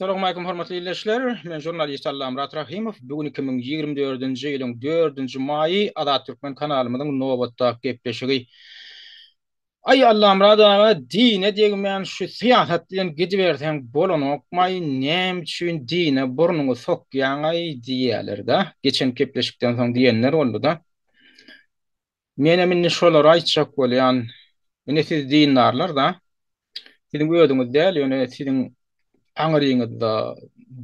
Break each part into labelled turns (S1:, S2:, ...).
S1: Assalamu alaykum hormatly dinleyijiler. Men jurnalist Allam Murat Rahimov. Bugün 2024-nji ýylyň 4-nji maýy Azat Türkmen kanalymyzyň nowatda gepleşigi. Ay Allam Murat dine degmen şu siýasat bilen gidibersen bolanok maý näme üçin dine burnuňy sokýan ay diýerler-de. Geçen gepleşikden soň diýenler boldy-da. Mene minni şolar aýtjak bolýan. Mene siz dindarlar-da. Siziň öýdüňiz däl, ýöne siziň aňyryňyzda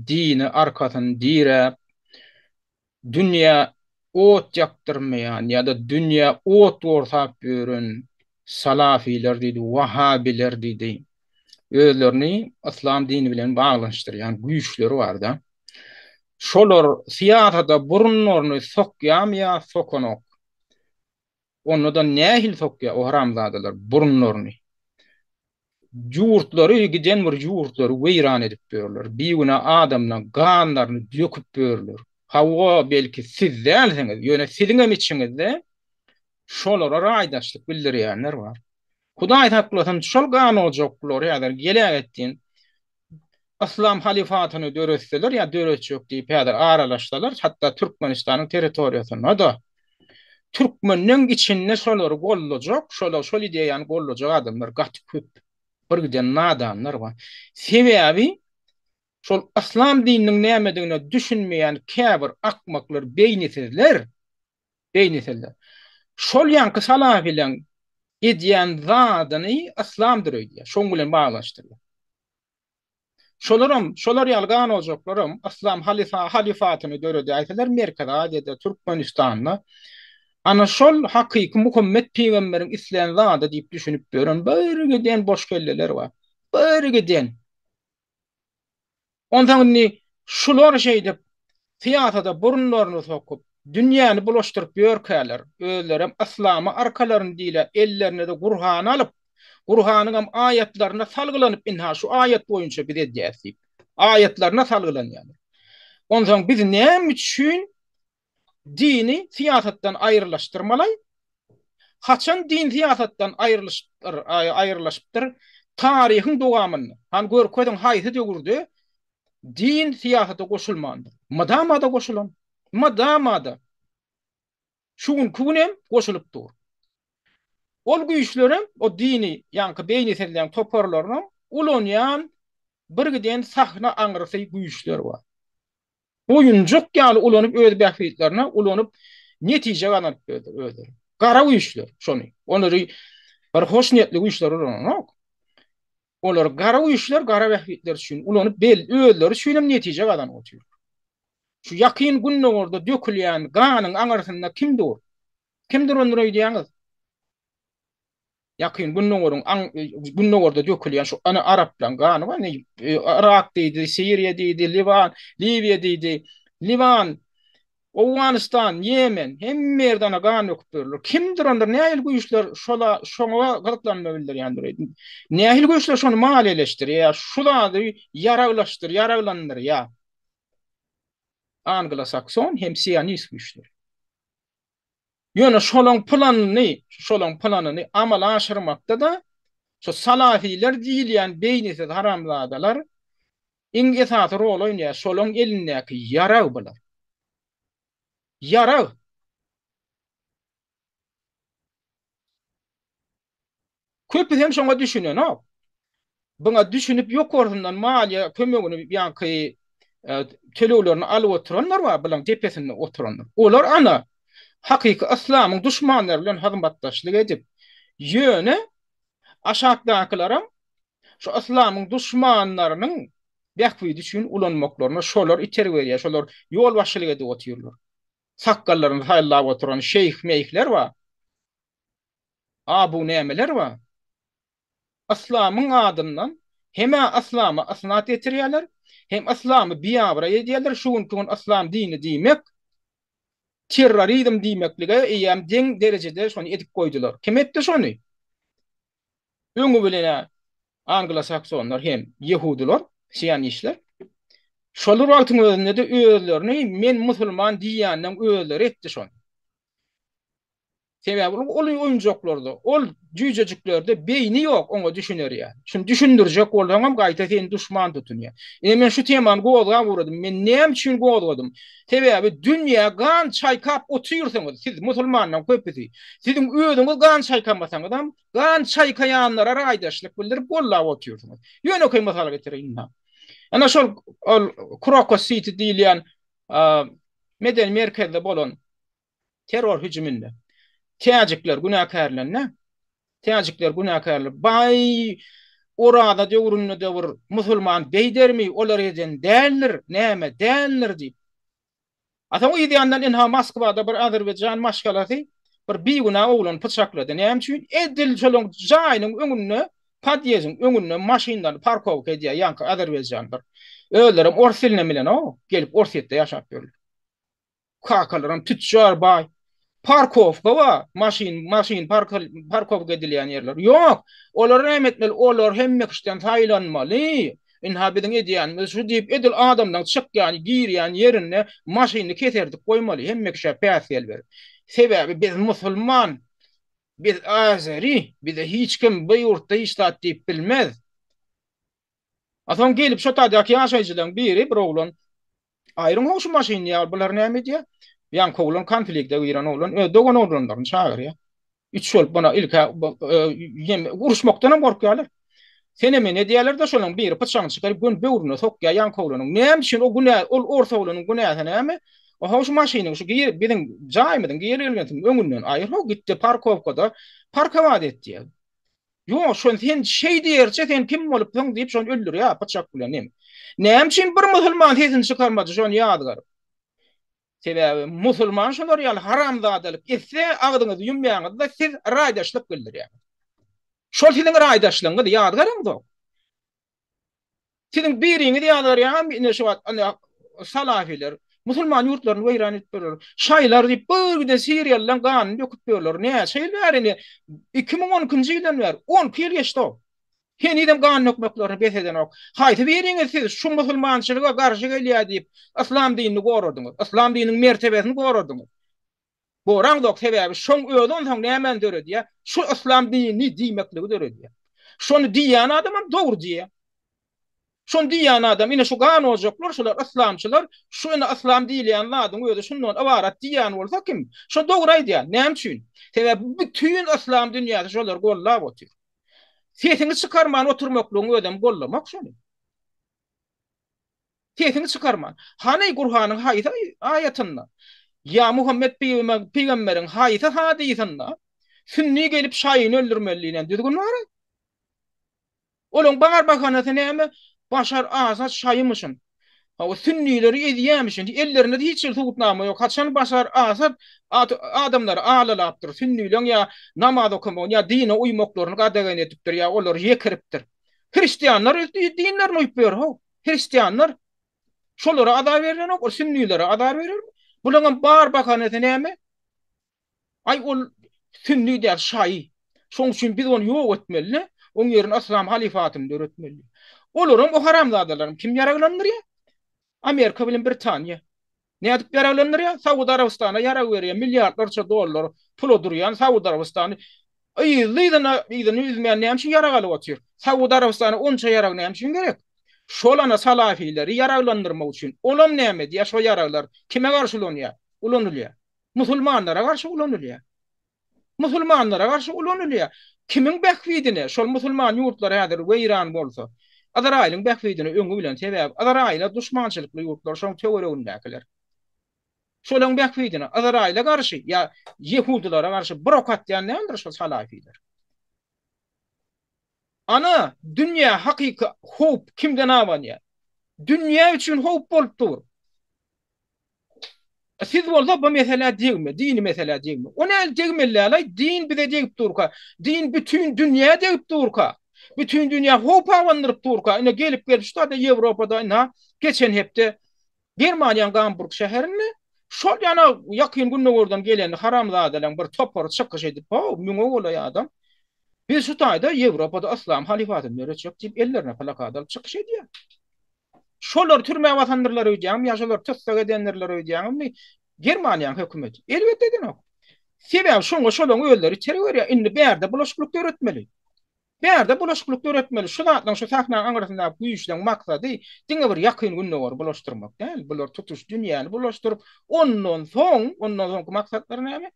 S1: dini arkasyn direp, dünýä ot ýaktyrmaýan ýa-da dünýä ot borsap ýören salafiler diýdi, wahabiler diýdi. Özlerini islam dini bilen baglanşdyrýan güýçleri bar-da. Şolar siýasata burunlaryny sokýam ýa sokonok. Onu da nähil sokýar o haramzadalar burunlaryny. Jurtlary giden bir jurtlary weýran edip berler. Biýüne adamlaryň ganlaryny döküp berler. Hawa belki siz dälsiňiz, ýöne siziň içiňizde şolara raýdaşlyk bildirýänler bar. Hudaý taklasan şol gan oljoklar ýa-da gelek etdiň İslam halifatyny döretseler ýa döretjek diýip ýa-da aralaşdylar, hatda Türkmenistanyň territoriýasyna da Türkmeniň içinde şolary gollajak, şol ideýany gollajak adamlar gaty köp. Bir giden nadanlar bar. Sebäbi şol islam dininiň nämedigine düşünmeýän käbir akmaklar, beýnisizler. Şol ýanky salaf bilen edýän zadyny islamdyr öýdýär. Şoň bilen baglaşdyrýar. Şolar ýalgan oljaklaram islam halifatyny döredýär aýtdylar Merkez Aziýada, Türkmenistanda. Ana şol hakyky Muhammed peýgamberiň isleýän zady diýip düşünip beren bir giden boş kelleler bar. Bir giden. Ondan şular şeýdip siýasata burunlaryny sokup dünýäni bulaşdyryp ýörkäler. Özlerem islamy arkalaryny diýle ellerine de Gurhan alyp, Gurhanyň ayetlerine salgylanyp inha şu ayet boýunça bir edýäsip. Ayetlerine salgılanýar. Ondan biz näme üçin dini siýasatdan aýrylaşdyrmalay? Haçan din siýasatdan aýrylaşypdyr? Taryhyň dowamyny. Han görkezin haýsy dögürdi? Din siýasata goşulmandy. Madamada goşulan. Madamada. Şuň kunem goşulyp dur. Ol güýçlerim o dini ýanky beýni edilen toparlaryny ulanýan bir giden sahna aňrysy güýçler bar. Oyunjak ýaly ulanyp öz bähfitlerine ulanyp netije ganyp öýder. Gara güýçler şonu. Onları bir hoş niyetli güýçler ulanok. Olar gara güýçler, gara bähfitler üçin ulanyp özleri şeýlem netije ganyp otýar. Şu ýakyn günlerde dökülýän ganyň aňarsynda kimdir? Kimdir onları öýdýäňiz? Ýakyn günlerde dökülýän şu ana Arap bilen gany bar, Irak diýdi, Siriýa diýdi, Libiýa diýdi, Liban, Awganistan, Yemen, hemme ýerden gan öküp berler. Kimdir onlar? Nähil güýçler şoňa galyplanma bildirýändir. Nähil güýçler şonu maliýeleşdirýär, şulady yaraglandyrýar. Anglo-Sakson hem Siyonist güýçler. Ýöne şolaň planyny amala aşyrmakda da şu salafiler diýilýän beýnisiz haramzadalar iň esasy rol oýnaýar. Şolaň elindäki yarag bular. Yarag. Köp hem şoňa düşünýän, buňa düşünüp ýok orundan maliýe kömegini ýanky telewlerini alyp oturanlar bar, bilen tepesinde oturanlar. Olar ana hakyky islamyň düşmanlary bilen hyzmatdaşlyk edip ýöne aşakdakylaram şu islamyň düşmanlarynyň bähfidi üçin ulanmaklaryna şolar iter berýär, şolar ýol başçylyk edip otyrlar. Sakkallaryny haýlap oturan şeyh-meýhler bar. Bu nämeler bar? Islamyň adyndan hem islamy asnat etirýärler, hem islamy biýabra edýärler. Şuň islam dini diýmek terrorizm diýmeklige eýem deň derejede şonu edip goýdular. Kim etdi şonu? Öňü bilen Anglo-Saksonlar hem Yehudiler, Siyonistler. Şolar wagtyň özünde de özlerini men musulman diýýänden özleri etdi şonu. Sebäbi ol oyuncaklarda, ol cücecikleri beyni yok, onu düşünür ya. Şunu düşündürecek bolsaňam gaýta seni düşman tutun ya. Men şu temany gowga uğradım. Men näme üçin gowgadym? Sebäbi dünýä gan çaýkap oturýarsyňyz. Siz musulmanlaryň köpüsi. Siziň öýüňiz gan çaýkamasaňyzam, gan çaýkaýanlara aýdaşlyk bildirip gollap oturýarsyňyz. Ýöne köý masala getirin. Ana şol Crocus City diýilýän medeni merkezde bolan terror hüjüminde Täjikler günäkärler ne? Täjikler günäkärler. Bay orada döwründe döwür musulman beýdermi? Olar eden däldir, näme däldir diýip. Ata o ýandan inha Moskwada bir Azerbaýjan maşgalasy bir biýguna oglan pyçaklady. Näme üçin? Edil şolong jaýynyň öňünde padýeziň öňünde maşynlar parkowka edýär ýanky Azerbaýjanlar. Ölerim orsilne bilen o gelip orsetde ýaşap ýörler. Kakalaryň tütjar bay. Parkovka wa maşin parkovka edilýän ýerler. Ýok, olar nämetmeli, olar hemme kişden taýlanmaly. Inhabidiň edýänimiz şu diýip edil adamdan çykýan, girýän ýerine maşyny keterdik goýmaly, hemme kişe päsel ber. Sebäbi biz musulman, biz azeri, bize hiç kim bu ýurtda işlat diýip bilmez. Adam gelip şu taýdaky ýaşaýjylaryň biri bir oglan aýryň hoşu maşyny ýa bular näme diýär? Yan kovulun konflikte giren olan dogan olanların çağır ya. Üç yol bana ilk vuruşmaktan korkuyorlar. Seneme ne diyorlar da şolun bir bıçağını çıkarıp gün böğrüne sokya yan kovulunun. Ne için o güne orta olanın günahı ne mi? O hoş maşinin şu giyir bizim caymedin giyir elgentin önünden ayır o gitti parkovkada parkavad etti ya. Yo şon sen şey diyerçe sen kim olup sen deyip şon öldür ya bıçak bilen ne? Ne için bir musulman tezini çıkarmadı şon yadgar. Sebäbi musulman şolar ýaly haramzadalyk etse agdyňyzy ýumýaňyzda siz raýdaşlyk bildirýär. Şol siziň raýdaşlygyňyz ýadgaryňyz. Siziň biriňiz ýadgarýan ine şu salafiler musulman ýurtlaryny weýran etdiler. Şaýlar diýip bir Siriýadan gany döküp berler. Näçe şeýlerini 2010-njy ýyldan bäri 10 ýyl geçdi. Henidem gan nokmakları beseden ok. Haýty beriňiz siz şu musulmançylyga garşy gelýär diýip islam dinini goradyňyz. Islam dininiň mertebesini goradyňyz. Goraň dok sebäbi şoň öýden soň näme döredi ýa? Şu islam dinini diýmekligi döredi ýa. Şonu diýýän adamam dogry diýär. Şonu diýýän adam ine şu gan oljaklar, şular islamçylar, şu ine islam diýilýän adam öýde şundan awarat diýýän bolsa kim? Şo dogry aýdýar. Näme üçin? Sebäbi bütün islam dünýäde şolar gollap otur. Sesini çıkarman oturmakluğun ödem gollamak şonu. Sesini çıkarman. Hani Kur'an'ın hayta ayetinde. Ya Muhammed Peygamber'in hayta hadisinde. Sünni gelip şayini öldürmeliyle düzgün var. Olun bağır bakanatı neyme? Başar Asad şayımışın. O sünnileri ediyəmişin. Ellerinde hiç tutnama yok. Kaçan Başar Asad adamları ağlalaptır. Sünnilerin ya namaz okumak ya dine uymaklarını qadağan etipdir ya onlar yekiripdir. Hristiyanlar dinlerini uyupuyor. Hristiyanlar şolara ada verir mi? O sünnilere ada verir mi? Bunların bağır bakaneti neyme? Ay ol sünni der şayi. Şoň üçin biz onu yok etmeli. Onun yerine aslam halifatım öğretmeli. Olurum o haramzadalarım kim yaraglanır ya? Amerika bilen Britanya. Ne adıp yaraglanır ya? Saudi Arabistan'a yarag veriyor. Milyarlarca dolar pul duruyan Saudi Arabistan'ı. İzin üzmeyen neyim için yarag alıp atıyor. Saudi Arabistan'a onça yarag neyim için gerek. Şolana salafileri yaraglandırmak için. Olam neyim diye şu yaraglar kime karşı ulanıyor? Ulanılıyor. Musulmanlara karşı ulanılıyor. Musulmanlara karşı ulanılıyor. Kimin bekvidine? Şol musulman yurtları hadir veyran bolsa. Azrail'in bekvidine öňü bilen sebäp Azrail'a düşmançylykly ýurtlar şoň teoriýagyndäkiler. Şolaň bekvidine Azrail'a garşy ya Yehudilara garşy brokat diýen nädir şol salafiler. Ana dünýä hakyky hop kimden awan ya? Dünýä üçin hop bolup dur. Siz bolsa bu mesele diýme, dini mesele diýme. Ona diýmelläle din bize diýip durka. Din bütün dünýä diýip durka. Bütün dünya hop awandyryp durka. Ine gelip şu da Ýewropada ina geçen hepde Germaniýanyň Hamburg şäherine şol ýana ýakyn günlerden gelen haramzadalaryň bir topar çykyş edip, "Ha, müňe bolay adam. Biz şu taýda Ýewropada islam halifatyny öreçek" diýip ellerine plakat alyp çykyş edýär. Şolar türme watandyrlary öýdýän, ýa şolar tötsek edenlerler öýdýän, Germaniýanyň hökümeti. Elbetde edin o. Sebäbi şoňa şolaň öýleri teröriýa indi bärde bulaşyklyk öğretmeli. Bärde bulaşyklyk öğretmeli. Şu zatlaň şu sahnaň aňyrasynda güýçleň maksady diňe bir ýakyn günnäwer bulaşdyrmak däl. Bular tutuş dünýäni bulaşdyryp ondan soň maksatlary näme?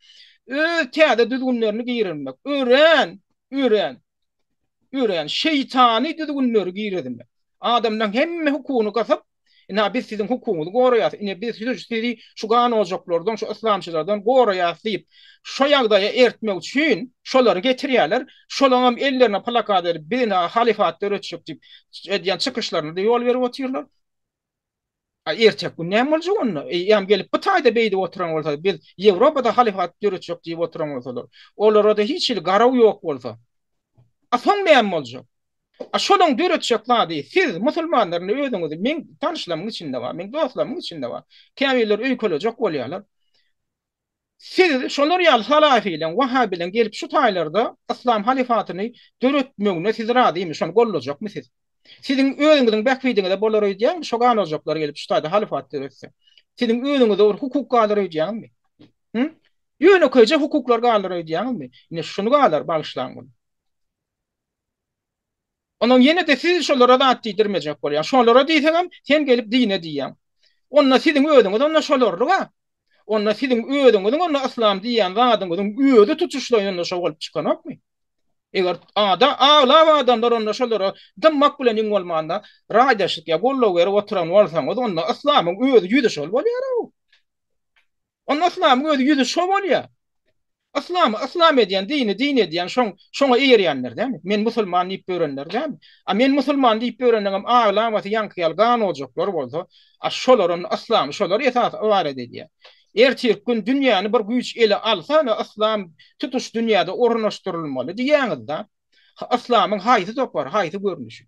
S1: Täze düzgünlerini giýirmek. Ören şeytani düzgünleri giýirmek. Adamdan hemme hukuny gasyp, ina biz sizin hukunuňyzy goraýas, ina biz sizi şu ganojoklardan, şu islamçylardan goraýas diýip, şo ýagdaýa ertmek üçin şolary getirýärler. Şolaňam ellerine plakat edip, birine halifat öretjek diýip, edýän çykyşlaryna da ýol berip oturýarlar. Ertek gün näme boljak onda? Ýam gelip bu taýda beýdi oturan bolsa, biz Ýewropada halifat öretjek diýip oturan bolsalar, olara da hiç garaw ýok bolsa, soň näme boljak? Şolaň döretjekler siz musulmanlaryň özüňizi men tanışlamyň içinde bar, men dostlamyň içinde bar. Käbirler öýkelejek bolýarlar. Siz şolar ýaly Salafi bilen Wahhabi bilen gelip şu taýlarda İslam halifatyny döretmegine siz razymy, şonu gollajakmy siz? Sizin özüňiziň bäkwidiňizde bolar öýdýän şo ganojoklar gelip şu taýda halifat döretse. Sizin özüňizde hukuk galary öýdýänmi? Ýöne köýje hukuklar galary öýdýänmi? Ine şunu galar bagyşlangyň. Onuň ýene de siz şolara da diýdirmejek bolýar. Şolara diýsem, sen gelip dine diýýän. Onna sizin özüňiz, onna şolarga. Onna sizin özüňiz, onna islam diýýän zadyňyzyň özü tutuşlaýan şo bolup çykanakmy? Eger ala adamlar onna şolara dymmak bilen iň bolmanda, raýdaşyk ýa gollaw berip oturan bolsaňyz, onna islamyň özü ýüze şol bolýar. Onna islamyň özü ýüze şo bolýar. İslam edýän, din edýän şoňa eýerýänler dämi? Men musulman diýip öwrenler dämi? Men musulman diýip öwrenigem aglamasy ýankyal ganojoklar bolsa, şolaryň islam, şolar esas ibaret edýär. Erteki gün dünýäni bir güýç ele alsa, islam tutuş dünýäde ornaşdyrylmaly diýäňizde, islamyň haýsy topar, haýsy görnüşi,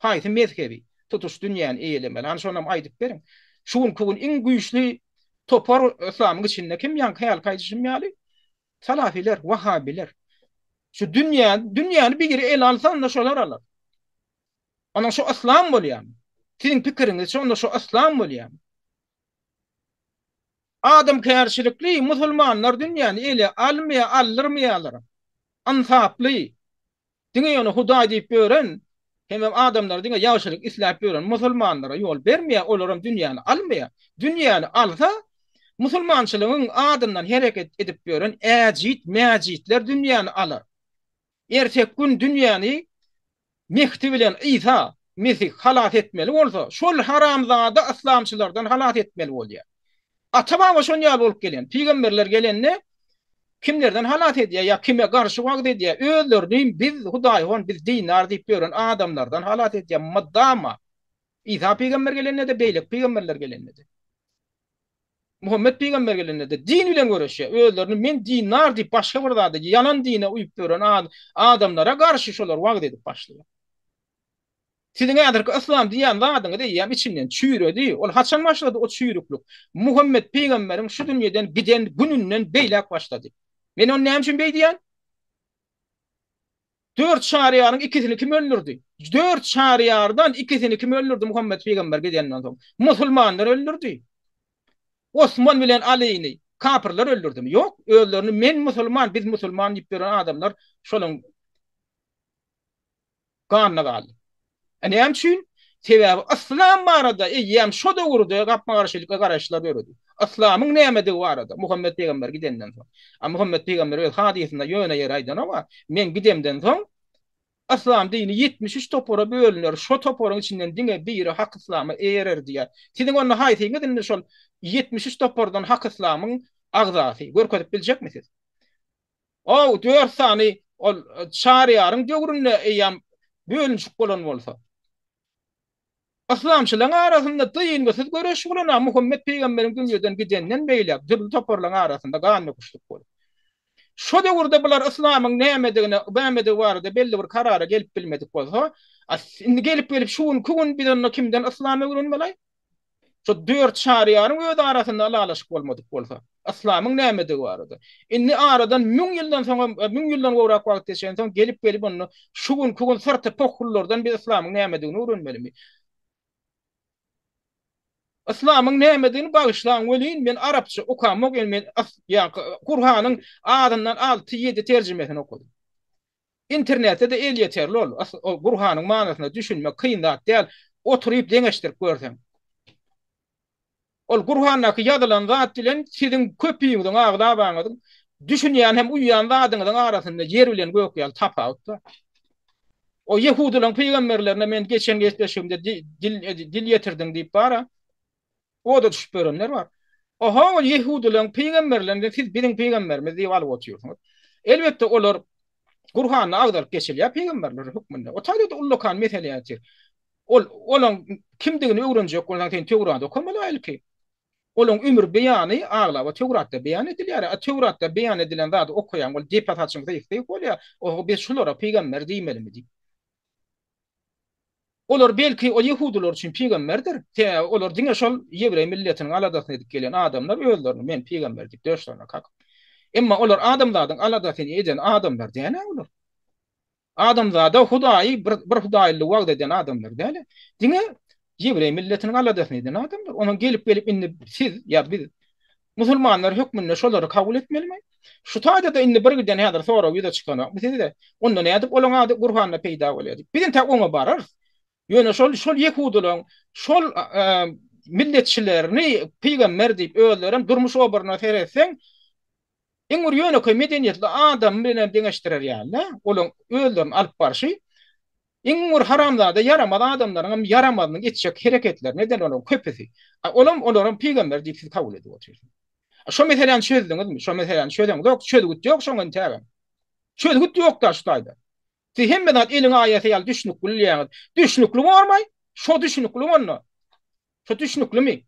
S1: haýsy mezhebi tutuş dünýäni eýlemeli. Ana şonam aýdyp beriň. Şuň kugun iň güýçli topar islamyň içinde kim ýankyal kaýdyşymýaly? Salafiler, Wahhabiler. Şu dünýäni bir geri el alsan da şolar alar. Ana şu islam bolýar. Sizin pikiriňiz şonda şu islam bolýar. Adam kärçilikli musulmanlar dünýäni ele aldyrmaýarlar. Ansaply. Diňe ýöne Hudaý diýip bören, hem adamlar diňe ýagşylyk isläp bören musulmanlara ýol bermeýär, olaram dünýäni almaýar. Dünýäni alsa musulmançylygyň adından hereket edip bören mäjitler dünýäni alar. Ertek gün dünýäni Mehdi bilen İsa, Mesih halat etmeli bolsa, şol haramzada islamçylardan halat etmeli bolýar. Atama şon ýaly bolup gelen, peýgamberler gelenne kimlerden halat edýär ýa kime garşy wagt edýär? Özlerini biz Hudaý hon biz dinar diýip bören adamlardan halat edýär. Maddama İsa peýgamber gelenne de beýlik peýgamberler gelenne de. Muhammed peýgamber gelende de din bilen görüşýär. Özlerini men dinar diýip başga bir zady ýalan dine uýup bören adamlara garşy şolar wagt edip başlaýar. Sizin ädirki islam diýen zadyňy diýýär içinden çüýredi. Ol haçan başlady o çüýrüklük? Muhammed peýgamberiň şu dünýeden giden gününden beýlek başlady. Men onu näme üçin beýdiýän? 4 şariýaryň ikisini kim öldürdi? 4 şariýardan ikisini kim öldürdi Muhammed peýgamber gidenden soň? Musulmanlar öldürdi. Osman bilen Ali'ni kapırlar öldürdüm. Yok, özlerini men musulman, biz musulman diýip beren adamlar şolaň ganna galdy. Näme üçin? Sebäbi islam barada ýem şo döwürde gapma garşylyka garaşlar berdi. Islamyň nämedi barada? Muhammed peýgamber gidenden soň. Muhammed peýgamber öz hadisinde ýöne ýer aýdan ama men gidemden soň İslam dini 73 topora bölünür. Şo toporun içinden diňe biri hak islamy erer diýär. Sizin onu haýsyňyz indi şol 73 topordan hak islamyň agzasy görkezip biljekmisiz? O 4 sany ol şariýaryň döwründe eýam bölünşik bolan bolsa. İslamçylaryň arasynda dynga siz göreş bolana Muhammed peýgamberiň dünýeden gidenden beýlek dürli toporlaryň arasynda gany kuşlyk bol. Şo döwürde bular islamyň nämedigini, bämedi barada belli bir karara gelip bilmedik bolsa, indi gelip şuň kugun bilen kimden islamy öwrenmeli? Şo 4 şariýaryň öz arasynda alalaşyk bolmadyk bolsa, islamyň nämedigi barada. Indi aradan 1000 ýyldan soň, 1000 ýyldan gowrak wagt geçen soň gelip onu şuň kugun sırty pokkullardan bir islamyň nämedigini öwrenmelimi? İslam'ın nämedini bagışlan welin men Arapça okamok men ya Kur'an'ın adından 6-7 tercümesini okudum. İnternette de el yeterli ol. O Kur'an'ın manasını düşünmek kıyındak değil. Oturup deňeşdirip görsen. Ol Kur'an'daki ýazylan zat bilen siziň köpüýüňiň agdabaňyň düşünýän hem uýan zadyňyň arasynda yer bilen gök ýal tapawutda. O Yehudilerin peygamberlerine men geçen geçmişimde dil yetirdim diýip bara. O da düşüp görenler var. Oha o Yehudilerin peygamberlerinde siz bizim peygamberimiz diýip alyp oturýarsyňyz. Elbetde olar Kur'an'ı agdaryp geçirýär peygamberler hukmunda. O taýda ullukan mesele ýatyr. Olan kimdigini öwrenjek bolan sen Tewratda okamaly ki. Olan ömür beýany agla we Tewratda beýan edilýär. Tewratda beýan edilen zat okuyan ol deputatçyň zäifdi bolýar. O biz şulara peygamber diýmelimi diýip. Olar belki o Yahudiler üçin peygamberdir. Olar diňe şol Ýebrey milletiniň aladasyny edip gelen adamlar özlerini men peygamber diýip döşlerine kakıp. Emma olar adamlardan aladasyny eden adamlar diýene olar. Adamlarda Hudaýy bir Hudaýly wagt eden adamlar däle. Diňe Ýebrey milletiniň aladasyny eden adamlar. Onuň gelip indi siz ýa biz musulmanlar hükmünde şolary kabul etmelimi? Şu taýda da indi bir giden häzir sonra ýüze çykana. Biz de onda nädip olan ady Kur'an'da peýda bolýar. Bizin tak oňa barar. Ýöne şol Yehudileň şol milletçilerini peygamber diýip özlerem durmuş obaryna seretseň eň bir ýöne köy medeniýetli adam bilen deňeşdirer ýa-la. Olaň özlerini alyp barşy. Eň bir haramzada yaramaz adamlaryň yaramadyny geçjek hereketler neden olaň köpesi. Olaryň peygamber diýip siz kabul edip oturýar. Şo meselen çözdüňizmi? Şo meselen çözdüň. Yok çözgüt ýok şoňa tägem. Çözgüt ýok da şu taýda. Siz hemmeden eliň aýaty ýaly düşnükli ýa-da düşnükli barmy? Şo düşnükli bolna. Şo düşnükli mi?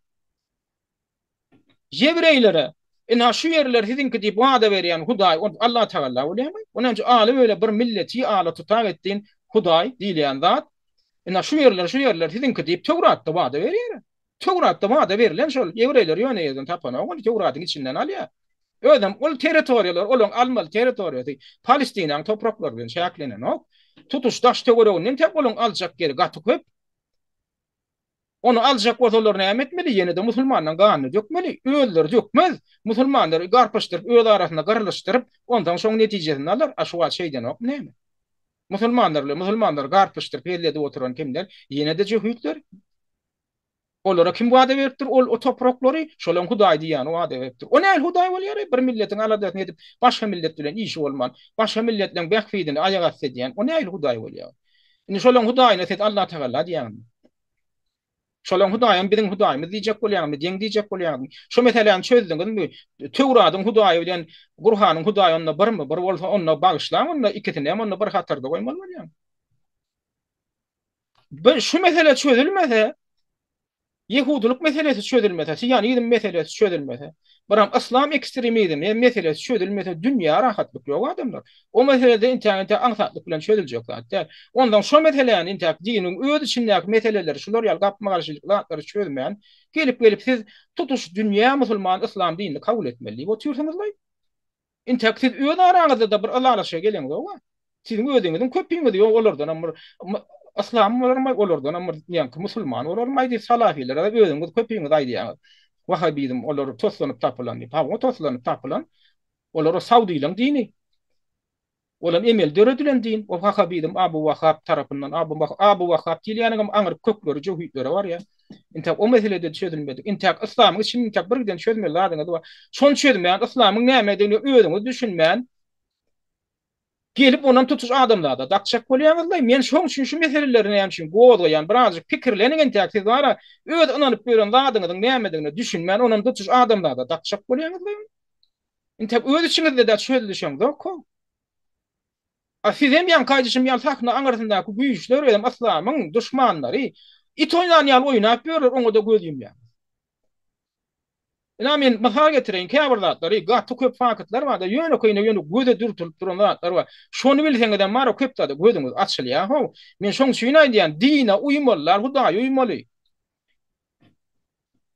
S1: Jebreýlere ina şu ýerler sizinki diýip wada berýän Hudaý, Allah Taala bolýarmy? Onunca aly böyle bir milleti ala tutak etdiň Hudaý diýilýän zat. Ina şu ýerler sizinki diýip Tewratda wada berýär. Tewratda wada berilen şol Jebreýler ýöne ýazan tapana, onu Tewratyň içinden alýar. Ödem ol territoriýalar, olaň almal territoriýasy Palestinaň topraklary bilen şäklenen ok. Tutuş daş tegoryny tek olaň aljak geri gaty köp. Onu aljak bolsalar näme etmeli? Ýene de musulmanyň ganyny dökmeli. Öýler dökmez. Musulmanlar garpaşdyryp, öýle arasynda garlaşdyryp, ondan soň netijesini alar. Aşu şeýden ok näme? Musulmanlar garpaşdyryp ýerlerde oturan kimler? Ýene de Jehudlar. Olara kim wada beripdir? O topraklary şolaň Hudaý diýen wada beripdir. O näil Hudaý bolýar? Bir milletiň aladasyny edip başga millet bilen işi bolman, başga millet bilen bähfidini aýaga asdiýän. O näil Hudaý bolýar? Indi şolaň Hudaýyny set Allah Taala diýen. Şolaň Hudaýym biziň Hudaýymyz diýjek bolýarmy? Deň diýjek bolýarmy? Şo meseleni çözdiňizmi? Tewratyň Hudaýy bilen Kur'anyň Hudaýy onda birmi? Bir bolsa onda bagışlan, onda ikisini hem onda bir hatarda goýmaly bolýar. Şu mesele çözülmese Yehuduluk meselesi çözülmese, Siyanizm meselesi çözülmese, biram İslam ekstremizm meselesi çözülmese dünýä rahatlyk ýok adamlar. O meselede internetde ansatlyk bilen çözüljek zat. Ondan şu meseleni internet diniň öz içindäki meseleleri şular ýaly gapma garşylyklary çözmeýän, gelip siz tutuş dünýä musulman İslam dinini kabul etmeli. Bu türsüňizler. Internet siz öz araňyzda da bir alalaşa gelen ýok. Siziň özüňiziň köpüňiz ýok olardan Aslam olarmay olardan ama ýa-ni musulman olarmaydy salafiler da özüňiz köpüňiz aýdýar. Wahabizm olar toslanyp tapylan, o toslanyp tapylan. Olar Saudiýanyň dini. Olar emel döredilen din. O Wahabizm Abu Wahhab tarapyndan Abu Wahhab diýilýäniň aňyryp kökleri Jehudlere bar ýa. Inte o meselede çözülmedi. Inte İslamyň için inte birden çözmeli ladyňyz bar. Şonu çözmeýän İslamyň nämedigini özüňiz düşünmän. Gelip ondan tutuş adamlarda dakçak bolýarlar. Men şoň üçin şu meselelerine ýa-ni goýan birazjyk pikirleniň täkdir bara öz ananyp beren zadyňyzyň nämedigini düşünmän ondan tutuş adamlarda dakçak bolýarlar. Inte öz içiňizde de çözülýän dok. Siz hem ýan kaýdyşym ýal takna aňartyndaky güýçler we Islamyň düşmanlary it oýnanýan oýnap berer oňa da gözüm ýa. Men mahal getireyin käbirdatları, gaty köp fakatlar var da ýöne köýne ýöne göze dürtülip duran zatlar var. Şonu bilseňizden mara köp da gözüňiz açylýar. Men şoň şuny aýdýan, dine uýmalylar, Hudaýa uýmaly.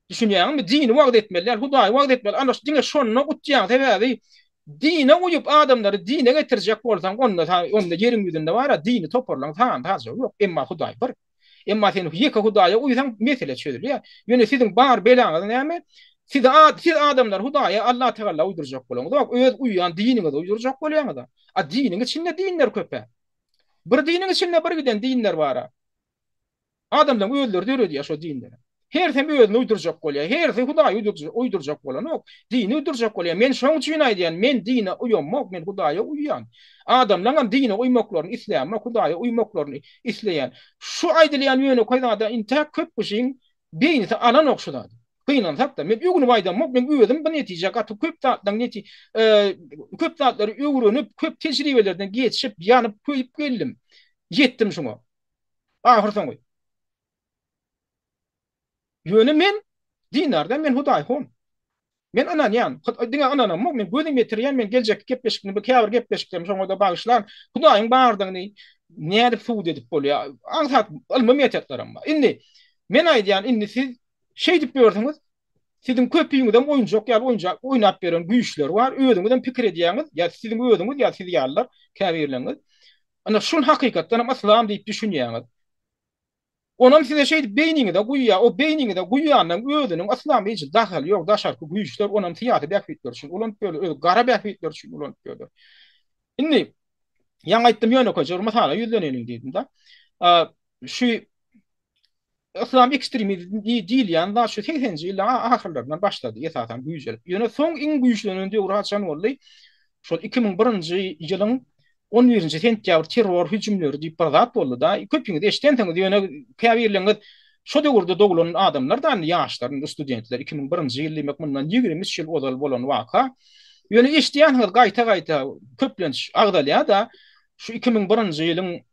S1: Düşünýärmi? Dini wagt etmeliler, Hudaýa wagt etmeli. Ana diňe şonu utýan sebäbi dine uýup adamlary dine getirjek bolsaň onda ýeriň ýüzünde bar, dini toparlan taýan taýja ýok. Emma Hudaý bir. Emma sen yeka Hudaya uysan mesele çözülüyor. Yöne sizin bar belanız näme? Siz adamlar Hudaya Allah Teala uyduracak bolan. Bak öz uyuyan dininiz uyduracak bolýan da. A dinin içinde dinler köpe. Bir dinin içinde bir giden dinler var. Adamdan öldürdü öyle şo dinleri. Her sen özünü uyduracak bolýar. Her sen Hudaýy uyduracak bolan. Dini uyduracak bolýar. Men şoň üçin aýdýan, men dine uýanmak, men Hudaýa uýan. Adamlaryň dine uymaklaryny, İslam'a, Hudaýa uymaklaryny isleýän. Şu aýdylýan ýöne koýganda inta köp kişiň beýni alan okşudy. Kıyınansak da men ýügüni baýdanmak, men özüm bir netije gatyp köp tatdan neti köp tatlary öwrenip, köp tejribelerden geçip, ýanyp köýüp geldim. Yetdim şoňa. Ahyrdan goý. Yönü men dinarda men Hudaý hon. Men anan ýan, diňe ananam men gözüm ýetirýän men geljek gepleşikni bir käbir gepleşikdim şoňa da bagyşlar. Hudaýyň bardygyny näde suwd edip bolýar. Aňsat ilmi metodlaram bar. Indi men aýdýan indi siz şey dip ýördiňiz. Sizin köpüýüňizden oýunjak ýa oýunjak oýnap beren güýçler bar. Özüňizden pikir edýäňiz ýa sizin özüňiz ýa siz ýarlar käbirleňiz. Ana şol hakykatdan aslam diýip düşünýäňiz. Onam size şey beyniniňde guýýa, o beyniniňde guýýanyň özüniň aslamy hiç dahaly ýok, daşarky güýçler onam tiýaty bäkitler üçin, ulan böyle gara bäkitler üçin ulan böyle. Indi ýa aýtdym ýöne koýjur, masala ýüzleneliň diýdim da. Şu aslam ekstremizm diýilýän da şu 80-nji ýylla ahyrlaryndan başlady ýetatan güýçler. Ýöne soň iň güýçlenende urhatçan boldy. Şol 2001-nji ýylyň 11-nji sentýabr terror hüjümleri diýip bir zat boldy da. Köpüňiz eşdendiňiz ýöne käbirleňiz şo döwürde dogulanan adamlardan ýaşlar, studentler 2001-nji ýyl mundan 20 ýyl ozal bolan waka. Ýöne eşdiýänler gaýta-gaýta köplenç agdalýa da şu 2001-nji ýylyň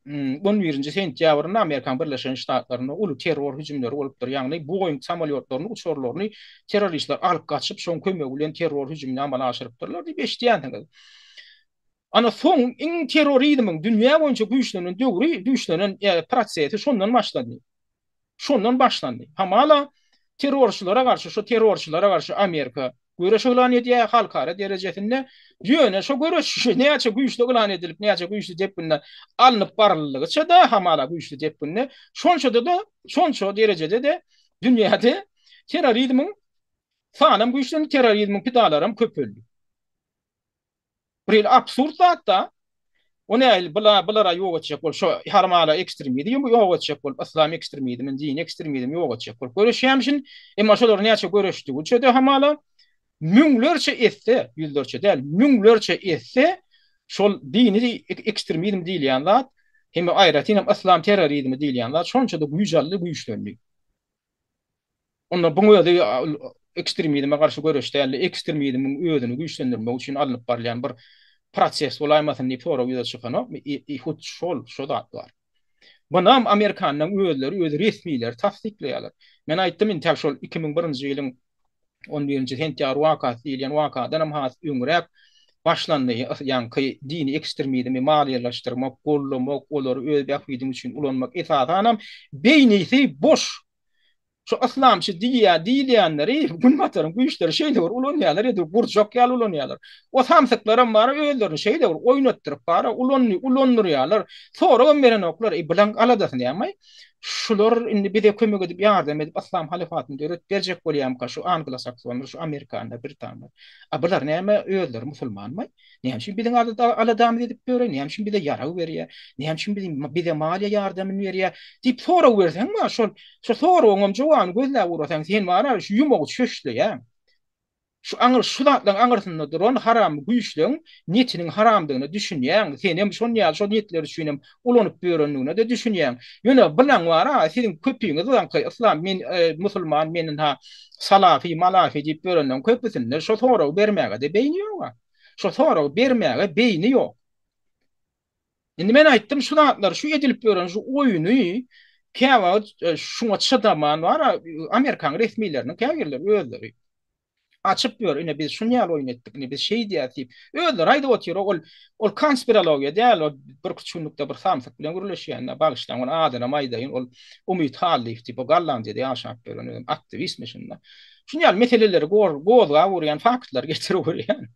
S1: 11-nji sentýabrynda Amerikan Birleşen Ştatlaryna uly terror hüjümleri bolupdyr. Ýagny Boeing samolyotlaryny, uçurlaryny terroristler alyp gaçyp şoň kömek bilen terror hüjümini amala aşyrypdyrlar diýip eşdiýänler. Ana soň iň terrorizmiň dünýä boýunça güýçlenen prosesi şondan başlady. Şondan başlandy. Hamala terrorçylara garşy, şu terrorçylara garşy Amerika göreş elan edýär halkara derejesinde. Ýöne şu göreş näçe güýçli elan edilip, näçe güýçli depinde alınıp baryldygyça da hamala güýçli depinde. Şonço derejede de dünýäde terrorizmiň sanam güýçlenen terrorizmiň pidalaram köpöldi. Bir absurd hatta ona bulara ýok etjek bol şu harmala ekstremizm ýok etjek bol islam ekstremizm din ekstremizm ýok etjek bol göreşýämşin emma şolar näçe göreşdi uçda hamala müňlerçe etse ýüzlerçe däl müňlerçe etse şol dini ekstremizm diýilýän zat hem aýratyn hem islam terrorizmi diýilýän zat şonça da güýçli güýçlendi. Onda bu ýerde ekstremizme garşy göreşdi, ekstremizmiň özüni güýçlendirmek üçin alınıp barýan bir proses olaýmasyn diýip sonra ýüze çykan o ihut şol zat bar. Bunam Amerikanyň özleri öz resmiler tasdikleýärler. Men aýtdym intel şol 2001-nji ýylyň 11-nji sentýabr wakasy diýilýän wakadan has öňrek başlandy. Ýani dini ekstremizmi maliýeleşdirmek, gollamak, olary öz bähwidin üçin ulanmak esasanam beýnisi boş. Şu aslamçı diýilýänleri günbatarın güýçleri şeýle bar ulanýarlar edi burjak ýaly ulanýarlar. O samsyklarym bar özlerini şeýle bar oýnatdyryp bar ulanýarlar. Sonra ömeren oklar bilen aladasyn ýa-my. Şular indi bize kömek edip ýardam edip aslam halifatyny döret berjek bolýar şu Anglo-Saksonlar, şu Amerikanlar, Britanlar. Bular näme özleri musulmanmy? Näme bilen aladam edip berýär, näme bize ýara berýär, näme bize maliýe ýardamyny berýär. Diýip sonra berseň şu sonra oňam jowan gözläp urasaň sen bana şu ýumagy çöşli ýa. Şu zatlaryň aňyrsynda duran haram güýçliň niyetiniň haramdygyny düşünýän, sen hem şol niyetleri üçin ulanyp berenligine de düşünýän. Ýöne bilen wara senin köpüňiz bilen islam men musulman menen ha salafi malafi diýip berenden köpüsinde şu sonra bermäge de beýni ýok. Şu sonra bermäge beýni ýok. Indi men aýtdym şu zatlar şu edilip beren şu oýuny käwa şuňa çydaman wara Amerikan resmileriniň käwirler özleri açıp diyor yine biz şunu ýaly oýnatdyk, biz şey diýip öýler aýdyp otyr ol konspirologiýa däl o bir küçüknükde bir samsyk bilen gürleşýän bagışlanan adana maýdaýyn ol umyt halif diýip o Gollandiýada ýaşap beren aktivistmi şunda. Şunu ýaly meseleleri gozga urýan faktlar getirip urýan.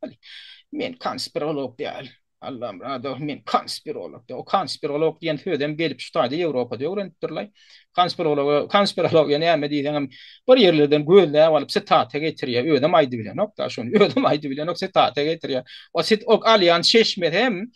S1: Men konspirolog däl. Allah'ım radyo men konspirolog. O konspirolog diyen födem gelip şutaydı Avrupa'da öğrenipdirler. Konspirolog yani näme diýsem bir yerlerden gölle alıp setate getiriyor. Ödem aýdy bilen nokta şonu. Ödem aýdy bilen nokta setate getiriyor. O sit ok alyan şeşmet hem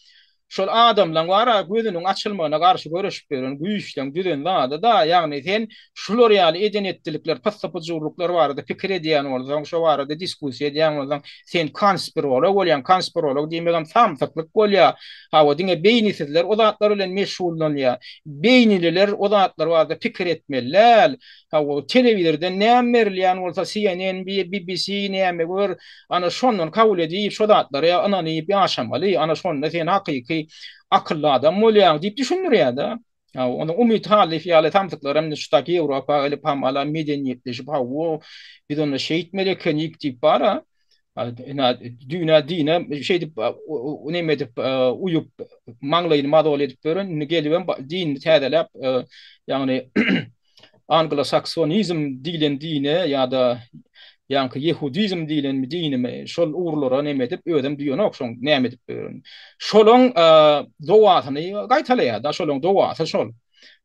S1: şol adamlaň wara gözüniň açylmagyna garşy görüşip beren güýçlen düzen da ýagny sen şular ýaly edenetdilikler, passapyjylyklar barada pikir edýän bolsaň, şo barada diskussiýa edýän bolsaň, sen konspirolog bolýan, konspirolog diýmegem samsaklyk bolýar. Ha, o diňe beýnisizler o zatlar bilen meşgullanýar. Beýnililer o zatlar barada pikir etmeliler. Ha, o telewizorda näme berilýän bolsa CNN, BBC näme gör, ana şondan kabul edip şo zatlara ananyp ýaşamaly, ana şonda sen hakyky akıllı adam bolýan diýip düşünürýär da. Ya onu umut hali fiýaly tamtyklarym şutaki Ýewropa ile pam ala medeniýetleşip ha o biz onu şeýit melekenik diýip bara. Ina dünya dine şey dip neme dip uyup manglayını madol edip beren gelibem din täzelep yani Anglo-Saksonizm dilen dine ya da yankı Yehudizm dilen mi dinime şol uğurlara neme edip ödem diýen okşoň näme edip beren. Şolong dowatyny gaýtalaya da şolong dowaty şol.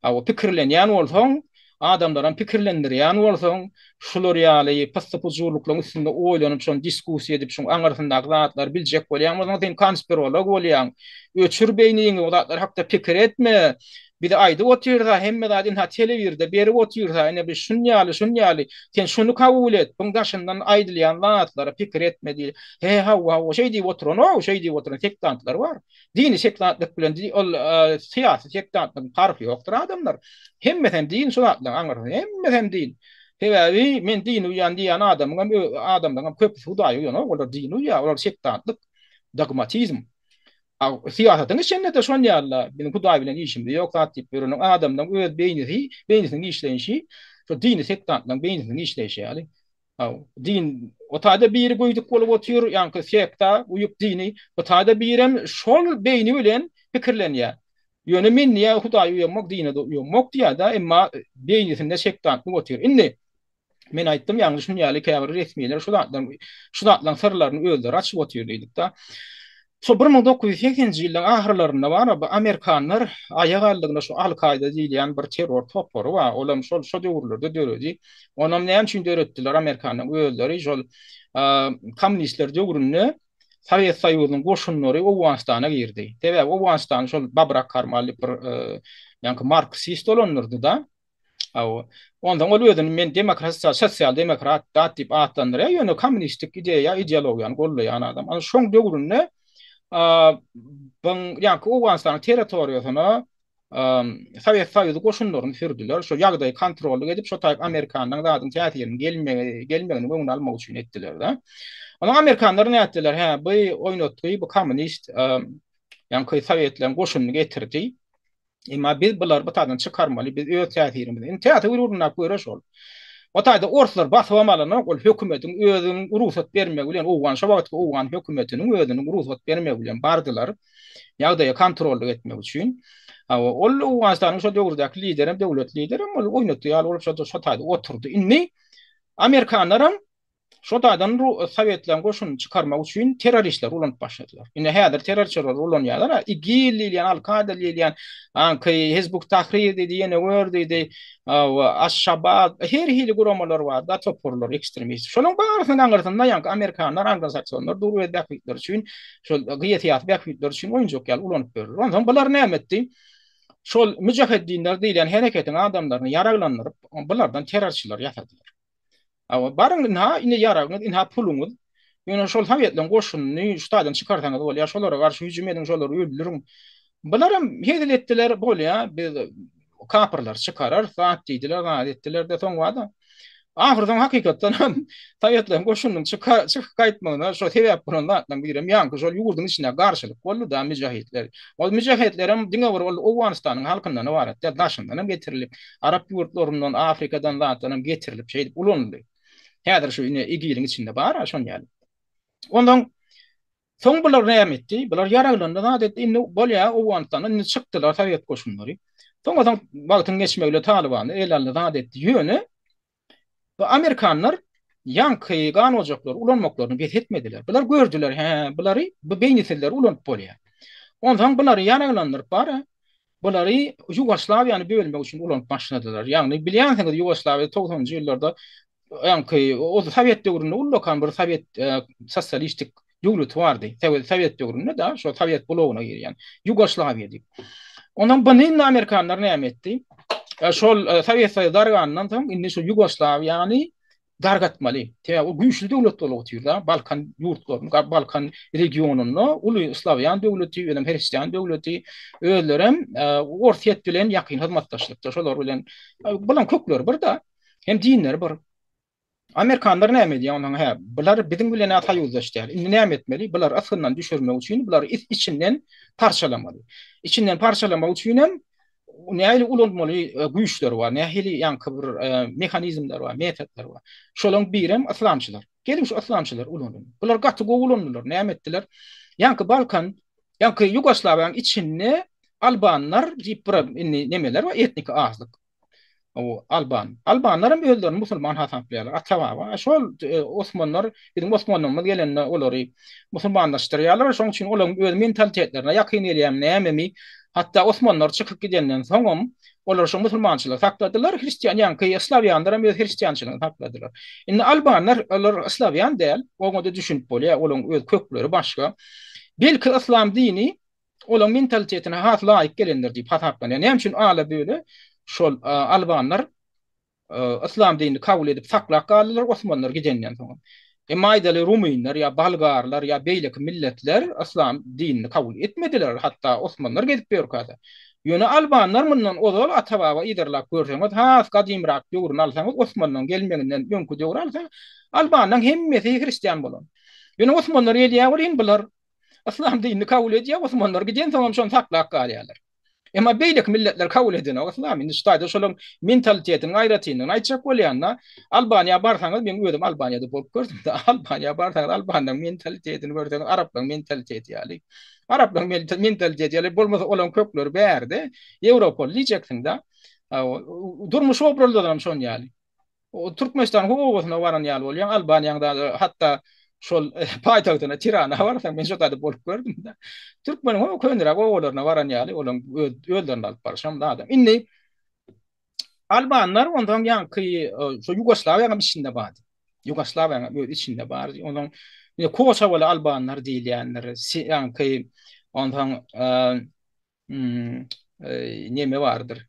S1: O pikirlenýän bolsaň adamlaryň pikirlendirýän bolsaň şular ýaly passapyjylyklaryň üstünde oýlanyp şol diskussiýa edip şol aňartyndaky zatlar biljek bolýan bolsaň sen konspirolog bolýan. Öçür beýniňi o zatlar hakda pikir etme. Bir de aýdy oturda hemme dadin ha telewizde berip oturda ene bir şunýaly sen şunu kabul et. Bundaşyndan aýdylýan zatlara pikir etme diýil. He ha o şey diýip oturan, o şey diýip oturan sektantlar var. Dini sektantlyk bilen ol siýasy sektantlyk farky ýokdur adamlar. Hemme din şu zatlar aňar hemme din. Sebäbi men din uýan diýen adamdan köp hudaý ýok, olar din uýa, olar sektantlyk dogmatizm. Siýasatyň içinde de şon ýaly benim Hudaý bilen işimde ýok zat diýip beren adamdan öz beýnisini işleýişi, şo dini sektantlaryň beýnisini işleýişi ýaly. Din o taýda bir goýduk bolup otur, ýa-ni sekta, uýup dini, o taýda birem şol beýni bilen pikirlenýär. Ýöne men ýa Hudaý uýanmak dine de uýanmak diýär da, emma beýnisinde sektantlyk otur. Indi men aýtdym ýa-ni şunu ýaly käbir resmiýetler şu zatlaryň sırlaryny özleri açyp oturdyk da. So 1980-nji ýylyň ahyrlarynda bar, Amerikanlar aýag aldygyna şu Al-Qaida diýilýän bir terror toplary bar. Olam şol döwürlerde döredi. Onam näme üçin döretdiler Amerikanyň özleri şol kommunistler döwründe Sovet Soýuzynyň goşunlary Owganistana girdi. Sebäbi Owganistan şol babrak karmaly bir ýa-ni marksist olanlardy da. Ondan ol özüni men sosial demokrat diýip atlandyrýar. Ýöne kommunistik ideologiýany gollaýan adam. Ana şoň döwründe yani Owganistanyň territoriýasyna Sovet Soýuzy goşunlaryny sürdiler. Şo ýagdaýy kontrol edip şo taýp Amerikanyň zadyň täsirini gelmegini öňüne almak üçin etdiler da. Ona Amerikanlar näme etdiler? Ha, bu oýnatdy, bu kommunist yani Sowetleriň goşunyny getirdi. Emma biz bular bu taýdan çykarmaly, biz öz täsirimizi. Täsir urunap görä şol. O taýda oruslar basawamalyna ol hökümetiň özüniň ruhsat bermegi bilen Owgan şobaty Owgan hökümetiniň özüniň ruhsat bermegi bilen bardylar. Ýagdaýy kontrol etmek üçin. Ol Owganistanyň şo döwürdäki liderim, döwlet liderim ol oýnatýar olup şo taýda oturdy. Indi Amerikanlaryň şo taýdan Sowetlerin goşunyny çykarmak üçin terroristler ulanyp başladylar. Indi häzir terrorçylar ulanýarlar, IGIL diýen, Al-Qaida diýen, Hizbut Tahrir diýen wördi, Aş-Şabab, her hili guramalar bar da toporlar ekstremist. Şonuň barysyny aňyrtynda ýa-ni Amerikanlar, Anglo-Saksonlar dur we bäkitler üçin, şol gyýatyýat bäkitler üçin oýunjak ýaly ulanyp berýär. Ondan bular näme etdi? Şol müjahidinler diýilen hereketiň adamlaryny yaraglandyryp, bulardan terrorçylar ýasadylar. Barın ha ine yaragynız inha puluňyz. Ýöne şol Sowetleriň goşunyny şutadan çykarsaňyz bolýar, şolara garşy hüjüm ediň, şolary öldüriň. Bularam hedil etdiler bolýar, biz kapyrlar çykarar, saat diýdiler, gaýt etdiler de soň wada. Ahyrdan hakykatdan ham Sowetleriň goşunyny çykyp gaýtmagyna şo sebäp bolanlardan birem ýa-ni şol ýurdun içine garşylyk boldy da müjahidler. Ol müjahidlerim diňe bir Owganistanyň halkyndan ibaret, daşyndan getirilip, Arap ýurtlaryndan, Afrikadan zatdan getirilip şeýdip ulandy. Häzir şu ine IGIL-iň içinde bar, şon ýaly. Ondan soň bular näme etdi? Bular yaraglandy, zat indi bolýar Owganistanyň çykdylar Sowet goşunlary. Soňradan wagtyň geçmegile Talibany elaldy zat etdi. Ýöne bu Amerikanlar ýanky gan ojaklar ulanmaklaryny bethetmediler. Bular gördüler, he, bulary bu beýnisiller ulanyp bolýar. Ondan bunları yanılanlar bara. Bunları Yugoslavya'nı bölmek için ulan başladılar. Yani bilýänsiniz Yugoslavia 90-njy ýyllarda yani o Sovet döwründe ullukan bir Sovet sosyalistik döwlet bardy. Sovet döwründe da şo Sovet blogyna girýän Yugoslavia diýip. Ondan bunu Amerikanlar näme etdi? Şol Sovet Soýuzy dargandan soň indi şu Yugoslavyany dargatmaly. O güýçli döwlet bolup oturýar. Balkan ýurtlaryny, Balkan regionuny uly Slavyan döwleti, bilen Hristiýan döwleti özlerem orsiýet bilen ýakyn hyzmatdaşlykda şolar bilen bulan kökler bir da hem dinler bir. Amerikanlar näme diýär onuň bular biziň bilen taýýuzlaşdylar. Indi näme etmeli? Bular asyndan düşürmek üçin bular içinden parçalamaly. İçinden parçalamak üçin hem nähili ulanmaly güýçler bar, nähili ýanky bir mehanizmler bar, metodlar bar. Şolaň birem islamçylar. Gelip şu islamçylar ulandy. Bular gaty gowy näme etdiler? Ýanky Balkan, ýanky Yugoslawiýanyň içinde Albanlar diýip bir nemeler bar, etnik azlyk. O Albanlarym özlerini musulman hasaplaýarlar. Ataba şol Osmanlar, bizim Osmanlymyz gelende olary musulmanlaşdyrýarlar. Şoň üçin olaryň öz mentalitetlerine ýakyn elýär näme hatta Osmanlar çykyp gidenden soňam olar şu musulmançylyk sakladylar, Hristiýan ýanky Slavyanlar hem Hristiýançylygy sakladylar. Indi Albanlar olar Slavyan däl, oňa düşünip bolýar, olaryň öz kökleri başga. Belki İslam dini olaryň mentalitetine has laýyk gelendir diýip hasaplanýar. Näme üçin ala böyle şol Albanlar İslam dinini kabul edip saklap kaldılar Osmanlılar gidenden sonra. Maydaly Rumunlar ya Balgarlar ya beýleki milletler İslam dinini kabul etmediler. Hatta Osmanlılar gedip berkada. Ýöne Albanlar mundan ozal atababa iderlap görseňiz, has gadymrak döwrüni alsaňyz Osmanlyň gelmeginden öňkü döwür alsaň, Albanyň hemmesi Hristiýan bolan. Ýöne Osmanlylar edýär bular İslam dinini kabul edýär, Osmanlylar giden soňam şonu saklap kalýarlar. Ama beýlek milletler kabul edene Osman indi ştaýda şolaň mentalitetini, gaýratyny aýtjak bolýanna Albaniýa barsaňyz men özüm Albaniýada bolup gördüm da Albaniýa barsaňyz Albanyň mentalitetini görseňiz Araplyň mentaliteti ýaly. Araplyň mentaliteti ýaly bolmasa olan kökler bärde Ýewropaly diýjeksiň da. Durmuş obraldaram şon ýaly. O Türkmenistan howasyna baran ýaly bolýan Albaniýanyň da hatta şol paýtagtyna Tirana barsaň men şoda bolup gördüm da. Türkmen o könürek oğullarına varan ýaly olaň öldürüp alyp barşam da adam. Indi Albanlar ondan ýanky şu Yugoslawiýanyň içinde bardy. Yugoslawiýanyň içinde bardy. Ondan Kosovaly Albanlar diýilýänler, ýanky ondan neme bardyr.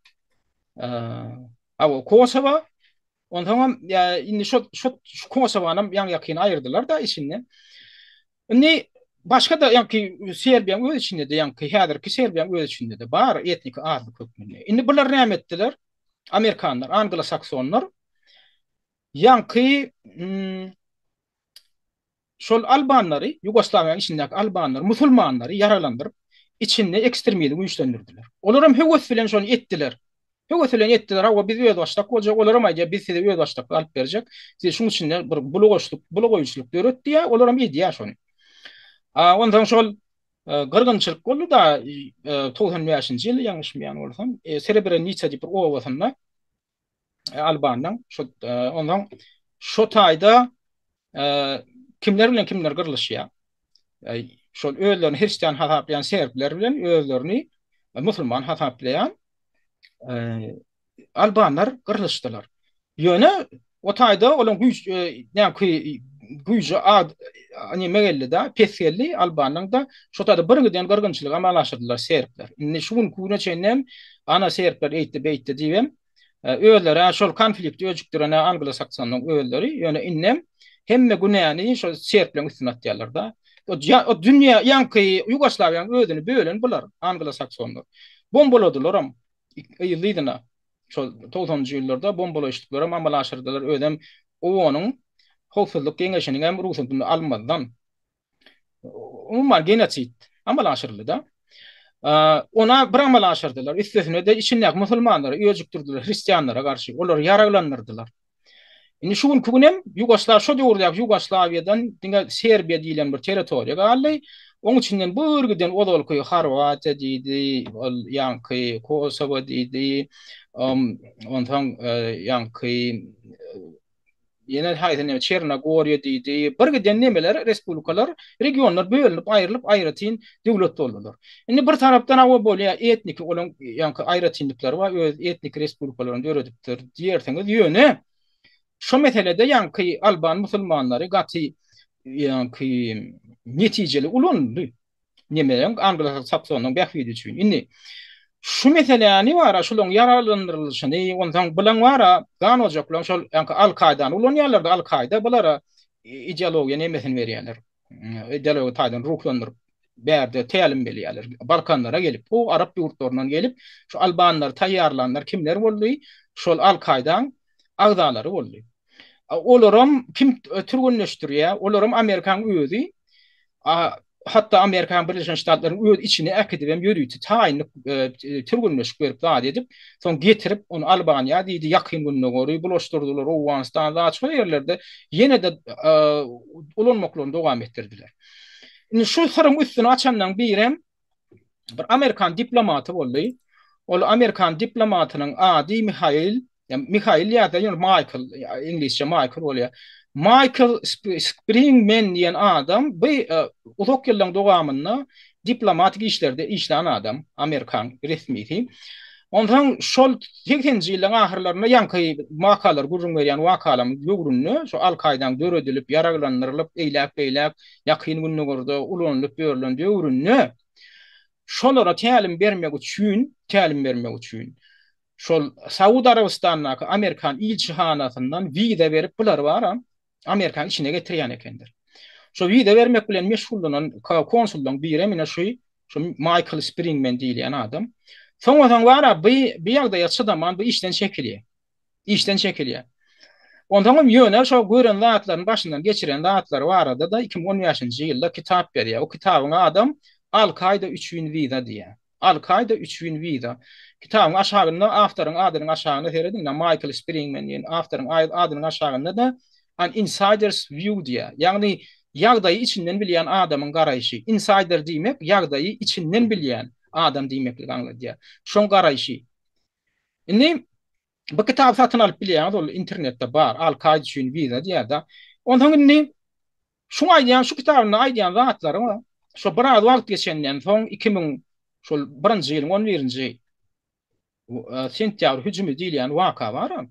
S1: Kosova ondan indi şu Kosowanyň ýakyn aýyrdylar da içinden. Indi başka da ýanky Serbiýanyň öz içinde de ýanky häzirki Serbiýanyň öz içinde de bar etnik azlyk hökmünde. Indi bular näme etdiler? Amerikanlar, Anglo-Saksonlar ýanky şol Albanlary, Yugoslawiýanyň içindäki Albanlar, musulmanlary yaralandyryp içinde ekstremizm güýçlendirdiler. Olaram höwes bilen şonu etdiler. Höwes bilen etdiler, hawa biz öz başdak boljak, olaram aýdýar biz size öz başdak alyp berjek. Siz şunun içinde bir blogoçluk döretdi ýa, olaram edýär şonu. Ondan şol gırgınçılık boldu da 95-nji ýyly ýalňyşmyan bolsam, Srebrenica diýip bir owasynda Albanyň ondan şo taýda kimler bilen kimler gyrylýar. Şol özlerini Hristiýan hasaplayan Serbler bilen özlerini musulman hasaplayan Albanlar gyrylýardylar. Ýöne o taýda olan güýjü ad megellide pesgelli Albanyň da şo taýda birgiden gyrgynçylyk amalaşdyrdylar Serbler. Indi şuň güne çenem ana Serbler beýtdi diýem. Özleri şol konflikt öjükdirene Anglo-Saksonyň özleri ýöne innem hemme günäni şol Serbler üstüne atýarlar da. O dünýä ýanky Yugoslawiýanyň özüni bölen bular Anglo-Saksonlar. Bombaladylaram ýyldyna. Şol 90-njy ýyllarda bombalaşdylar, amalaşdyrdylar özem owanyň howpsuzlyk geňeşiniň hem ruhsatyny almadan. Umar genotsit amalaşdyrdy da. Ona bir amalaşdyrdylar. Üstesine de içindäki musulmanlary öjükdirdiler Hristiýanlara garşy. Olar yaraglandyrdylar. Indi şu gün kunem Yugoslav şu döwürde Yugoslawiýadan diňe Serbiýa diýilen bir territoriýa galdy. Oň içinden bürgiden odolky Horwatiýa diýdi, ýanky Kosowa diýdi, ondan ýanky yine haytene Çernogorya diýdi. Bir giden nemeler respublikalar, regionlar bölünip aýrylyp aýratyn döwlet boldular. Indi bir tarapdan awa bolýa etnik olan ýa-ni aýratynlyklar we öz etnik respublikalaryny döredipdir. Diýerseňiz ýöne şu meselede ýa-ni Alban musulmanlary gaty ýa-ni netijeli ulandy. Nemeler Anglo-Saksonyň bähwidi üçin. Indi şu meseleni wara şolong yararlandyrylşyny ondan bilen wara gan ojak şol Al-Kaidany ulan ýerlerde Al-Kaida bulara ideologiýa nemesini berýärler. Ideologiýa taýdan ruhlandyryp berde tälim berýärler. Balkanlara gelip, o Arap ýurtlaryndan gelip şu Albanlar taýýarlanlar kimler boldy? Şol Al-Kaidaň agdalary boldy. Olaram kim türgünleşdirýär? Olaram Amerikan özi. Hatta Amerikan Birleşik Ştatlarynyň öz içine äkidip hem ýörüýti taýyny türgünleşip berip zat edip, soň getirip onu Albaniýa diýdi ýakyn gününe gory bulaşdyrdylar. Owganistanda açyk ýerlerde ýene de ulanmaklaryny dowam etdirdiler. Indi şu soruň üstüne açandan birem bir Amerikan diplomaty boldy. Ol Amerikan diplomatynyň ady Michael ýa-da Michael, İnglisçe Michael bolýar. Michael Springman diýen adam bu uzak ýyllyň dowamyny diplomatik işlerde işleyen adam, Amerikan resmisi. Ondan şol 80-nji ýylyň ahyrlaryna ýanky makalar gurrun berýän wakalamy ýogrunny şu Al-Kaidaň döredilip, yaraglandyrylyp, eýläp ýakyn gününe gorda ulanyp berilen ýogrunny şolara tälim bermek üçin şol Saudi Arabistanyň Amerikan ilçihanasyndan wiza berip bular bara Amerikan içine getirýän ekendir. Şo wiza bermek bilen meşgullanan konsuldan biri mine şu Michael Springman diýilen adam. Soňradan bara bu ýagda ýatsadan bu işden çekilýär. Ondan ýöne şo gören zatlaryň başyndan geçiren zatlar barada da 2015-nji ýylda kitap berýär. O kitabyň adam Al-Kaida 3000 wiza diýär. Al-Kaida 3000 wiza. Kitabın aşağında aftarın adının aşağında teredin Michael Springman diyen aftarın adının aşağında da an insider's view diye. Yani ýagdaýy içinden bilýän adamın garaýşy. Insider diýmek ýagdaýy içinden bilýän adam diýmeklik anladýar. Şoň garaýşy. Indi bu kitap satyn alyp bilýän ol internetde bar. Al-Kaida üçin wiza diýär da. Ondan indi şu aýdýan şu kitabyny aýdýan zatlary şu biraz wagt geçenden soň 2001-nji ýylyň 11-nji sentyabr hücumy diýilen waka bar.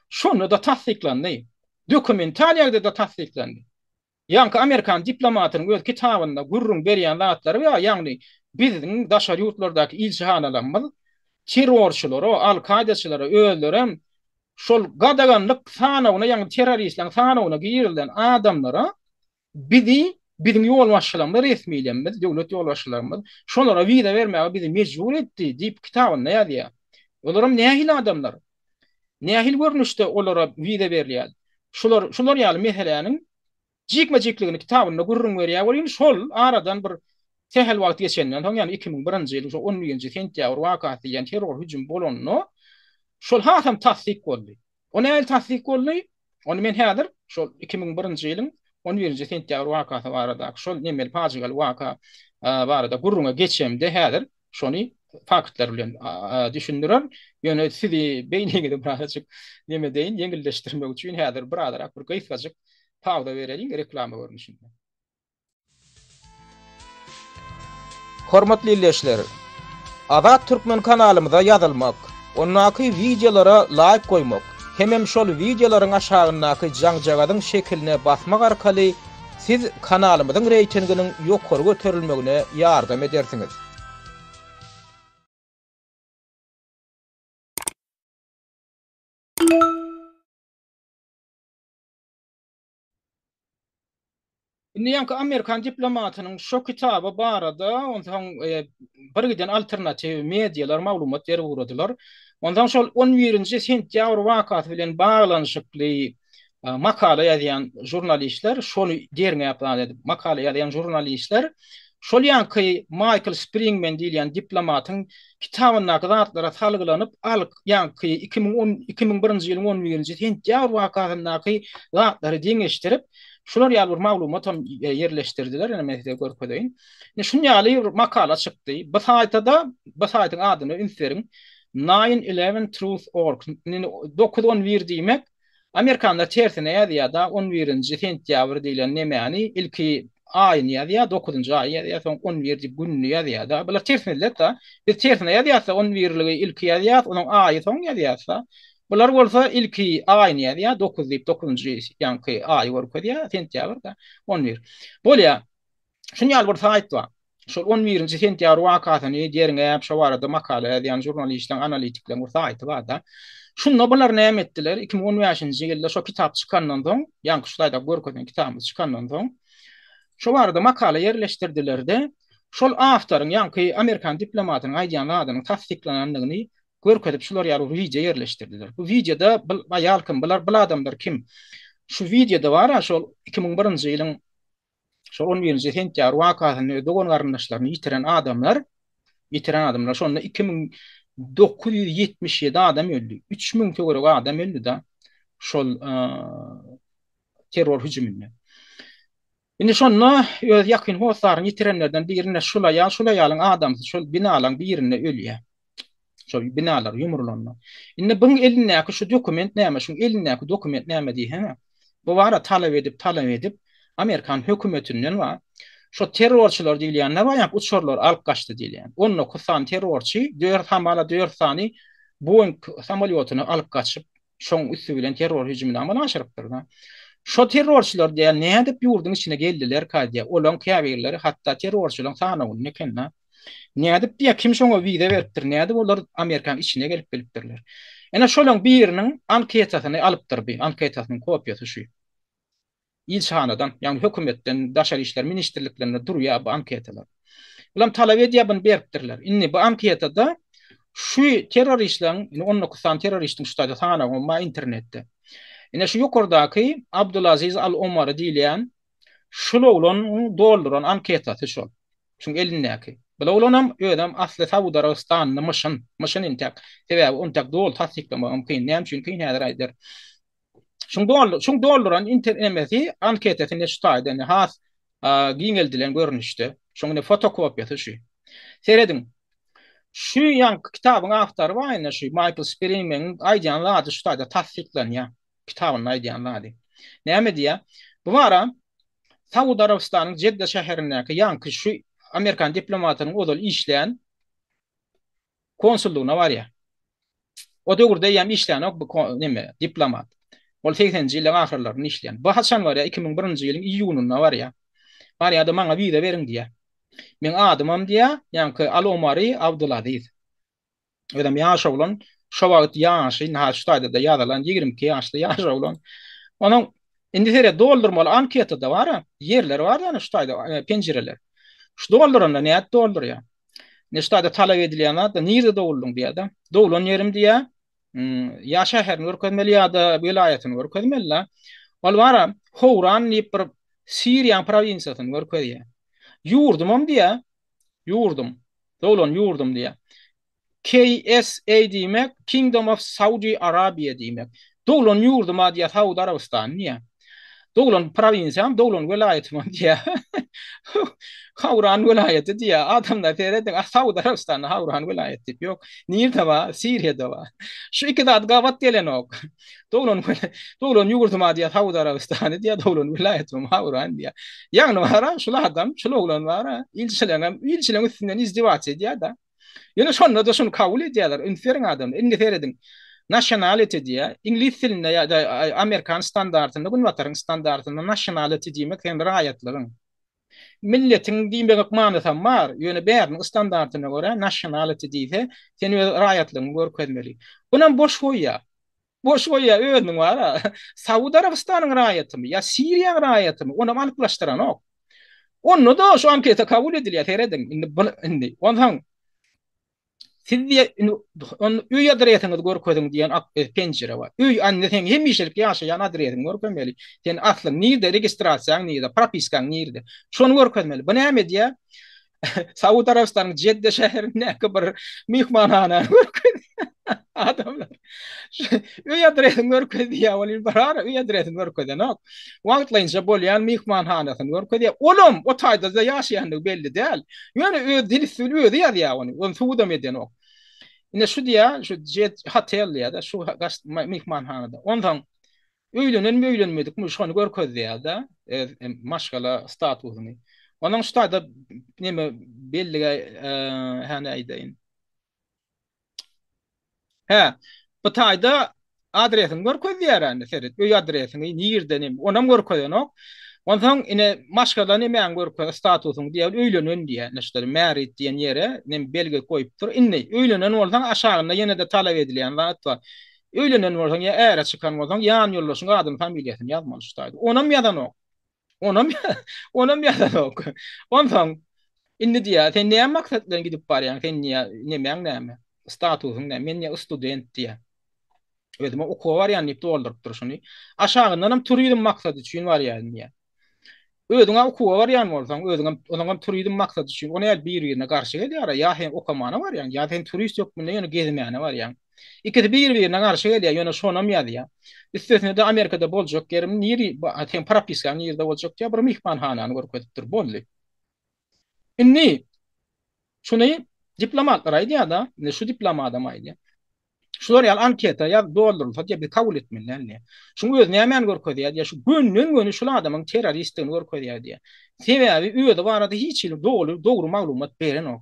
S1: Şonu da tasdiklandy. Dokumentariýada da tasdiklandy. Ýa-ni Amerikan diplomatynyň öz kitabynda gurrun berýän zatlary we ýa-ni bizniň daşar ýurtlardaky ilçihanalarymyz terrorçylary, Al-Kaidaçylary öldürem şol gadaganlyk sanawyna ýa-ni terroristleň sanawyna giýirilden adamlara bizim ýolbaşçylarymyz resmiýetimiz, döwlet ýolbaşçylarymyz şolara wiza bermäge bizi mejbur etdi diýip kitabynda ýazýar. Olaram nähil adamlar. Nähil görnüşde olara wiza berilýär. Şular ýaly meseleniň jikme-jikligini kitabynda gurrun berýär. Bolýan şol aradan bir tehel wagt geçenden soň ýani 2001-nji ýyl 11-nji sentyabr wakasy ýa-ni terror hüjüm bolanyny şol hasam tasdik boldy. O nähil tasdik boldy? Onu men häzir şol 2001-nji ýylyň 11-nji sentyabr wakasy barada şol nemel pajigal waka barada gurrunga geçemde häzir şonu faktlar bilen düşündirer. Ýöne sizi beýnegide birazjyk neme deýin ýeňilleşdirmek üçin häzir birazrak bir gyýsasyk pawda bereliň reklama görnüşinde. Hormatly izleýijiler, Azat Türkmen kanalymyza ýazylmak, onnaky wideolara like goýmak, hemem şol wideolaryň aşagyndaky jaňjagadyň şekiline basmak arkaly siz kanalymyzyň reytinginiň ýokary göterilmegine ýardam edersiňiz. Indi Amerikan diplomatynyň şu kitaba barada ondan bir giden alternativ medialar maglumat berip urdylar. Ondan şol 11-nji sentyabr wakasy bilen baglanyşykly makala ýazýan jurnalistler şonu derňe ýaplan edip makala ýazýan jurnalistler şol ýanky Michael Springman diýilen diplomatyň kitabyna zatlara salgylanyp ýanky 2001-nji ýylyň 11-nji sentyabr wakasyndaky zatlary deňeşdirip şular ýaly bir maglumat ýerleşdirdiler, ene men görkedeýin. Şunu ýaly bir makala çykdy. Bu saýtyň adyny ünseriň 911truth.org. 911 diýmek Amerikanlar tersine ya da 11. sentyabr diýilen nämeni ilki aýyny ya 9-njy aý ya soň 11-nji günni ya da bular tersine da biz tersine ýa-da 11-ligi ilki ya onuň aýy soň ýa-da bular bolsa ilki aýyny ya 9 diýip 9-njy ýanky aý bolýar ya sentyabr da 11. Bolýa şuňal bir saýt bar. Şol 11-nji sentyabr wakatyny derňäp şo barada makala ýazýan jurnalistler, analitikler bir saýty bar da. Şunda bular näme etdiler? 2015-nji ýylda şo kitap çykandan soň, ýanky şulayda görkezden kitapymyz çykandan soň, şo barada makala ýerleşdirdiler-de, şol awtoryň ýanky Amerikan diplomatynyň aýdýan adynyň tasdiklananlygyny görkezip şular ýaly video ýerleşdirdiler. Bu videoda aýal kim, bular adamlar kim? Şu videoda bar, şol 2001-nji ýylyň şol 11-nji sentyabr wakatyny dogon garyndaşlaryny ýitiren adamlar şonda 2977 adam öldü. 3000 töwerek adam öldü da şol terror hüjüminde. Indi şonda öz ýakyn howsaryny ýitirenlerden birine şulaýalyň adamsy şol binalaryň birine ölýär. Şol binalar ýumrulanlar. Indi buň elindäki şu dokument näme? Şu elindäki dokument näme diýär? Bu wara talap edip Amerikan hökümetinden wa şu terrorçylar diýilýänler wa ýa uçurlar alyp gaçdy diýilýän. Onu kusan terrorçy 4 sany Boeing samolyotyny alyp gaçyp şoň üstü bilen terror hüjümini amala aşyrypdyr da. Şo terrorçylar diýen nädip ýurdun içine geldiler kaýdy. Olaň käbirleri hatda terrorçylaryň sanawyny nekenna. Nädip diýe kim şoňa wide beripdir, nädip olar Amerikan içine gelipdirler. Ene şolaň biriniň anketasyny alypdyr bi, anketasynyň kopýasy şu. İlçhanadan, yani hökümetten, daşary işler ministrliklerinde durýar bu anketalar. Bular talap edýär beripdirler. Indi bu anketada şu teröristlerin, 19 tane teröristin şutada sanawy ma internetde. Ine şu ýokardaky Abdulaziz Al-Omar diýilýän şulan dolduran anketasy şol. Şuň elindäki. Bula olanam ödem asly Saudi Arabistanyň maşyn intak. Sebäbi ontak dol tasdiklama mümkin. Näme üçin ki näder aýdyr. Şuň dolduran interneti anketasyny şutaýdy. Has giňeldilen görnüşde. Şoňa fotokopýasy şu. Seredin. Şu ýanky kitabyň awtory baýna şu Michael Spearman aýdýan lady şutaýda tasdiklanýar. Kitabyň aýdýan lady. Näme diýär? Bu wara Saudi Arabistanyň Jedde şäherindäki ýanky şu Amerikan diplomatynyň odal işleýän konsullugyna barýar. O döwürde ýam işleýän ok bu näme diplomat. Ol 80-nji ýylyň ahyrlaryny işleýän. Bu haçan barýar 2001-nji ýylyň iýunyna barýar. Barýar da maňa wide beriň diýär. Men adamam diýär, ýanky Al-Omari Abdulaziz. Ödem ýaşawlan, şo wagt ýaşy, nähä şutaýda da ýazylan 22 ýaşly ýaşawlan. Onuň indi here doldurmaly anketada bar, ýerler bar ýa şutaýda penjireler. Şu dolduranda näet doldurýar. Ne şutaýda talap edilýän da nirde doldurun diýär da. Dowlan ýerim diýär. Ya şäherini görkezmeli ya da vilayatyny görkezmeli. Ol bara Howran diýip bir Siriýa provinsiýasyny görkezýär. Yurdumam diýär. Yurdum. Dowlan yurdum diýär. KSA diýmek Kingdom of Saudi Arabia diýmek. Dowlan yurduma diýär Saudi Arabistan diýär. Dowlan provinsiýam, dowlan vilayatyma diýär. Hawran vilayaty diýär. Adamlar terede Saudi Arabistan Hawran vilayaty diýip ýok. Nirde bar? Siriýede bar. Şu iki zat gabat gelen ok. Dowlan yurduma diýär Saudi Arabistan diýär, dowlan vilayatyma Hawran diýär. Ýagny bar, şular adam, şular oglan bar, ilçileň üstünden izdivaç edýär da. Ýöne şonda da şunu kabul edýärler. Ünferin adam, indi seredin. Nationality diye İngiliz dilinde ya da Amerikan standartında günwataryň standartında nationality diýmek hem raýatlygyň. Milletin diýmek manysam bar. Ýöne bäriň standartyna görä nationality diýse, sen raýatlygyň görkezmeli. Bundan boş goýýar. Boş goýýar öňüň bar. Saudi Arabistanyň raýatymy ya Siriýa raýatymy ona manipulaşdyran ok. Onu da şu anketa kabul edilýär teredin. Indi ondan Sizdiye üy adresyňyzy görkezdiň diýen penjere bar. Üy anneň hemişelik ýaşaýan adresyňy görkezmeli. Sen asly nirde registrasiýaň nirde, propiskaň nirde. Şonu görkezmeli. Bu näme diýär? Saudi Arabistanyň Jedde şäherindäki bir mihmanhana görkezdi. Adamlar. Üy adresyňy görkezdiýär, bolýan barar, üy adresyňy görkezden ok. Wagtlaýynça bolýan mihmanhanasyny görkezdiýär. Olum o taýda da ýaşaýanlygy belli däl. Ýöne öz dil söýledi ýa ony. Onu suwdam eden ok. Ine şu diýär, şu jet hotel ýa-da şu mihmanhanada. Ondan Öýlenen mi öýlenmedik mi şonu görkezdiýär-de, maşgala statusyny. Onuň ştaýda neme belli häne aýdaýyn. He, bu taýda adresini görkezdiýär serit. Öý adresini nirdenim, onam görkezenok. Ondan ine maşgala näme görkez statusyň diýip öýlenen diýär. Näşde married diýen ýere nem belge goýupdyr. Inni öýlenen bolsaň aşagynda ýene de talap edilýän zat bar. Öýlenen bolsaň ýa ära çykan bolsaň ýan ýollaşyň adyny familiýasyny ýazmaly ştaýdy. Onam ýazanok. Onam onam ýazanok. Ondan inni diýär, sen näme maksat bilen gidip barýan? Sen näme näme? Statusyň näme? Men ýa student diýär. Özüme okuwa barýan diýip doldurup durşuny. Aşagyndan turýdym maksat üçin barýan diýär. Özüňe okuwa barýan bolsaň, özüňe onuň turýdym maksat üçin ony el bir-birine garşy gelýär. Ýa hem okamana barýan, ýa sen turist ýokmy, ýöne gezmäne barýan. İkisi bir-birine garşy gelýär, ýöne şonam ýazýar. Üstesine de Amerikada boljak gerim niri, hem propiska nirde boljak diýip bir mihmanhanany görkezipdir boldy. Inni şuny diplomatlar aýdýar da, şu diplomat adam aýdýar. Şular ýal anketa ýa doldurulsa diýip bir kabul etmeliler. Şuň öz nämen görkezýär diýär, şu günnün güni şu adamyň terroristligini görkezýär diýär. Sebäbi öýde barada hiç dogry maglumat berenok.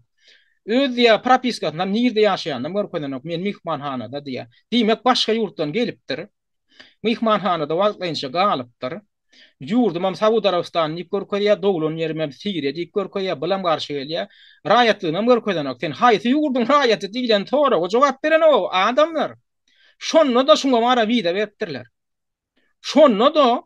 S1: Öz diýär propiskasyndan nirde ýaşaýandym görkezenok, men mihmanhanada diýär. Diýmek başga ýurtdan gelipdir. Mihmanhanada wagtlaýynça galypdyr. Ýurdum Saudy Arabistanyny görkezýär, dogulun ýerimem Siriýa diýip görkezýär, bilam garşy gelýär. Raýatlygyny görkezenok. Sen haýsy ýurdun raýaty diýilen tora, o jogap beren o adamlar. Şonno da şuňa mara wida beripdirler. Şonno da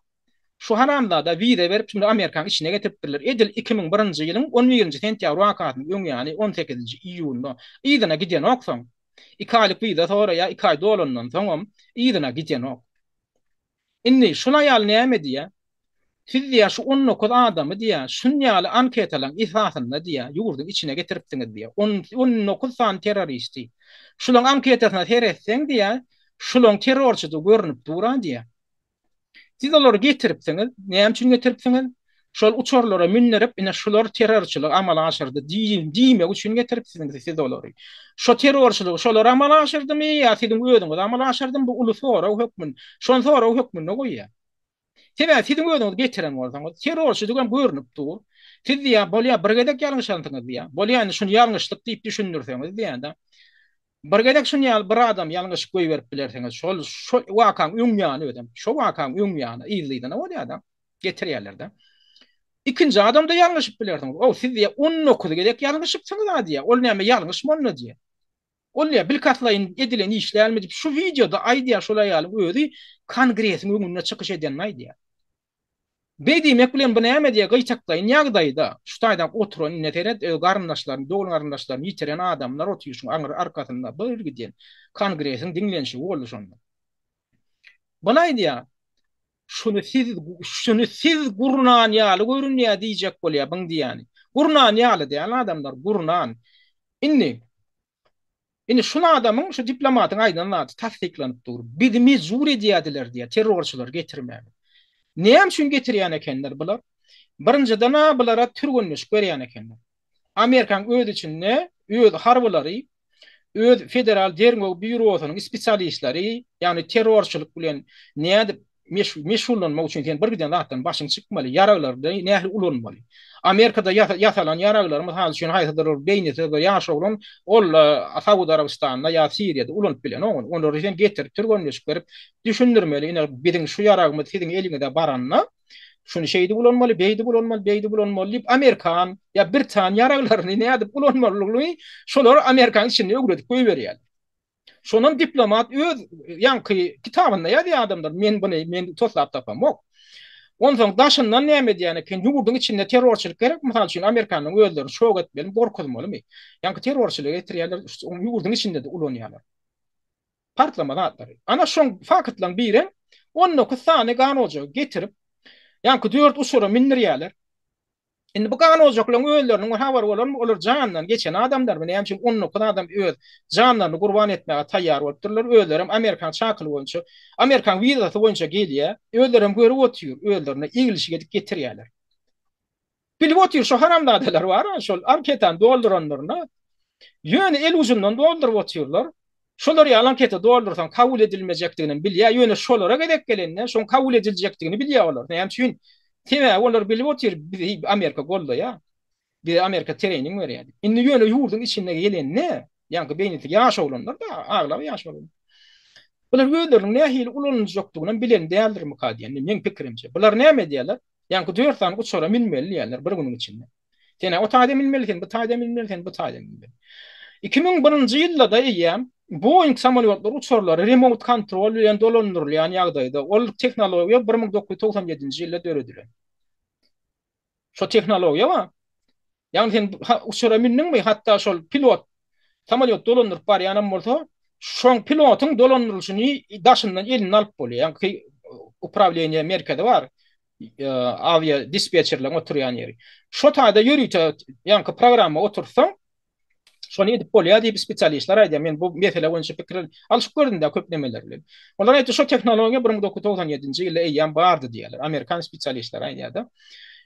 S1: şu haramda da wida berip şimdi Amerikaň içine getiripdirler. Edil 2001-nji ýylyň 11-nji sentýabr wakatyny ýani 18-nji iýulda ýygyna gidýän oksaň. 2 aýlyk wida sonra ýa 2 aý dolandan soňam ýygyna gidýän ok. Inni şuna ýaly näme diýär? Siz diýär şu 19 adamy diýär, şunýaly anketalaryň esasynda diýär, ýurdun içine getiripdiňiz diýär. 19 san terroristi. Şularyň anketasyna seretseň diýär, şularyň terrorçy görünip duran diýär. Siz olary getiripdiňiz, näme üçin getiripdiňiz? Şol uçurlara minnerip, ine şular terrorçylyk amal aşyrdy diýmek üçin getiripdiňiz siz olary. Şo terrorçylyk şolar amal aşyrdymy ýa siziň özüňiz amal aşyrdymy bu uly sonra hökmün. Şon sonra hökmüni goýýar. Sebäbi siziň özüňiz getiren bolsaňyz, terrorçy diýen görünip dur. Siz diýär, bolýa bir gedek ýalňyşlygyňyz diýär. Bolýany şunu ýalňyşlyk diýip düşündirseňiz diýär-de. Bir gedek şunu ýal bir adam ýalňyş goý berip bilerseňiz, şol wakaň öňýany ödem. Şo wakaň öňýany ýylydan bolýar-da. Getirýärler-de. İkinci adam da ýalňyş bilersiňiz. O siz diýär 19 gedek ýalňyşypsyňyz diýär. Ol näme ýalňyş bolna diýär. Ol ýa bilkatlaýyn edilen işlermi diýip şu videoda aýdýar şolay ýaly özi kongresiň öňüne çykyş edenler diýär. Bedimek bilen bu näme diýär gyçaklaýyn ýagdaýda şu taýdan oturan neteret garyndaşlaryny, dogry garyndaşlaryny ýitiren adamlar oturýar aňyr arkasynda bir gidýän kongresiň dinlenşi boldy şonda. Bana aýdýar, şunu siz gurnan ýaly görünýär diýjek bolýar buň diýäni. Gurnan ýaly diýen adamlar gurnan. Inni şunu adamın şu diplomatın aydınladı tasdiklanıp dur. Bizi mecbur edýärdiler diýär terrorçylar getirmäge. Näme üçin getirýän ekenler bular? Birinciden bulara türgünlüş berýän ekenler. Amerikan öz içinde öz harbylary, öz federal derňew bürosynyň spesialistleri, ýani terrorçylyk bilen näde meşhurlanmak üçin sen bir giden zatdan başyň çykmaly, ýaraglarda nähli ulanmaly. Amerikada ýasalan ýaraglarymyz hal üçin haýsydyr beýneti ýaşaglan ol Saudy Arabistanyna ýa Siriýede ulanyp bilen onları sen getirip türgünlüş berip düşündirmeli. Ine biziň şu ýaragymyz siziň eliňizde baranna şunu şeydi bulanmaly, beýdi bulanmaly diýip Amerikan ýa Britaniýa ýaraglaryny näde bulanmaly, şolar Amerikan içinde öwredip goýberýär. Şonun diplomat öz ýanky kitabynda ýa adamlar men toslap tapamok. Ondan daşyndan näme diýän eken ýurdun içinde terrorçylyk gerek, mysal üçin Amerikanyň özleri şok etmeli, gorkuzmalymy? Ýanky terrorçylyk etirýärler, ýurdun içinde de ulanýarlar. Partlamalar. Ana şoň fakatlaryň biri 19 sany ganojy getirip ýanky 4 usura mindirýärler. Indi bu ganojyklaryň özleriniň habar bolan olar jandan geçen adamlar bilen hem 19 adam öz janlaryny gurban etmäge taýýar bolupdyrlar. Özlerim Amerikan çakyly boýunça, Amerikan wizasy boýunça gelýär. Özlerim görüp oturýar, özlerine iňilişe gedip getirýärler. Bilip oturýar şu haramdadalar bar, şol anketan dolduranlaryna ýöne el uzundan doldurup oturýarlar. Şolar ýalan anketa doldursan kabul edilmejekdigini bilýär, ýöne şolara gedek gelenler şoň kabul ediljekdigini bilýär bolar. Näme üçin? Tema olar bilip otyr Amerika golda ya. Bir Amerika training berýär. Indi ýöne ýurdun içinde gelen ne? Ýa-ni beýneti ýaş olanlar da aglap ýaş bolan. Bular gözlerinin nähili ulanıcı ýokdugyny bilen däldirmi kadiýen? Meň pikirimçe. Bular näme diýerler? Ýa-ni 4 tane uçora minmeli diýerler bir günüň içinde. Tene o taýda minmeli, bu taýda minmeli, bu taýda minmeli. 2001-nji ýylda ýa Boeing samolyotlary uçurlary remote control bilen dolandyrylýan ýagdaýda ol teknologiýa 1997-nji ýylda döredildi. Şo teknologiýa wa ýa-ni sen uçura mindiňmi, hatda şol pilot samolyot dolandyryp barýanam bolsa, şoň pilotyň dolandyrylyşyny daşyndan elini alyp bolýar. Ýa-ni upravleniýe merkezi bar. Avia dispetcherler oturýan ýeri. Şo taýda ýörüýte, ýa-ni programma otursaň, şonu edip bolýar diýip spesialistler aýdýar. Men bu mesele boýunça pikir alyp gördüm-de köp nemeler bilen. Onlar aýtdy şo teknologiýa 1997-nji ýylda eýýän bardy diýerler. Amerikan spesialistler aýdýar-da.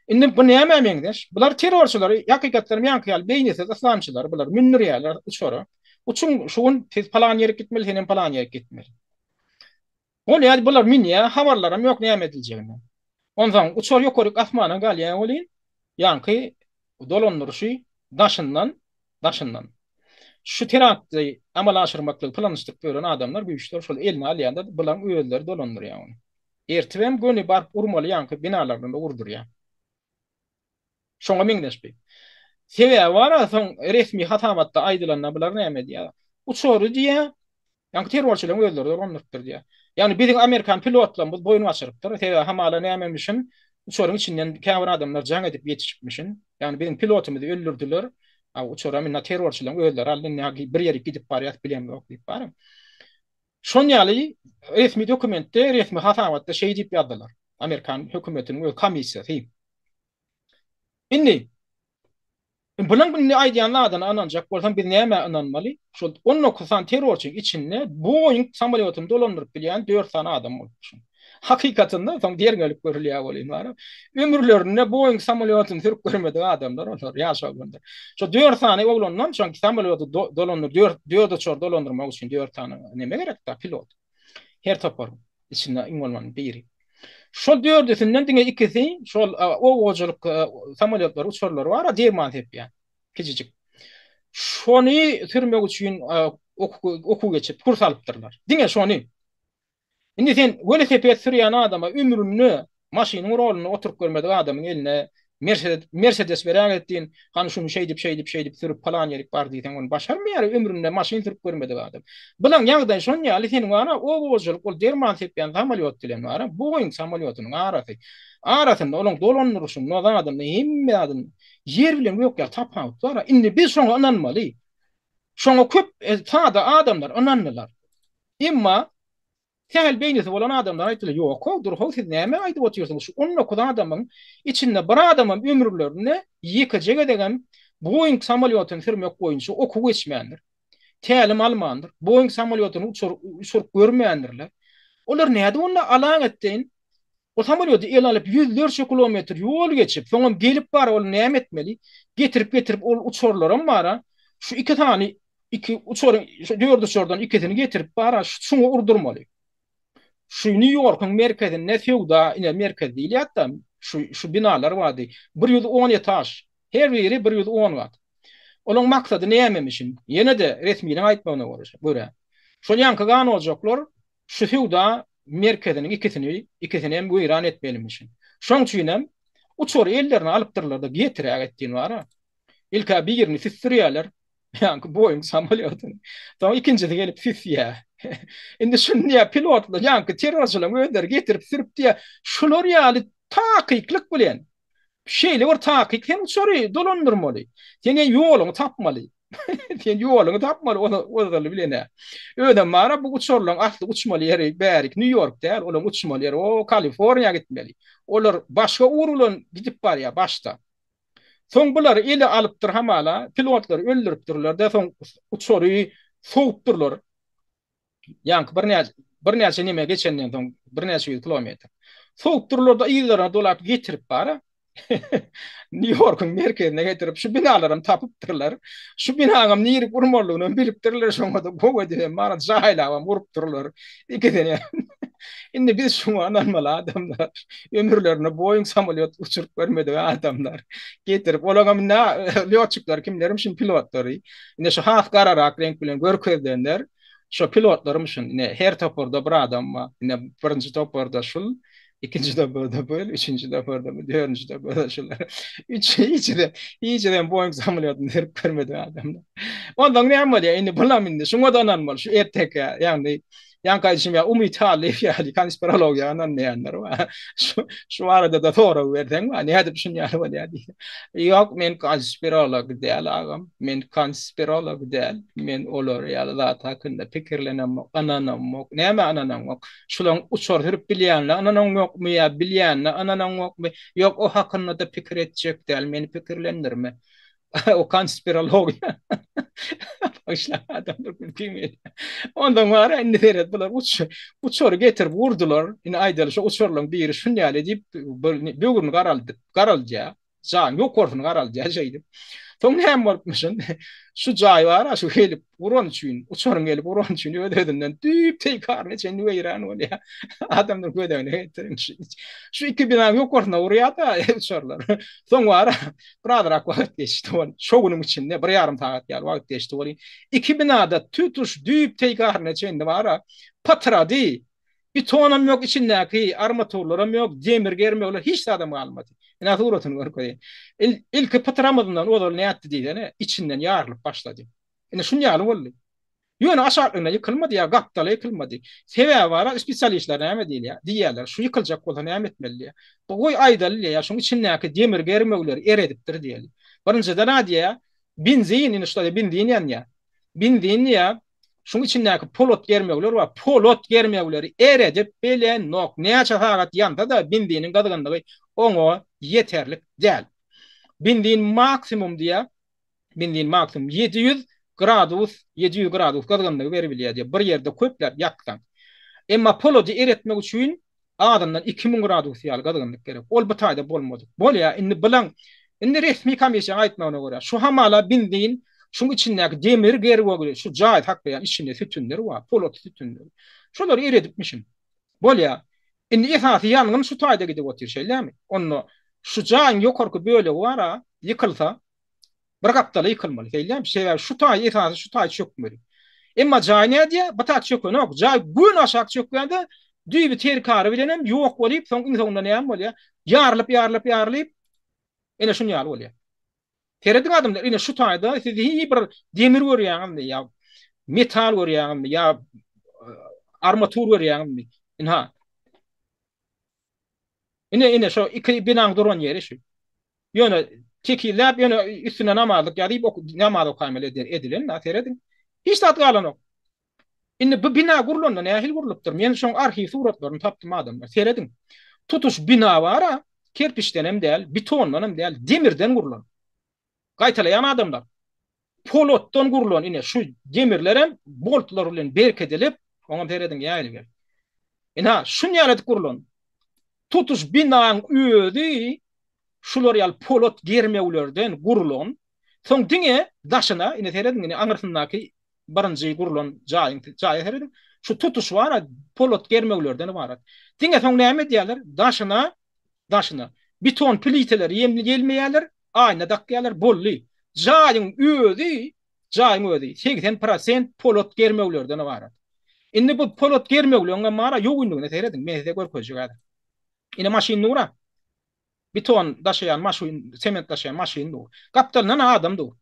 S1: Indi bu näme meňdeş? Bular terrorçylar, hakykatlar meňkyal beýnesiz islamçylar, bular münirýärler uçora. Uçun şuň tez palan ýere gitmeli, senen palan ýere gitmeli. Bolýar bular minýär, habarlaram ýok näme ediljegini. Ondan uçor ýokary asmana galýan bolýan. Ýa-ni dolandyryşy daşyndan. Şu terakty amal aşyrmaklyk planlaşdyryp gören adamlar güýçler şol elini alýanda bulan öýelleri dolandyrýar ony. Ertibem göni barp urmaly ýa-ni binalardan da urdurýar. Şoňa meňdeşpi. Sebäbi bara soň resmi hatamatda aýdylanlar bular näme diýär? Uçory diýär, ýa-ni terrorçylar öýelleri dolandyrypdyr diýär. Ýani bizim Amerikan pilotlar bu boyun açyrıpdyr. Sebäbi hamala nämemişin uçoryň içinden käbir adamlar jaň edip ýetişipmişin. Ýani bizim pilotumuzy öldürdiler. Uçora minna terrorçylar öýler aldy, bir ýere gidip barýar bilen ýok diýip barym. Şoň ýaly resmi dokumentde, resmi hatamatda şey diýip ýazdylar. Amerikan hökümetiniň komissiýasy. Indi bulan bunu aýdýanlardan ananjak bolsam biz näme ananmaly? Şol 19 san terrorçy içinde Boeing samolyotyny dolandyryp bilýän 4 tane adam bolmuşyn. Hakykatynda soň dergelip görülýär bolýar. Ömürlerinde Boeing samolyotyny sürüp görmedi adamlar olar ýaşaganlar. Şo 4 tane oglandan şoň samolyoty dolandyr 4 uçur dolandyrmak üçin 4 tane neme gerek da pilot. Her tapar içinde iňolman biri. Şol 4'ünden diňe ikisi şol owajalyk samolyotlar uçurlary bar, derman hepýän. Kiçijik. Şonu sürmek üçin oku geçip kurs alypdyrlar. Diňe şonu. Indi sen velosiped sürýän adama ömrüni maşynyň roluna oturup görmedi adamyň eline Mercedes berän etdiň, hani şunu şey dip sürüp palan ýerik bar diýsen onu başarmaýar, ömründe maşyn sürüp görmedi adam. Bulan ýagdaý şoň ýaly senin wara owajalyk ol derman sepýän samolyot bilen wara Boeing samolyotynyň arasynda olaň dolandyryşyň no adam hemme adam yer bilen ýoklar tapap wara. Indi biz şoňa ananmaly. Şoňa köp taýda adamlar anandylar. Emma Tähel beýnesi bolan adamlar aýtdylar, ýok, dur hol siz näme aýdyp oturýarsyňyz? Şu 19 adamyň içinde bir adamyň ömürlerini ýekejege degen Boeing samolyotyny sürmek boýunça oku geçmändir. Tälim almandyr. Boeing samolyotyny uçurup görmeýändirler. Olar näde onda alan etdiň? O samolyoty el alyp 100 kilometr ýol geçip, soňra gelip bar ol näme etmeli? Getirip ol uçurlarym bara. Şu iki tane uçurun, dördü uçurdan ikisini getirip bara şunu urdurmaly. Şu New York'un merkezinde Nefewda ine merkez değil hatta şu binalar vardı. 110 etaş. Her biri 110 watt. Onun maksadı nämemişin? Yine de resmiýetine aýtmagyna görä. Şol ýanky gan oljaklar şu Nefewda merkezinin ikisini hem güýran etmelimişin. Şoň üçin hem uçur ellerini alypdyrlar da getirýär etdiň wara. İlka birini sürýärler. Ýa-ni Boeing samolyotyny. Soň ikincisi gelip sürýär. Indi şunu pilotlar ýa-ni terrorçylar öýder getirip sürüp diýär. Şular ýaly takyklyk bilen. Şeýle bir takyk hem uçury dolandyrmaly. Sen ýoluňy tapmaly. Sen ýoluňy tapmaly, onu bilen. Öýden mara bu uçurlaryň asly uçmaly ýeri bärik New York däl, olar uçmaly ýeri o Kaliforniýa gitmeli. Olar başga urulan gidip barýar başda. Soň bular eli alypdyr hamala, pilotlar öldüripdirler de soň uçury sowupdyrlar. Ýa-ni bir näçe neme geçenden soň bir näçe kilometr. Sowupdyrlar da ýyllara dolap getirip bara. New York'un merkezine getirip şu binalarım tapıptırlar. Şu binağım niri kurmorluğunu biliptirler sonra da gogo diye bana cahil vurup dururlar. İki tane. Şimdi biz şu ananmalı adamlar ömürlerini Boeing samolyot uçurup görmedi adamlar. Getirip olağım ne pilotçuklar kimlerim şimdi pilotları. Yine şu haf kararak renk bilen görkezdenler. Şu pilotlarım şu yine her toporda bir adam var. Yine birinci toporda şul. İkinci de böyle böyle, üçüncü de böyle, dördüncü de böyle şunlar. İçiden Boeing samolyotunu verip görmedi adamlar. Ondan ne yapmadı ya, şimdi bulamindi. Şuna da ananmalı, şu ettek ya, yani yan kardeşim ya umithali yani konspirolog ya anlayanlar var. Şu arada da doğru verden var. Ne edip şunu yani var yani. Yok men konspirolog değil ağam. Men konspirolog değil. Men olur ya da hakkında fikirlenem ananam yok. Ne mi ananam yok? Şulan uçor hırıp bileyenle ananam yok mu ya bileyenle ananam yok mu? Yok o hakkında da fikir edecek değil. Men fikirlenir mi? O konspirolog ya. Başla adamlar bilmiyor. Ondan sonra indi deret bular uçor getirip vurdular. Yine aydalı şu uçorlan biri şunyale deyip bugün karalca. Can yok korfun karalca şeydi. Son hem varmışın. Şu cay var ha şu gelip vuran için uçorun gelip vuran için ödedinden düp tekrar ne çeni veyran oluyor. Adamlar gödevine getirin. Şu iki bina yok korfuna oraya da uçorlar. Son var Bıradırak vakit geçti. Şogunun içinde bir yarım saat yer vakit geçti. İki binada tütüş düyüp tekarına çendi var. Patra değil. Bir tonam yok içindeki armatürlerim yok. Demir germiyorlar. Hiç adam almadı. Yani uğratın var koyayım. İlk patramadından o da ne yaptı diye ne içinden yarılıp başladı. Yani şunu yarılıp oldu. Yönü aşağılığına yıkılmadı ya. Gaptalı yıkılmadı. Sebebi var. Spesyalistler ne değil ya. Diyorlar. Şu yıkılacak olan ne etmeli ya. Bu koy aydalı ya. Şunun içindeki demir germiyorlar. Erediptir diyelim. Birinci de ne diye ya. Benzin işte benzin ya. Benzin ya. Şunun içindeki polot germiyorlar var. Polot germiyorlar. Eredip bile nok. Ne açarak yanda da benzinin kadınlığı onu yeterli değil. Benzin maksimum diye. Benzin maksimum 700 gradus kadınlığı verebiliyor diye. Bir yerde köpler yaktan. Emma poloti eretmek için adamdan 2000 gradus yal kadınlık gerek. Ol batayda bolmadı. Bol ya inni bilan inni resmi komisyon aytma ona göre. Şu hamala bindiğin şunun içindeki demir geri var. Şu cahit hakkı yani içinde sütünleri var. Polot sütünleri. Şunları eritmişim. Bol ya. Inni esası yangın şu tayda gidip otur şeyler mi? Onu şu cahit yukarı böyle var ha yıkılsa bırakaptalı yıkılmalı. Değil mi? Şey şu tay esası şu tay çökmeli. Emma cay ne diye batak çöküyor. Ne yok? Cay gün aşağı çöküyor da düğü bir ter karı bilenem yok olayıp sonunda ne yapma oluyor? Yarılıp yine şunu yarı oluyor. Tereddin adamlar yine şu tayda sizi iyi bir demir var ya metal var ya armatür var yine ha yine şu iki binan duran yeri şu. Yine tekillep yine üstüne namazlık ya deyip namaz okuymalı edilen ne tereddin. Hiç tat kalan yok. Inni bu bina gurulunda ne ahil gurulupdur. Men şoň arhiv suratlaryny tapdym adamlar. Seredin. Tutuş bina var ha, kerpiçden hem değil, betondan hem değil, demirden gurulan. Gaytalayan adamlar. Polotdan gurulan ine şu demirlere boltlar bilen berkedilip, oňa seredin ýaly gel. Ina şun ýaly gurulan. Tutuş binaň öýdi, şular ýal polot germewlerden gurulan. Soň diňe daşyna ine seredin ine aňyrsyndaky barınjy gurulan jaýy seredin. Şu tutuş var polot germewlerden var. Diňe soň näme diýerler? Daşyna beton pliteler ýemli gelmeýärler, aýna dakýarlar bolly. Jaýyň öýdi 80% polot germewlerden var. Indi bu polot germewlerine mara ýogundygyny seredin, men size görkezjek. Ine maşin nura. Beton daşayan maşin, sement daşayan maşin dur. Kaptalnan adam dur.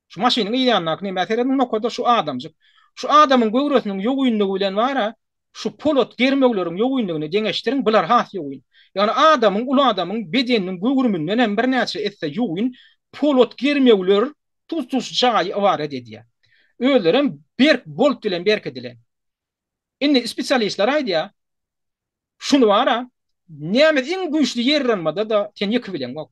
S1: Şu maşinin ýannak ne meseleden nokada şu adamjyk. Şu adamın göwresiniň ýogundygy bilen wara şu polot germewlerin ýogundygyny deňeşdiriň bular has ýogyn. Yani ulu adamın bedeninin göwrümünden hem bir näçe etse ýogyn polot germewler tuz jaý var ediýär. Öýlerim berk bolt bilen berkedilen. Indi spesialistler aýdýar şunu wara näme iň güýçli ýerlenmede da sen ýykybilen bak.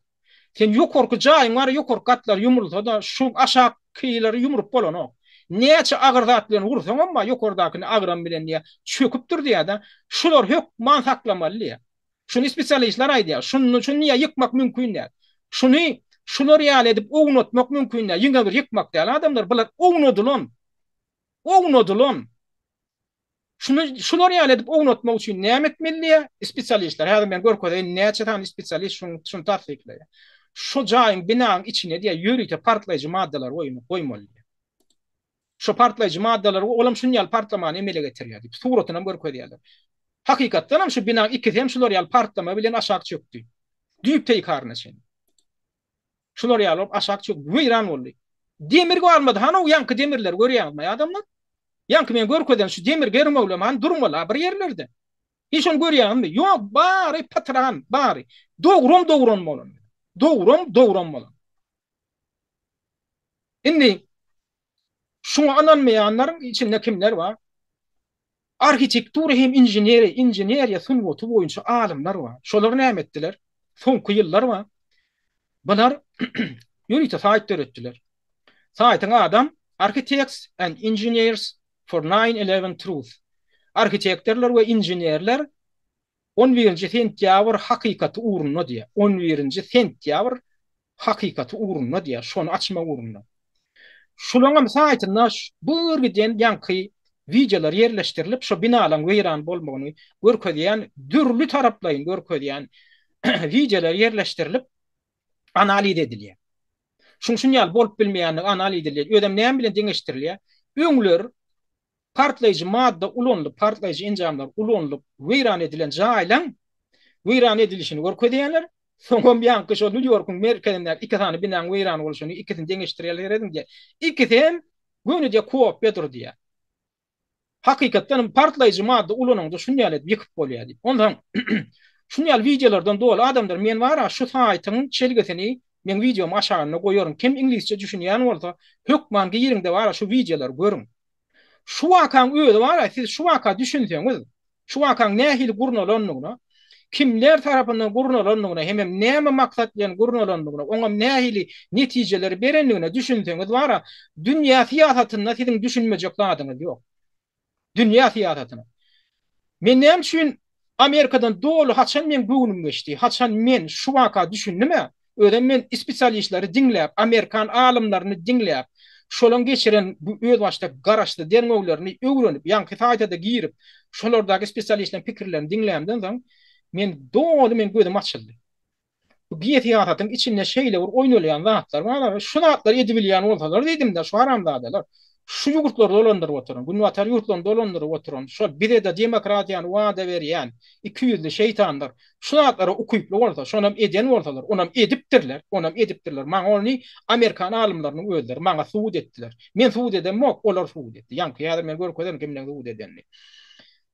S1: Sen ýokarky jaýyň bar, ýokary gatlar ýumrulsa da şu aşağı kıyıları yumrup bolan. Näçe agyr zat bilen ursaň amma ýokardakyny agyram bilen diýe çöküpdir diýe da şular hök man saklamaly. Şunu spesialistler aýdýar. Şunu niye yıkmak mümkün değil. Şunu şular ýaly edip oňatmak mümkün değil. Ýene bir yıkmak değil. Adamlar bular oňadylan. Oňadylan. Şular ýaly edip oňatmak üçin näme etmeli? Spesialistler. Häzir men görkezýän näçe tane spesialist şunu tasdikleýär. Şu jaýyň binaň içine diýe ýörükde partlaýjy maddalar goýmaly. Şu partlaýjy maddalar olam şunu ýaly partlamany emele getirýär diýip suratyny görkezýärler. Hakykatdan hem şu binaň iki hem şular ýaly partlama bilen aşağı çökdi. Düýp teýkarny sen. Şular ýaly aşağı çökdi. Weýran boldy. Demir galmady. Hana o ýanky demirler görýärmi adamlar? Ýanky men görkezýän şu demir germewlem han durmaly bir ýerlerde. Hiç onu görýärmi? Ýok, bary patran, bary. Dogrum bolan. Dogrum bolan. Indi şuňa ananmaýanlaryň içinde kimler bar? Arhitektura hem injineriýa sunwaty boýunça alymlar bar. Şolar näme etdiler? Soňky ýyllar bar. Bular ýörükde saýt öğretdiler. Saýtyň adam Architects and Engineers for 9/11 Truth. Architektler we injinerler 11-nji sentýabr hakykaty uğruna diýär. 11-nji sentýabr hakykaty uğruna diýär. Şonu açma uğruna. Şulaňam saýtynda bir giden ýanky videolar yerleştirilip şu binalan weýran bolmagyny görkezýän dürli taraplaryň görkezýän videolar yerleştirilip analiz edilýär. Şuň ýaly bolup bilmeýänler analiz edilýär. Ödem näme bilen deňeşdirilýär? Öňler partlaýjy madda ulanlyp, partlaýjy enjamlar ulanlyp weýran edilen jaýlaň weýran edilişini görkezýärler. Soňam ýanky şol New Yorkyň merkezinden iki tane binaň weýran bolşuny ikisini deňeşdirýärler edinje. İkisi göni diýe koop bedur diýär. Hakykatdan partlaýjy madda ulananda şunu ýaly ýykyp bolýar diýip. Ondan şunu ýaly videolardan dolu adamlar men wara şu saýtyň çelgesini men videom aşagyna goýarym. Kim ingilisçe düşünýän bolsa, hökmanky ýerinde wara şu videolar görüň. Şu wakaň öýde wara siz şu waka düşünseňiz, şu wakaň nähili gurnalanlygyna, kimler tarapyndan gurnalanlygyna, hem näme maksat bilen gurnalanlygyna, oňa nähili netijeleri berenligine düşünseňiz wara, dünýä siýasatyna siziň düşünmejek zadyňyz ýok. Dünýä siýasatyna. Men näme üçin Amerikadan dolu haçan men bugünüm geçdi. Haçan men şu waka düşündime? Ödem men spesialistleri dinläp, Amerikan alymlaryny dinläp, şolan geçiren bu öz başda garaşda derňewlerini öwrenip, ýanky saýtada girip, şolardaky spesialistlerin pikirlerini dinlämden soň men gözüm açyldy. Bu giýetiýatyň içinde şeýle bir oýnalýan zatlar bar. Şu zatlar edip bilýän bolsalar diýdim-de şu haramzadalar. Şu ýurtlarda dolandyryp oturan, bu watar ýurtlarynda dolandyryp oturan, şu bire de demokratiýany wada berýän 200'li şeytanlar. Şu zatlara okuyup bolsa, şonam eden bolsalar, onam edipdirler, Maňa ony Amerikan alymlarynyň özleri maňa suwud etdiler. Men suwud edemok, olar suwud etdi. Ýanky ýa-da men görkezem kimden suwud edenini.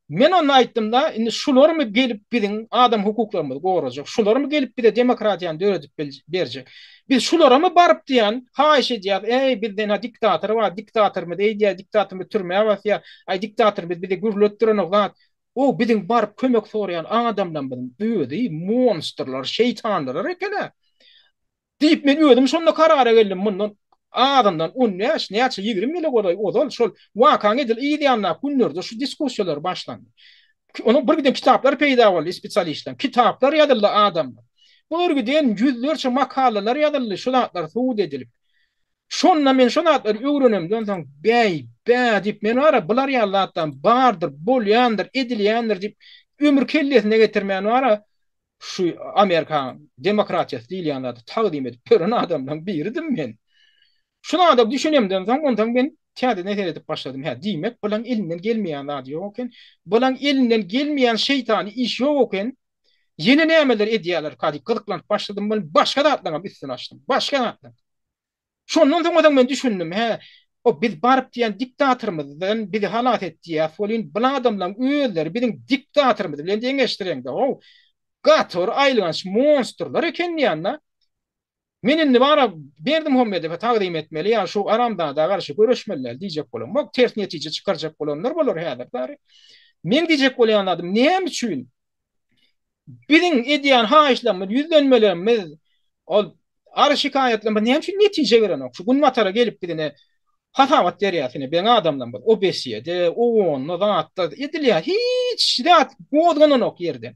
S1: Men onu aýtdym-da, indi şularmy gelip biziň adam hukuklarymyzy gorajak, şularmy gelip bir de demokratiýany döredip berjek. Biz şularmy baryp diýen, haýş edýär, bizden diktator bar, diktatormy diýär, diktatormy türmäge basýar, diktator bizi gürletdiren zat. O biziň baryp kömek soraýan adamdan biziň büýüdi, monsterlar, şeytanlar ekene. Diýip men özüm şonda karara geldim, mundan adamdan näçe 20 mile goday odal şol wakaň edil ýa-da günlerde şu diskussiýalar başlandy. Onu bir giden kitaplar peýda boldy, spesialistler. Kitaplar ýazyldy adamlar. Bir giden yüzlerçe makalalar ýazyldy, şulatlar suwud edilip. Şonda men şonatlar öwrenemden soň diýip men ara bular ýalatdan bardyr, bolýandyr, edilýändir diýip ömür kellesine getirmän ara şu Amerika demokratiýasy diýilýände tagdim edip gören adamdan biridim men. Şuna da düşünemden soň ondan ben täze näher edip başladym. Diýmek bolan elinden gelmeýän zat ýok eken, bolan elinden gelmeýän şeytany iş ýok eken, ýene nämeler edýärler, kady gyzyklanıp başladym, ben başga zatlaryň üstüne açdym. Başga zatlar. Şondan soň men düşündim, o biz baryp diýen diktatorymyzdan bizi halat etdiýär, folin bulan adamlaryň özleri biziň diktatorymyz bilen deňeşdirende. O gator aýlans monsterlar eken ýa-da. Menin bara berdim Muhammed'e taqdim etmeli ya şu aramda da garşy görüşmeler diýjek bolam. Mok ters netije çykarjak bolanlar bolar häzir bari. Men diýjek bolýanlarym näme üçin? Biziň edýän haýyşlarymyz, ýüzlenmelerimiz, ol ara şikaýetlerimiz näme üçin netije berenok? Şu gün matara gelip bizine hatawat derýäsine ben adamdan bar. O besiyede, o zatda edilýär. Hiç zat godganok ýerden.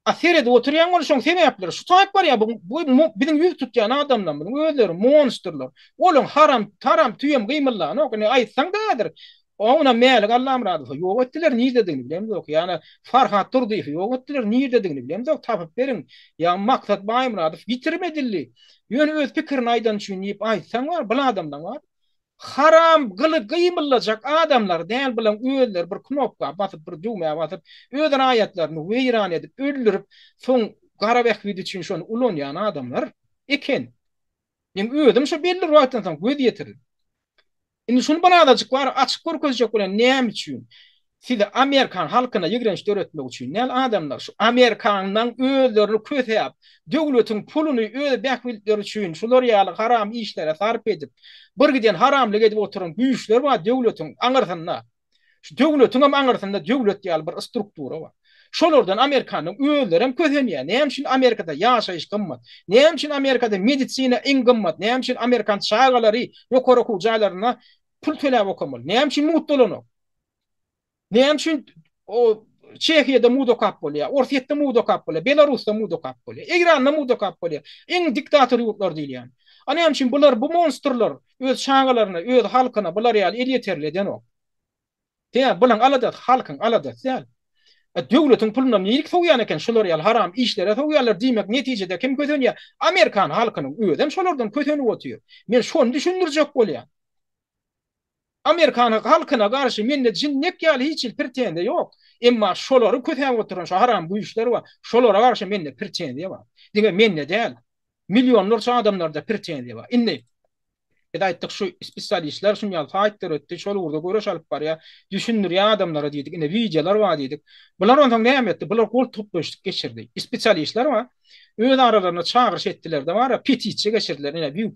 S1: aser edip oturýan bol şoň sebäpleri şu taýp bar ya bu biziň ýüz tutýan adamlar bilen özleri monsterler. Olaň haram taram tüýem gymyllar. Okny aýtsaň dadyr. Ona meýlik Allah'ım razı olsun. Ýok etdiler niýe dediňi bilemez ok. Ýani Farhat Durdyýew ýok etdiler niýe dediňi bilemez ok. Tapyp beriň. Ya maksat baýym razı bitirmedilli. Ýöne öz pikirini aýdan üçin diýip aýtsaň bar, bu adamdan bar. Haram gymylajak adamlar däl bilen özleri bir knopka basyp bir düğmeye basyp özler ayetlerini weýran edip öldürüp soň gara wagt üçin şonu ulanýan adamlar eken. Men özüm şu belli wagtdan soň göz ýetirdim. Indi şunu bana adacık var açık görkezjek bilen näme üçin? Size Amerikan halkyna ýigrenç döretmek üçin näl adamlar şu Amerikandan özlerini kötäp, döwletiň puluny öz bäkbilleri üçin şular ýaly haram işlere sarp edip, bir giden haramlyk edip oturan güýçler var döwletiň aňyrsynda. Şu döwletiň hem aňyrsynda döwlet ýaly bir struktura bar. Şolardan Amerikanyň özleri hem kötenýär. Näme üçin Amerikada ýaşaýyş gymmat? Näme üçin Amerikada medisina iň gymmat? Näme üçin Amerikan şagalary ýokary okuw jaýlaryna pul töläp okamaly? Näme üçin mutlulanok? Näme üçin o Çehiýede mudokap bolýar, Orsiýetde mudokap bolýar, Belarusda mudokap bolýar, Iranda mudokap bolýar. Iň diktator ýurtlar diýilýär. Näme üçin bular bu monsterler öz şagalaryna, öz halkyna bular ýaly el ýeterliden ok. Ýa bulan aladat halkyň aladat ýaly. Döwletiň pulundan niýelik soýýan eken şolar ýaly haram işlere soýýarlar diýmek netijede kim kötenýär? Amerikan halkynyň özem şolardan kötenip oturýar. Men şonu düşündirjek bolýar. Amerikan halkyna garşy mende jinnek ýaly hiç pirtende ýok. Emma şolary kötäp oturan şu haram bu işler bar. Şolara garşy mende pirtende bar. Diňe mende däl. Milyonlarça adamlarda pirtende bar. Indi aýtdyk şu spesialistler şunu ýaly taýtlar ötdi. Şol urda göreş alyp barýar. Düşündirýän adamlara diýdik. Indi wideolar bar diýdik. Bular ondan näme etdi? Bular gol toplaşyk geçirdi. Spesialistler bar. Öz aralaryna çağırış etdiler de bar. Petisiýa geçirdiler. Ine bir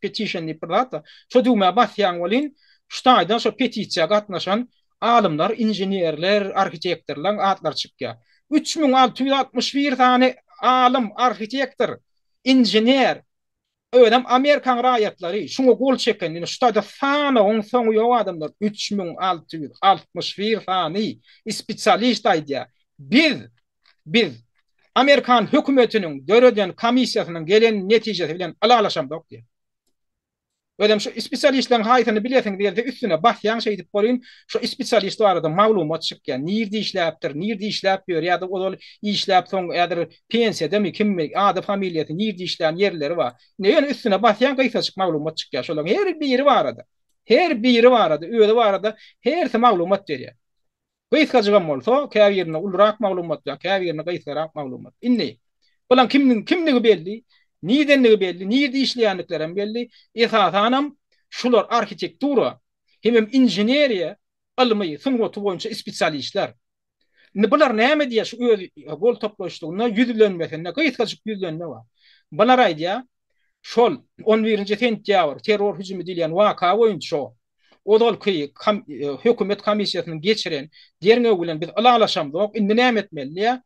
S1: petition diýip bir şu düýme basýan bolyn. Ştaýdan şu petisiýa gatnaşan alımlar, injenierler, arhitektörler adlar çykýar. 3661 tane alım, arhitektor, injenier, ödem Amerikan raýatlary şunu gol çeken, ştaýda sana on soň ýok adamlar 3661 tane spesialist aýdýar. Biz Amerikan hökümetiniň döreden komissiýasynyň gelen netijesi bilen alalaşamdyk diýär. Ödem şu spesialistleriň haýytyny bileseň diýildi üstüne basýan şey edip bolýan şu spesialist barada maglumat çykýan. Nirde işläpdir, nirde işläpýär ýa-da ol işläp soň ýa-da pensiýada mi kimmi ady familiýasy nirde işlän ýerleri bar. Näme üstüne basýan gaýtaçyk maglumat çykýar. Şolaryň her biri barada. Her biri barada, öýde barada her maglumat berýär. Gaýtaçyk bolsa, käbirine ulrak maglumat, käbirine gaýtarak maglumat. Indi bulan kimnigi belli? Niýdenligi belli, niýde işleýänliklerim belli. Esasanam şular arhitektura, hem injineriýa ilmi sungaty boýunça spesialistler. Bular näme diýär şu öz gol toplaşdygyna ýüzlenmesine gaýtgaçyk ýüzlenme bar. Bular aýdýar, şol 11-nji sentýabr terror hüjümi diýilen waka boýunça odal hökümet komissiýasynyň geçiren derňe bilen biz alalaşamdyk. Indi näme etmeli?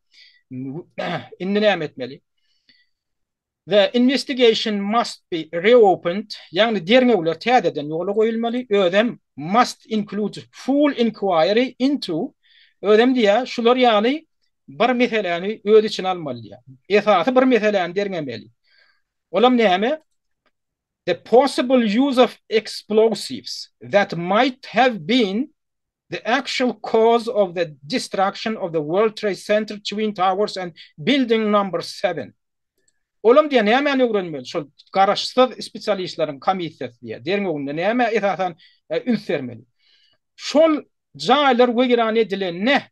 S1: Indi näme etmeli? The investigation must be reopened. Yani derňewler täzeden ýola goýulmaly. Ödem must include full inquiry into. Ödem diýär, şular ýaly bir meseleni öz için almaly. Esasy bir meseleni derňemeli. Olam näme? The possible use of explosives that might have been the actual cause of the destruction of the World Trade Center Twin Towers and building number 7. Olam diýen näme öwrenmeli? Şol garaşsyz spesialistleriň komissiýasy diýär. Derňeginde näme esasan ünsvermeli? Şol jaýlar wegiran edilen ne?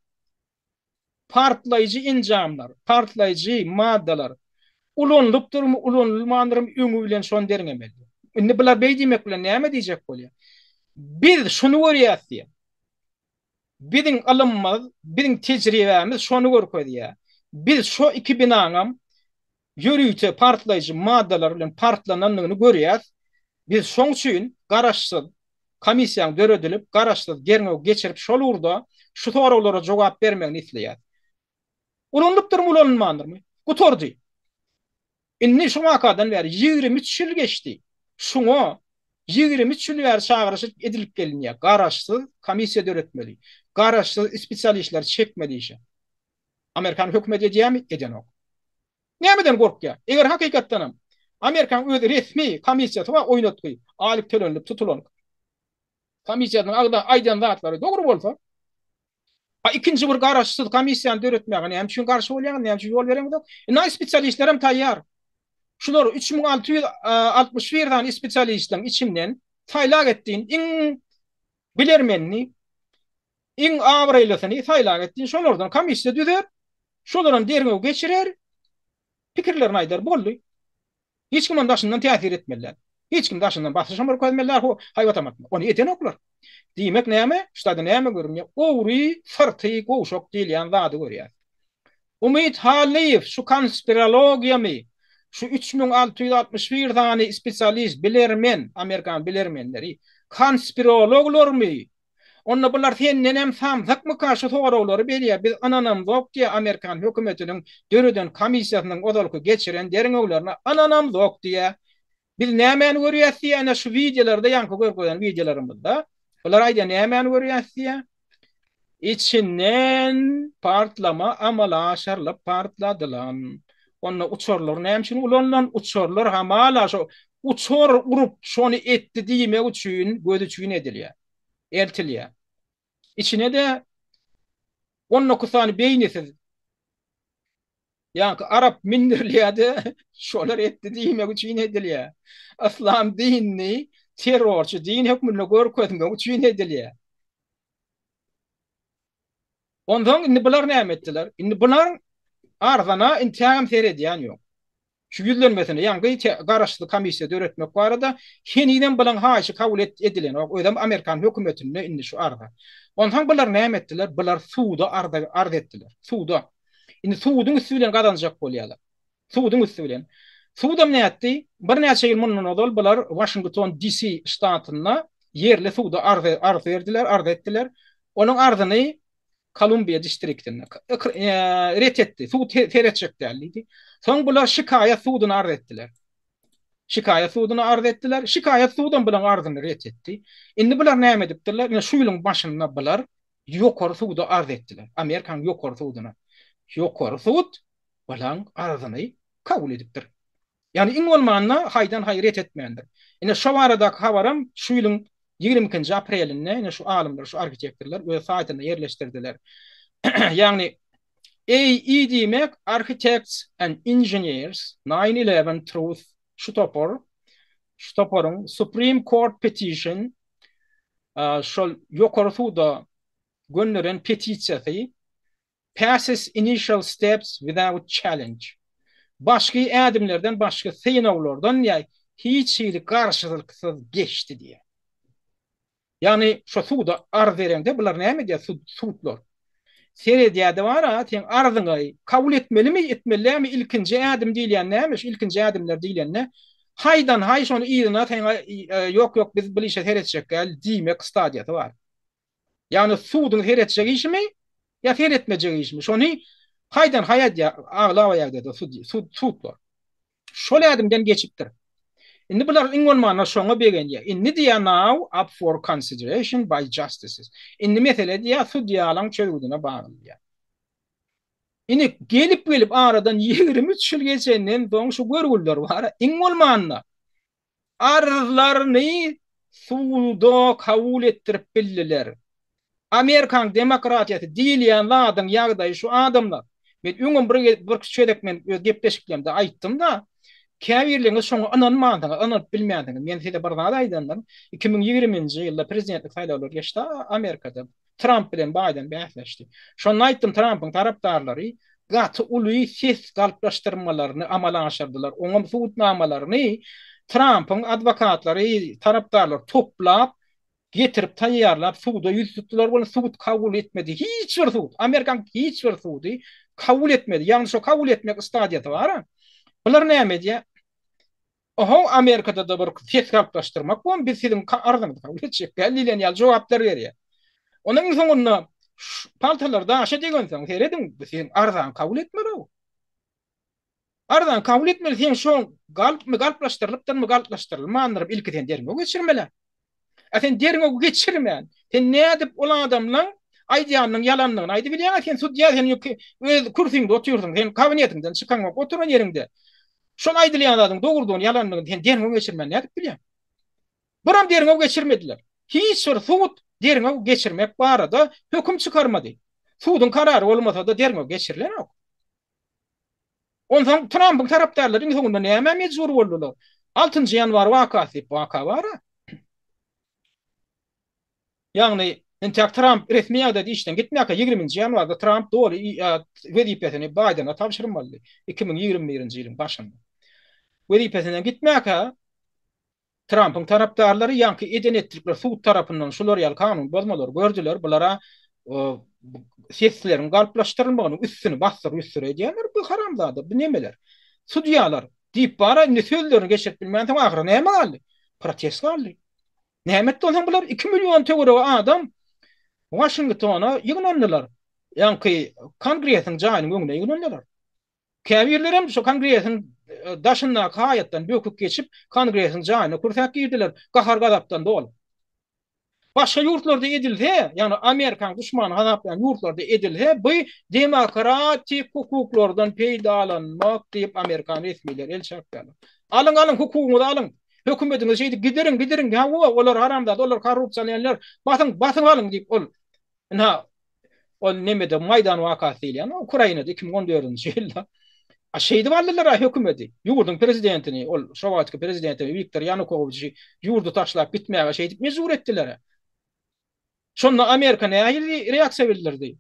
S1: Partlaýjy injamlar, partlaýjy maddalar ulanlypdyrmy, ulanylmandyrmy öňü bilen şon derňemeli. Indi bular beýdimek bilen näme diýjek bolýar? Biz şunu görýäs diýär. Biziň alymymyz, biziň tejribemiz şonu görkezýär. Biz şu iki binanyň yürüyüşe partlayıcı maddeler bilen partlananlygyny görýär. Biz şoň üçin garaşsyz komissiýaň döredilip, garaşsyz gerňe geçirip şol urda şu soralara jogap bermegini isleýär. Ulanlypdyrmy, ulanylmandyrmy? Gutordy. Indi şu wakadan beri 23 ýyl geçdi. Şoňa 23 ýyl beri çağırışyp edilip gelinýär. Garaşsyz komissiýa döretmeli. Garaşsyz spesialistler çekmeli işe. Amerikan hükümet edýärmi? Edenok. Nämeden gorkýar? Eger hakykatdanam Amerikan öz resmi komissiýasy we oýnatgy, alyp tölenip tutulan komissiýanyň agda aýdan zatlary dogry bolsa, ikinji bir garaşsyz komissiýany döretmäge näme üçin garşy bolýan, näme üçin ýol bereňdir? Näme spesialistlerim taýýar. Şular 3661 tane spesialistin içinden taýlak etdiň iň bilermenni, iň awraylysyny taýlak etdiň şolardan komissiýa düzer, şolaryň derine geçirer, pikirlerini aýdar boldy. Hiç kim daşyndan täsir etmeler. Hiç kim daşyndan basışamar koýmalar, ho haýwatamak. Onu eten oklar. Diýmek näme? Şurada näme görünýär? Owry, fyrty, goşok diýilýän zady görýär. Umyt Haliyev şu konspirologiýamy, şu 3661 tane spesialist bilermen, Amerikan bilermenleri, konspirologlarmy? Onna bular senden hem samsak karşı soğurolary berýär. Biz ananam zok diye Amerikan hökümetiniň döreden komissiýasynyň odalyky geçiren deriňewlerine ananam zok diye. Biz nämäni görýäs ana şu videolarda ýanky görýän videolarymyzda. Bular aýdýar nämäni görýäs? İçinden partlama amalaşarlyp partladylan. Onna uçorlar näme üçin ulanlan uçorlar hamala şu uçor urup şonu etdi diýmek üçin gödüçüň edilýär. Eltilýär. İçine de 19 tane beynisiz. Yani Arap mindirliyade şolar etti diýmek üçin edilýär. İslam dinini terörçi din hükmüne görkezmek üçin edilýär. Ondan indi bular näme etdiler? Indi bular arzana intiham seredýän ýok. Şu yüzlenmesini yani garaşlı komissiya döretmek barada heniden bilen haýşy kabul edilen o ödem Amerikan hökümetinde indi şu arda. Ondan bular näme etdiler? Bular suwda arda etdiler. Suwda. Indi suwdyň üstü bilen gazanjak bolýarlar. Suwdyň üstü bilen. Suwda näme etdi? Bir näçe ýyl mundan odal bular Washington DC ştatyna yerli suwda arda berdiler, arda etdiler. Onuň ardyny Kolumbiya distriktinde ret etti. Suud teretçek derliydi. Son bular şikayet suudunu arz ettiler. Şikayet suudunu arz ettiler. Şikayet suudun bilen arzını ret etti. Indi bular näme edipdirler? Ine şu ýylyň başynda bular ýokary suudu arz ettiler. Amerikan ýokary suuduna. Ýokary suud bilen arzını kabul edipdir. Yani iň bolmanda haýdan haý ret etmeýändir. Ine şu barada habaram şu ýylyň 22 aprelinde ine şu alımlar, şu arkitektorlar öz saýtyna yerleştirdiler. Yani AE demek Architects and Engineers 9/11 Truth Stoporun Supreme Court Petition şol ýokary suwda gönderen petisiýasy passes initial steps without challenge. Başka adımlardan, başka sınavlardan ya hiç şeyli karşılıksız geçti diye. Yani şu suwda arz berende bular näme diýär suwtlar. Seredýärde bar ha, sen arzyňy kabul etmelimi, etmelimi ilkinji adym diýilýän näme? İlkinji adymlar diýilýän ne? Haýdan haý şonu ýygyna sen ýok biz bilişe heretjek gel diýmek stadiýaty bar. Yani suwdyň heretjek işimi ya heretmejek işimi. Şonu haýdan haýa aglawa ýagda suwtlar. Şol adymdan geçipdir. Indi bular ingonmana şoňa begen ýa. Indi diýär now up for consideration by justices. Indi mesele diýär судьялаň çöwüdine baglanýar. Indi gelip aradan 23 ýyl geçenden soň şu görgüller bar. Ingonmana arzlaryny suwda kabul etdirip bildiler. Amerikan demokratiýasy diýilýän zadyň ýagdaýy şu adamlar. Men öňüm bir şeýdek men gepleşiklemde aýtdym da käbirliňi şoňa ananmadyň, ananyp bilmeýändiň. Men sile bir zat aýdandym. 2020-nji ýylda prezidentlik saýlawlary geçdi Amerikada. Trump bilen Biden bäsleşdi. Şonu aýtdym, Trumpyň tarapdarlary gaty uly ses galplaşdyrmalaryny amala aşyrdylar. Oňa suwutnamalaryny Trumpyň adwokatlary, tarapdarlar toplap getirip taýýarlap suwda ýüz tutdular. Bunu suwut kabul etmedi. Hiç bir suwut, Amerikan hiç bir suwudy kabul etmedi. Ýani şu kabul etmek stadiýaty bar. Bular näme diýär? Oho Amerikada da bir ses galplaşdyrmak bolýan, biz siziň arzyňyzy kabul etjek. Geldilen ýaly jogaplar berýär. Onuň soňunda paltalarda aşa degen soň seredin, biz siziň arzyňy kabul etmeli. Arzyňy kabul etmeli, sen şu galplaşdyrylypdyrmy, galplaşdyrylmandyr ilkiden derme geçirmeli. Sen derme geçirmän. Sen näme edip ol adamlaň aydiýanyň ýalanlygyny aýdy bilýän sen sudýa sen öz kursiňde oturýarsyň sen kabinetiňden çykanmak oturan ýerinde şol aýdylýan adam dogurdygyny ýalanlygyny sen derňe geçirmän nädip bilýän biram derňe geçirmediler hiç bir sud derňe geçirmek barada höküm çykarmady sudun karary bolmasa da derňe geçirilenok. Ondan Trump'ın taraptarları sonunda näme mecbur boldular? 6-njy ýanwar wakasy waka bara. Ýagny entek Trump resmi ýagda işden gitmäkä 20-nji ýanwarda Trump dogry wezipesini Biden'a tapşyrmaly 2021-nji ýylyň başynda. Wezipesinden gitmäkä Trump'ın taraptarları ýanky eden etdiripler sud tarapyndan şolar ýaly kanun bozmalary gördüler. Bulara seslerin galplaştırılmagyny üstüni basdyr edýärler. Bu haramzada, bu nemeler? Sudyalar diýip bara indi sözlerini geçirip bilmän taň ahyry näme galdy? Protest galdy. Nämetde bolan bular 2 milyon töwere adam Washingtona ýygnandylar. Ýanky kongresiň jaýynyň öňüne ýygnandylar. Käbirlerim şu kongresiň daşynda haýatdan böküp geçip kongresiň jaýyna kursak girdiler. Gahar gadapdan dol. Başka yurtlarda edilse, yani Amerikan düşmanı hadaplan yurtlarda edilse, bu demokratik hukuklardan peydalanmak deyip Amerikan resmiler el çakdalar. Alın hukukumu da alın. Hökümetiniz şeydi giderin. Ha olar haramda, olar korrupsiýonlar. Batın alın deyip ol. Ol nemede Maydan wakasy ýa-ni Ukrainada 2014-nji ýylda. Şeydi barlylar hökümeti. Ýurdun prezidentini, ol Şowatsky prezidenti Viktor Yanukovych ýurdu taşlap gitmäge şeydi mezur etdiler. Şonda Amerika näme reaksiýa bildirdi?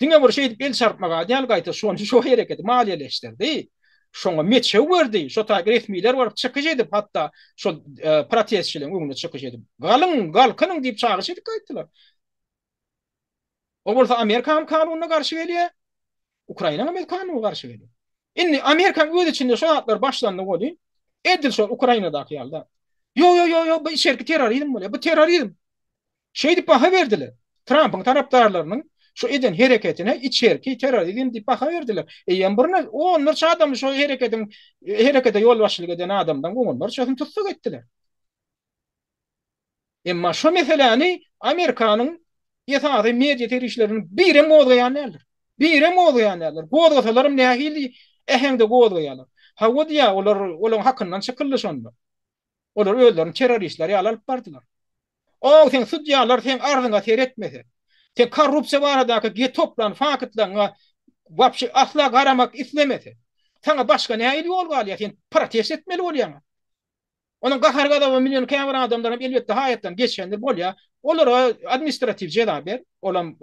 S1: Diňe bir şey el çarpmaga, däl gaýta şu hereketi maliýeleşdirdi. Şoňa meçe berdi. Şo ta resmiler baryp çykyş edip hatda şo protestçilerin öňüne çykyş edip galkynyň diýip çagyş edip gaýtdylar. O bolsa Amerika kanunyna garşy gelýär. Ukraina kanunyna garşy gelýär. Indi Amerika öz içinde şu hatlar başlandy boli. Edil şo Ukrainadaky ýalda. Yo, bu şerki terrorizm bolýar. Bu terrorizm. Şeydi baha verdiler. Trump'ın taraftarlarının şu eden hareketine içerki terörizm diýip baha verdiler. Ýa-ni onlar şu adam şu harekete yol başçylyk eden adamdan onlar şoň tutsak etdiler. Emma şu meseleni Amerikanyň ýa-da media terişleriniň biri moýanlar. Goýgasalarym nähili ehende goýgaýarlar. Ha diýär olar hakyndan çykyldy şonda. Olar özlerini teröristler ýalyp bardylar. O sen sudyalar sen arzyňa seretmese. Sen korrupsiýa baradaky getoplan fakatlaryňa wapşy asla garamak islemese. Sana başga näme ýol galýar? Sen protest etmeli bolýan. Onun gaharga da milyon kamera adamlaryň elbetde haýatdan geçendir bolýar. Olara administrativ ceza ber, olam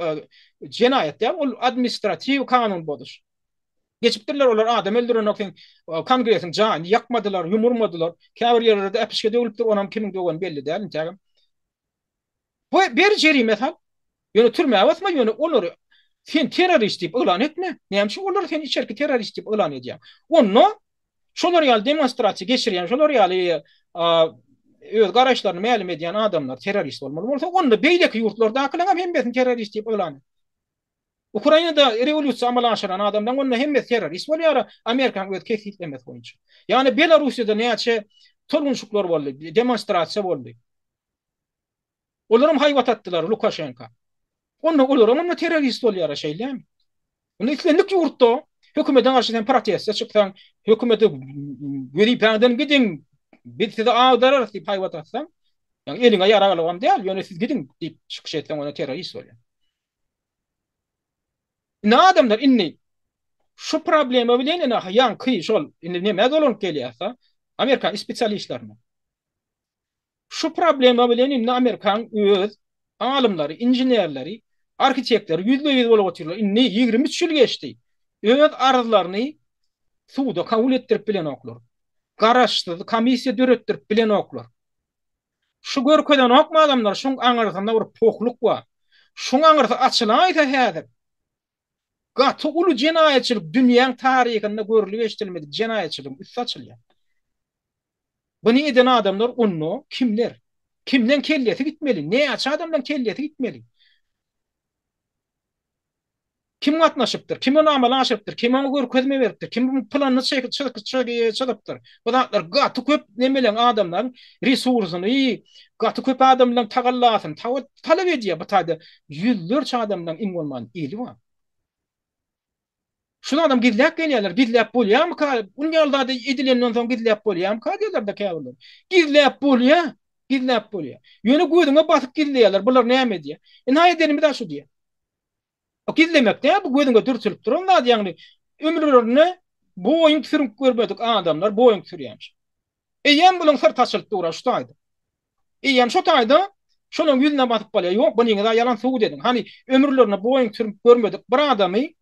S1: jenaýat ýa, ol administrativ kanun bodur. Geçipdirler olar adam öldüren okyn kongresiň jaýyny ýakmadylar, ýumurmadylar. Käbir ýerlerde äpişke döwülipdir, onam kimiň döwgeni belli däl, tägem. Bu bir jerimet hal. Ýöne türmäge atma, ýöne olary sen terörist diýip elan etme. Näme olar sen içerki terörist diýip elan edýär. Onu şolar ýaly demonstrasiýa geçirýän, şolar ýaly öz garaşlaryny ma'lum edýän adamlar terörist bolmaly bolsa, onu beýleki ýurtlarda akylaňam hemmesin terörist diýip elan. Ukrainada rewolýusiýa amala aşyran adamdan onu hemmes terörist bolýar, Amerikan öz kesitlemek boýunça. Ýani Belarusiýada näçe torgunçluklar boldy, demonstrasiýa boldy. Olaram haýbat atdylar Lukashenko. Olaram terörist bolýar şeýlem. Onu islendik ýurtda hökümetiň garşydan protest çyksan, hökümeti wezipeden gidin, biz sizi agdarar diýip haýbat atsaň, ýani eliňe ýaragalawan däl, ýöne siz gidin diýip çykyş etsen ona terörist bolýar. Ne adamlar inni şu problemi bilen ýanky şol inni näme bolan gelýärse, Amerikan spesialistlerine. Şu problemi bilen inni Amerikan öz alımları, injinerleri, arkitekleri %100 bolup oturýarlar. Inni 23 ýyl geçdi. Öz arzularını suda kabul ettirip bilen oklar. Garaşdy, komissiýa döretdirip bilen oklar. Şu görkeden okma adamlar şoň aňarsynda bir pokluk bar. Şoň aňarsa açylan aýta häzir. Gaty ulu jenaýetçilik dünýäň taryhynda görülip eşdilmedik jenaýetçilik üst açylýar. Bunu eden adamlar onu kimler? Kimden kelleti gitmeli? Ne aç adamdan kelleti gitmeli? kim gatnaşypdyr, kim onu amalaşypdyr, kim onu görkezme beripdir, kim bu planny çykypdyr. Bu zatlar gaty köp nemelen adamlaryň resursyny, gaty köp adamlaryň tagallasyn talap edýär bu taýda ýüzlerçe adamdan iň bolman eli var. Şunu adam gidläp gelýärler, gidläp bolýarmy ka? Unýalda edilenden soň gidläp bolýarmy ka diýerler da käbirler. Gidläp bolýar, gidläp bolýar. Ýöne gödüňe basyp gidleýärler. Bular näme diýär? Näme edenimi da şu diýär. O gidlemekde bu gödüňe dürtülip duranlar ýagny ömürlerini boýun sürüp görmedik adamlar boýun sürýärmiş. Eýem bulan sır taşylyp dura şu taýda. Eýem şu taýda şonuň ýüzüne batyp bolýar. Ýok, bu niňe da ýalan suw dedin. Hani ömürlerini boýun sürüp görmedik bir adamy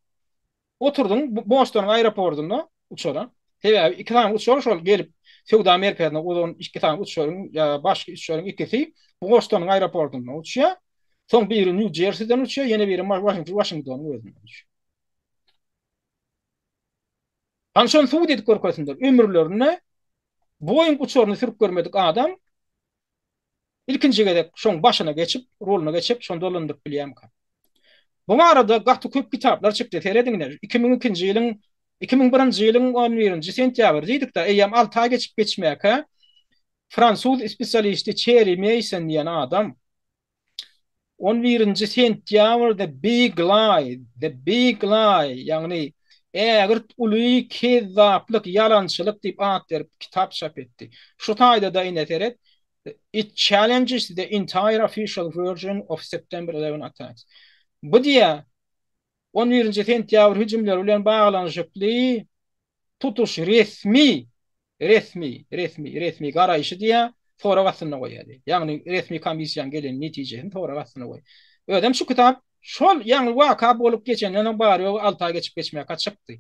S1: oturdun Boston aeroportunda uçaran. Hebe iki tane uçuyor şol gelip Suudi Amerika'dan onun iki tane uçuyorun ya başka uçuyorun ikisi Boston aeroportunda uçuyor. Son biri New Jersey'den uçuyor, yeni biri Washington'dan uçuyor. Hanşon Suudi dedik korkusunda ömürlerini Boeing uçuyorunu sürüp görmedik adam ilkinci gedek şon başına geçip roluna geçip şon dolandık bilýärmi. Bu arada gatly köp kitaplar çykdy. Terediňler 2002-nji ýylyň 2001-nji ýylyň 11-nji sentýabr diýdik da eýem 6 ay geçip geçmäke Fransuz spesialisti Thierry Meyssan diýen adam 11-nji sentýabr The Big Lie ýagny ägir uly kezzaplyk, ýalançylyk diýip at berip kitap çap etdi. Şu taýda da ine teret it challenges the entire official version of September 11 attacks. Bu diýä 11-nji sentýabr hüjümleri bilen baglanjykly tutuş resmi garaýşy diýä sonra wasyna goýýar. Ýagny resmi komissiýan gelen netijesini sonra wasyna goýýar. Ödem şu kitap şol ýagny waka bolup geçenden bary 6 ay geçip geçmäke çykdy.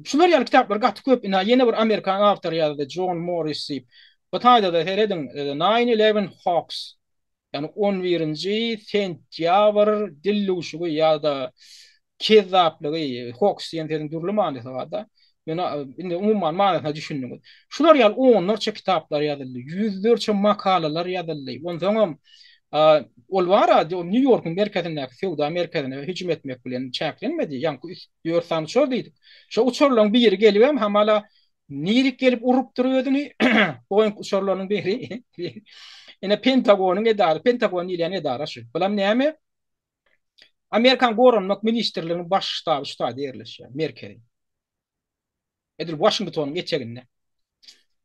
S1: Şular ýaly kitaplar gaty köp. Ýene bir Amerikan awtor ýazdy John Morrissey. Bu taýda da hereden 9/11 Hawks yani 11-nji sentýabr dilluşugy ýa-da kezzaplygy Hawks ýene durly manyny barda. Indi umumman manyny düşündim. Şular ýaly onlarça kitaplar ýazyldy, ýüzlerçe makalalar ýazyldy. Ondan ol wara New York'un merkezindäki Suudi Amerikadan hüjüm etmek bilen çäklenmedi. Ýa-ni ýörsan şol diýdik. Şo uçurlaryň biri gelip hem hamala nirik gelip urup durýardy. Boeing uçurlarynyň biri ene Pentagon'un Pentagon ýylyň edara şu. Bilam näme? Amerikan Gorunmak Ministerliğinin baş ştabı şu taýda ýerleşýär, merkezi. Edir Washington'un geçeginde.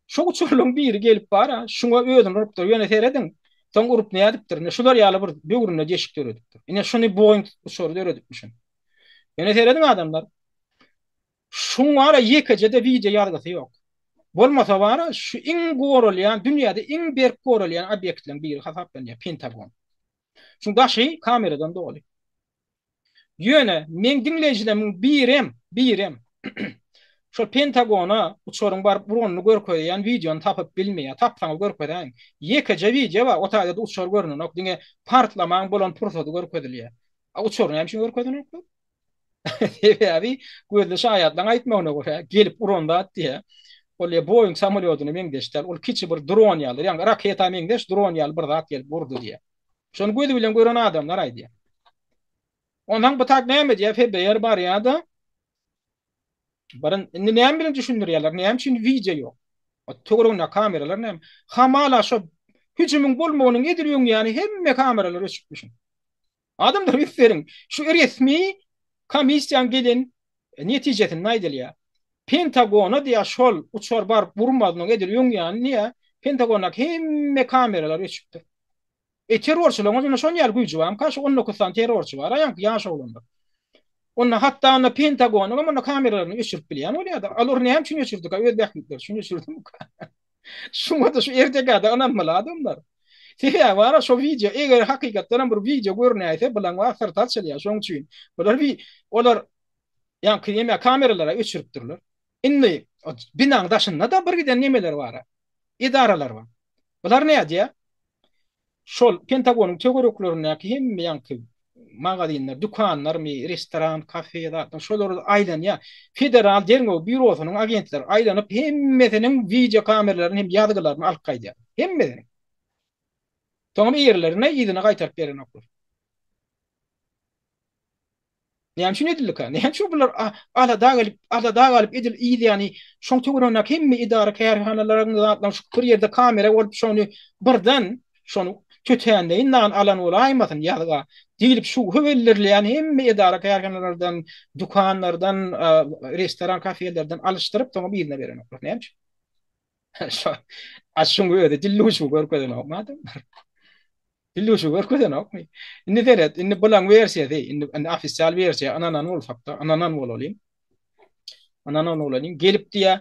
S1: Şu uçurlaryň biri gelip bara, şuňa özüň urup dur, ýöne seredin. Soň urup näme edipdir? Şular ýaly bir böwrüne deşik döredipdir. Ine şuny Boeing uçury döredipmişin. Ýöne seredin adamlar. Şuň wara ýekejede video ýargysy ýok. Bolmasa wara şu iň gorulýan, dünýäde iň berk gorulýan obýektleriň biri hasaplanýar Pentagon. Şuň daşy kameradan doly. Ýöne men dinleýijileriň birem şol Pentagona uçuryň bar burunyny görkezýän videony tapyp bilmeýär, tapsaňyz görkezäň. Ýekeje video bar, o taýda da uçur görnün, ok diňe partlamaň bolan pursat görkezilýär. Uçuryny hem şuň görkezýän. Abi gözle şaýatlaň aýtmagyna görä gelip uranda atdy. Olya Boeing samolyotyny meňdeşler, ol kiçi bir dron ýaly, ýa-ni raketa meňdeş dron ýaly bir zat gelip urdy diýär. Şonu gözi bilen gören adamlar aýdýar. Ondan bu tak näme diýär? FBI bar ýa-da barın näme bilen düşündirýärler? Näme üçin video ýok? O tögürüňde kameralar näme? Hamala şo hüjümüň bolmagyny edilýän ýani hemme kameralar öçükmişin. Adamlar üstlerin şu resmi komissiýan gelen netijesini näýdilýär? Pentagona diýär şol uçar bar burmadyň edilýän ýani niýe? Pentagona hemme kameralar öçükdir. Terrorçylaryň şol ýaly güýji bar. Kaç 19 terrorçy bar, ýaşa olanda. Onna hatta ana Pentagon'a mana kameralarını öçürüp bilýän bolýar da. Alor näme üçin öçürdik? Özbeklikler şunu öçürdüm. Şuňa da şu ertegada anammaly adamlar. Seýär wara şu video eger hakykatdan bir video görnäýse bilen wagtyr taçylýar şoň üçin. Olar ýa kireme kameralara öçürüp durlar. Indi binaň daşynda da bir giden nemeler bar. İdaralar bar. Bular näde? Şol Pentagon'un tögereklerine hem ýanky magazynlar, dukanlar, restoran, kafeler, şolar aýlan ya federal derňo bürosynyň agentleri aýlanyp hemmesiniň video kameralaryny hem ýazgylaryny alyp gaýdýar. Hemmesini. Toňam ýerlerine ýygyny gaýtaryp beren oklar. näme şunu edildik ha? Näme şu bular ala da galyp edil iyidi yani şoň töwerene hemme idara kärhanalaryň zatlaryň şu bir ýerde kamera bolup şonu birden şonu tötäňde indan alan bolaýmasyn ýa-da diýilip şu höwellerle yani hemme idara kärhanalardan, dukanlardan, restoran, kafelerden alıştyryp toňa birine beren oklar. Näme? Şu aşşuň öýde dilli şu görkezden okmady. Dilli şu görkezden okmy. Indi deret, indi bulan versiýa de, indi ofisial versiýa ananan bol fakda, ananan bolalym. Ananan bolalym. Gelip diýä,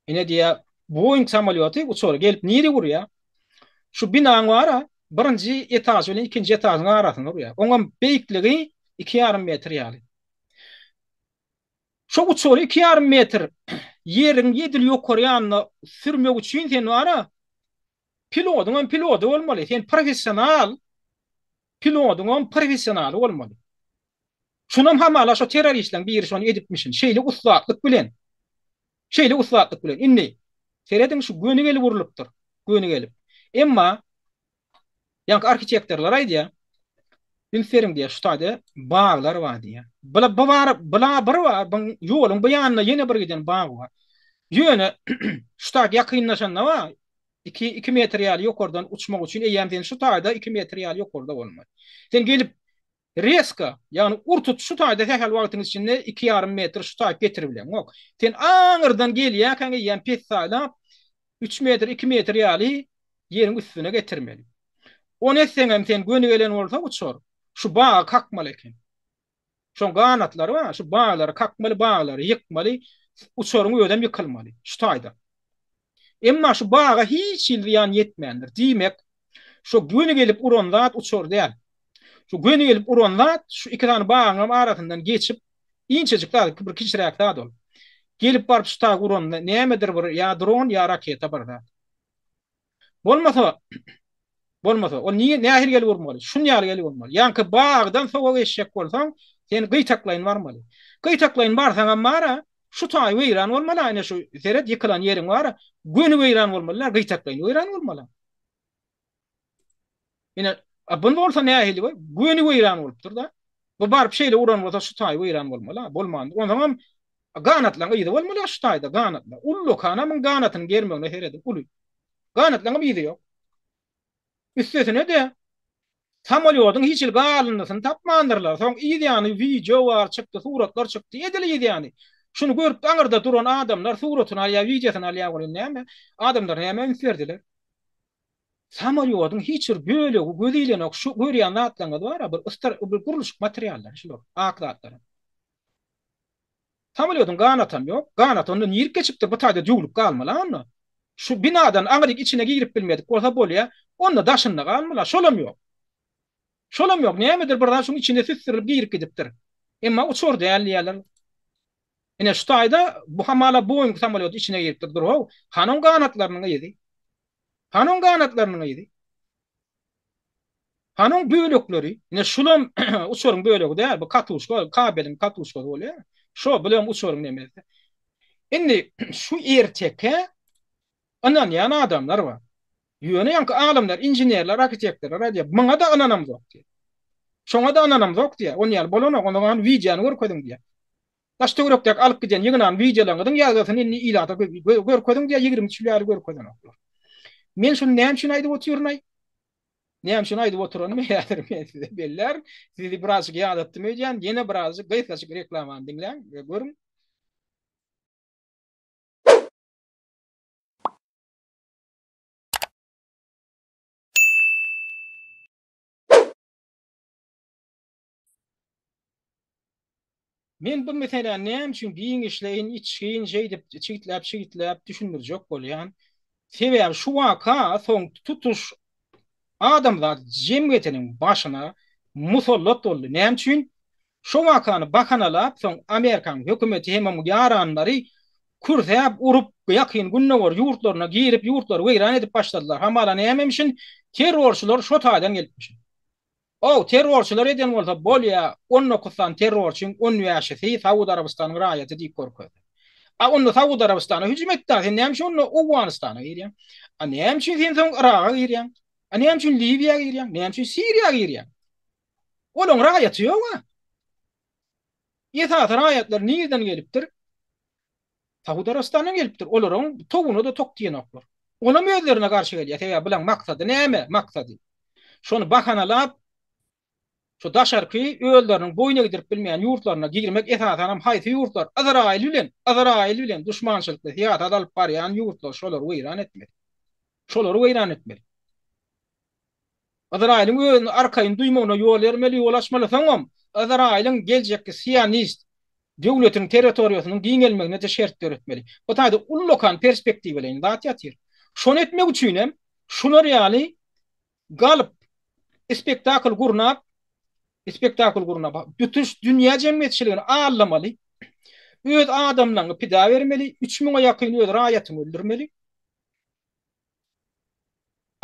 S1: ine diýä, Boeing samolyoty uçar gelip niri gurýa? Şu binaň bara birinji etaż bilen ikinji etażyň arasyna gurýa. Oňa beýikligi 2,5 metr ýaly. Şu uçar 2,5 metr yerin yedil ýokary ýanyna sürmek üçin sen bara pilotyň piloty bolmaly. Sen professional pilotyň professionaly bolmaly. Şunam hamala şu teröristleň biri şonu edipmişin. Şeýle ustatlyk bilen. Şeýle ustatlyk bilen. Indi serediň şu göni gelip urulypdyr. Göni gelip. Emma ýa-da arkitektorlar aýdýa, bilseriň diýe şu taýda baglar bar diýe. Bula bir bar, bu ýoluň bu ýanyna ýene bir giden bag bar. Ýöne şu taýda ýakynlaşanda wa 2 metr ýaly ýokardan uçmak üçin eýäm şu taýda 2 metr ýaly ýokarda bolmaly. Sen gelip reska yani urtut şu taýda häkel wagtyň içinde 2,5 metr şu taýda getiribilen. Ok. Sen aňyrdan gelýär kangy ýan pessaýla 3 metr 2 metr ýaly ýeriň üstüne getirmeli. O nesseňem sen göni gelen bolsa uçar. Şu bağa kakmaly eken. Şu ganatlary var, şu bağlary kakmaly, bağlary ýykmaly, uçaryň öýdem ýykylmaly. Şu taýda. Emma şu bağa hiç ýan ýetmändir. Diýmek, şu göni gelip uran zat uçar däl. Şu göni gelip uran zat şu iki tane bağın arasından geçip inçecik daha bir kiçirek daha dol. Gelip barıp şu taýda uran nämedir bir ýa dron ýa raketa bir zat. Bolmasa o niye nähir gelip urmaly? Şunu ýaly gelip urmaly. Ýanky bagdan sowa eşek bolsaň, sen gytaklaýyn barmaly. Gytaklaýyn barsaň amma şu taý weýran bolmaly, aýna şu seret ýykylan ýeriň bar, göni weýran bolmaly, gytaklaýyn weýran bolmaly. Ine abun bolsa nähili we? Göni weýran bolupdyr da. Bu barıp şeýle uran bolsa şu taý weýran bolmaly, bolmandy. Ondan ganatlaň ýydy bolmaly şu taýda ganatla. Ullu kana men ganatyny germegine heredi. Ulu. Ganatlaň ýydy ýok. Üstesine de samolyotyň hiç il galyndysyny tapmandyrlar. Soň ýa-da video var çykdy, suratlar çykdy, edili ýa-da. Şunu görüp aňyrda duran adamlar suratyny alýa, videosyny alýa bolan näme? Adamlar näme ünslerdiler? Samolyotyň hiç bir bölegi gözilenek şu görýän zatlaňa bar, bir guruluş materiallar şular, aklatlar. Samolyotyň ganatam ýok. Ganat ondan ýerip geçipdir, bu taýda ýugulup galmaly anna. Şu binadan aňyryk içine girip bilmedik bolsa bolýa, onda daşynda galmaly, şolam ýok. Şolam ýok, nämedir birden şuň içinde süsdirilip girip gidipdir. Emma uçur däl ýalar. Ine şu taýda bu hamala Boeing samolyoty içine giripdir durýar. Hanon ganatlarynyň ýedi. Hanon ganatlarynyň ýedi. Hanon bölekleri, ine şulam uçuryň bölegi däl, bu katuşka, kabelin katuşka bolýar. Şo bilen uçuryň nemesi. Indi şu erteke anan ýa adamlar bar. Ýöne ýanky alimler, injinerler, arkitektorlar aýdýar, "Maňa da ananam zok" diýär. Şoňa da ananam zok diýär. On ýaly bolana ondan wideony görkedim diýär. Daş töwerekdek alyp giden ýygynan wideolaryň ýazysyny inni ilata görkedim diýär, 20 çylýary görkedim. Men şunu näme üçin aýdyp oturýarmy? Näme üçin aýdyp oturanymy ýa-da men size beller, sizi biraz ýadatdym öýdän, ýene biraz gyýsaçyk reklamany diňläň, görün. Men bu mesele näme üçin giň işleýin, içgiň jeýdip, çiýitläp düşündirjek bolýan. Sebäbi şu waka soň tutuş adamlar jemgyýetiniň başyna musallat boldy. Näme üçin? Şu wakany bakanalap soň Amerikan hökümeti hemem ýaranlary kursäp urup ýakyn günne bar ýurtlaryna girip ýurtlary weýran edip başladylar. Hamala näme üçin? Terrorçylar şu taýdan gelipmiş. O terrorçylar eden bolsa bolýa 19 terrorçyň 10 ýaşy Saudi Arabistanyň raýaty diýip görkezdi. A onu Saudi Arabistana hücum etdi. Sen näme üçin onu Awganistana girýän? A näme üçin sen soň Iraga girýän? A näme üçin Libiýa girýän? Näme üçin Siriýa girýän? Olaň raýaty ýok. Ýeta ayetler nirden gelipdir? Tawudarastandan gelipdir. Olaryň togunu da tok diýen oklar. Olam özlerine garşy gelýär. Ýa bilen maksady näme? Maksady. Şonu bahanalap şu daşarky öýleriniň boýuna gidip bilmeýän ýurtlaryna girmek esasanam haýsy ýurtlar Azrail bilen düşmançylykly ýa-da alyp barýan ýurtlar şolar weýran etmeli. Şolar weýran etmeli. Azrail'in özüni arkaýyn duýmagyna ýol bermeli, ýol açmaly. Soňam Azrail'in geljekki Siyonist döwletiň territoriýasynyň giňelmegine de şert öretmeli. Bu taýda ullukan perspektiwlerini zat ýatyr. Şonu etmek üçin hem şular ýaly galyp spektakl gurnap bütün dünýä jemgyýetçiligini ağlamaly. Öz adamlaryny pida bermeli, 3000 ýakyn öz raýatyny öldürmeli.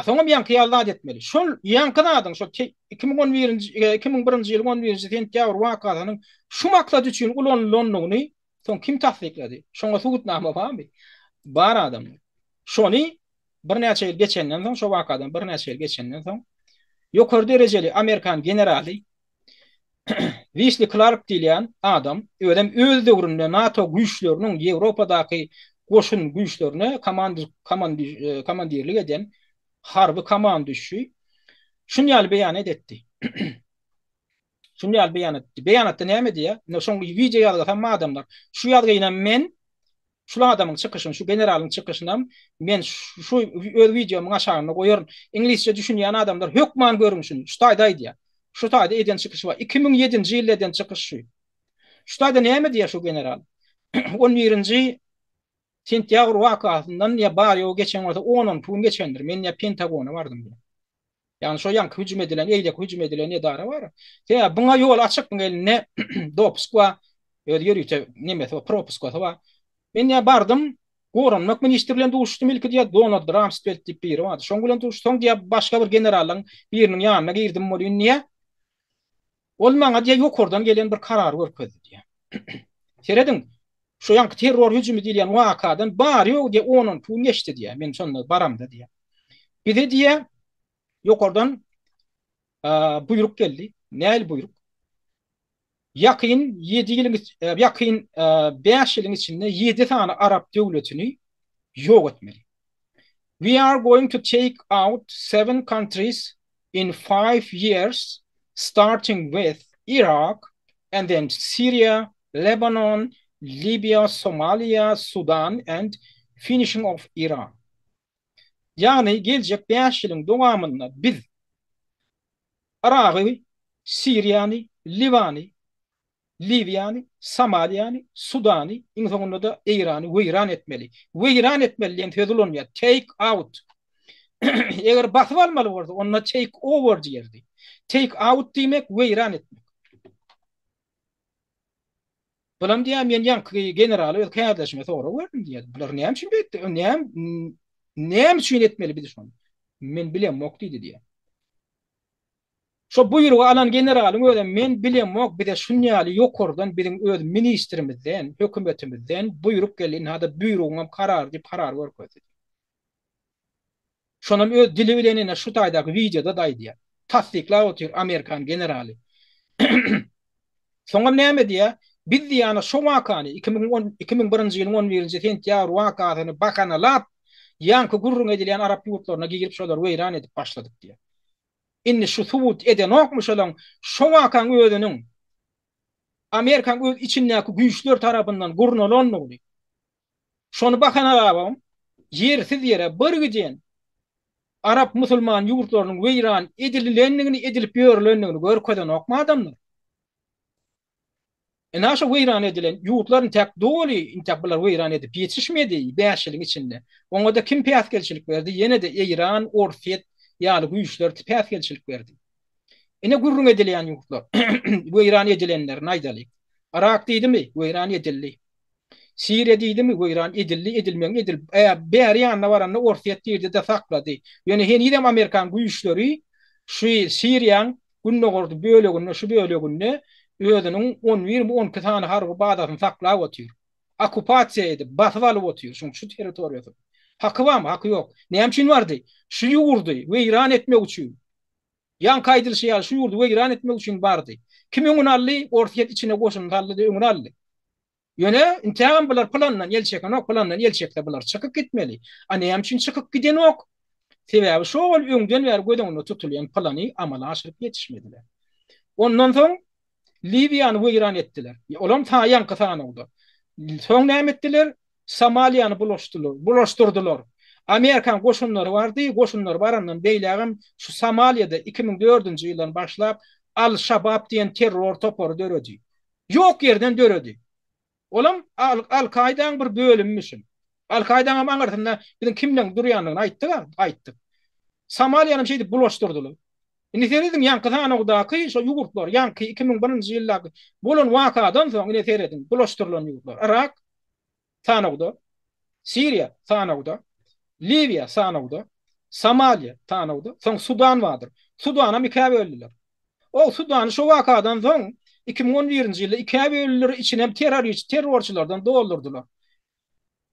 S1: Soňam ýanky ýallat etmeli. Şol ýankynadyň şol 2001-nji ýyl 11-nji sentýabr wakasynyň şu maksat üçin ulanylanyny soň kim tasdiklady? Şoňa subutnama barmy? Bar adamlar. Şony bir näçe ýyl geçenden soň, şo wakadan bir näçe ýyl geçenden soň ýokary derejeli Amerikan generaly Wesley Clark diýilen adam ödem öz döwründe NATO güýçleriniň Ýewropadaky goşun güýçlerine komandirlik eden harby komandusy şunyal beýan etdi. Şunyal beýan etdi. Beýanatda näme diýär? Şoňky video ýalgysam adamlar. Şu ýalgyna men şu adamyň çykyşyny, şu generalyň çykyşyna men şu öz videomu aşagyna goýaryn. İnglisçe düşünýän adamlar hökman görmüşün. Şu taýda diýär. Şu taýda eden çykyşy var. 2007-nji ýylda eden çykyşy. Şu taýda näme diýär şu general? 11-nji sentýabr wakasyndan ýa bar ýok geçen wagtda 10 gün geçendir. Men ýa Pentagona bardym. Yani şu yank hücum edilen, eýlek hücum edilen edara var. Ýa buňa ýol açyk buň eline dopuskwa ýörýürte näme propuskwa var. Men ýa bardym, goranmak ministr bilen duşdum ilki diýär Donald Rumsfeld diýip biri var. Şoň bilen duşdum diýär başga bir generalyň biriniň ýanyna girdim bolýan niýe? Ol maňa diýär ýokardan gelen bir karar görkezdi diýär. Seredin şu yank terror hücumy diýilen wakadan bar ýok diýär 10 gün geçdi diýär. Men şonda baramda diýär. Bir de diýär ýokardan buyruk geldi. Näil buyruk? Yakın 7 ýylyň yakın 5 ýylyň içinde 7 tane Arap döwletini ýok etmeli. We are going to take out 7 countries in 5 years, starting with Iraq and then Syria, Lebanon, Libya, Somalia, Sudan and finishing of Iran. Yani gelecek 5 ýylyň dowamynda biz Iragy, Syriýany, Libyany, Somalyany, Sudany, iň soňunda da Irany weýran etmeli. Weýran etmeli diýen söz bolanýar. Take out. Eger basyp almaly bolsa, onda take over diýerdi. Take out diýmek weýran etmek. Bulam diýär men ýanky generaly öz kädleşme sonra gördüm diýär. Bular näme üçin etdi? Näme üçin etmeli biz şonu? Men bilem mok diýdi diýär. Şo buyrugy alan generalyň öýden men bilemok bir de şunýaly ýokardan biziň öz ministrimizden, hökümetimizden buyruk gelin hada buyrugam karar diýip karar görkezdi. Şonam öz dili bilenine şu taýdaky videoda daýdy. Tasdiklap otyr Amerikan generaly. Soňra näme diýär? Biz diýany şu wakany 2001-nji ýylyň 11-nji sentýabr wakasyny bakanalap ýanky gurrun edilen Arap ýurtlaryna girip şolar weýran edip başladyk diýär. Inni şu subut eden okmuş olan şu wakan özüniň Amerikan öz içindäki güýçler tarapyndan gurnalanmaly. Şonu bakanalabam ýersiz ýere bir giden Arap musulman ýurtlarynyň weýran edilenligini edilip ýörlenligini görkezden okma adamlar. Naşa weýran edilen ýurtlaryň tek doli intaklar weýran edip ýetişmedi 5 ýylyň içinde. Oňa da kim päsgelçilik berdi? Ýene de Iran, Orfet ýaly güýçler päsgelçilik berdi. Ene gurrun edilen ýurtlar weýran edilenler naýdaly. Irak diýdimi? Weýran edildi. Siriýa diýdimi? Weýran edildi, edilmeň edil. Bäri ýanyna baranda Orfet diýdi de saklady. Ýöne henidem Amerikan güýçleri şu Siriýanyň günnogordy böleginde şu böleginde özüniň 10-20-12 tane harby badatyny saklap otyr. Okupasiýa edip, basyp alyp otyr şu territoriýasy. Haky barmy? Haky ýok. Näme üçin bardy? Şu ýurdy weýran etmek üçin. Yan kaydylşy ýaly şu ýurdy weýran etmek üçin bardy. Kim öňüne ally, ortiyet içine goşuny aldy, öňüne aldy. Ýöne intihan bular plandan elçeken ok, plandan elçekde bular çykyp gitmeli. Anäm üçin çykyp giden ok. Sebäbi şol öňden bäri gödeňinde tutulýan plany amala aşyryp ýetişmediler. Ondan soň Libyany weýran etdiler. Olam ta ýanky tanawdy. Soň näme etdiler? Somaliýany bulaşdyrdylar. Amerikan goşunlary bardy, goşunlar barandan beýlägem şu Somaliýada 2004-nji ýyldan başlap Al-Shabaab diýen terror topory döredi. Ýok ýerden döredi. Olam Al-Qaida'nın bir bölümmişim. Al-Qaida'nın aňartynda bizim kimden durýanlygyny aýtdyk. Somaliýany şeýdi bulaşdyrdylar. Indi seredin ýanky tanawdaky şo ýugurtlar, ýanky 2001-nji ýyldaky bolan wakadan soň indi seredin bulaşdyrylan ýugurtlar. Irak tanawda, Siriýa tanawda, Libya tanawda, Somaliýa tanawda, soň Sudan bardyr. Sudana mikabe böldiler. O Sudan şo wakadan soň 2011-nji ýylda iki bölüleri içine terrorçylardan doldurdular.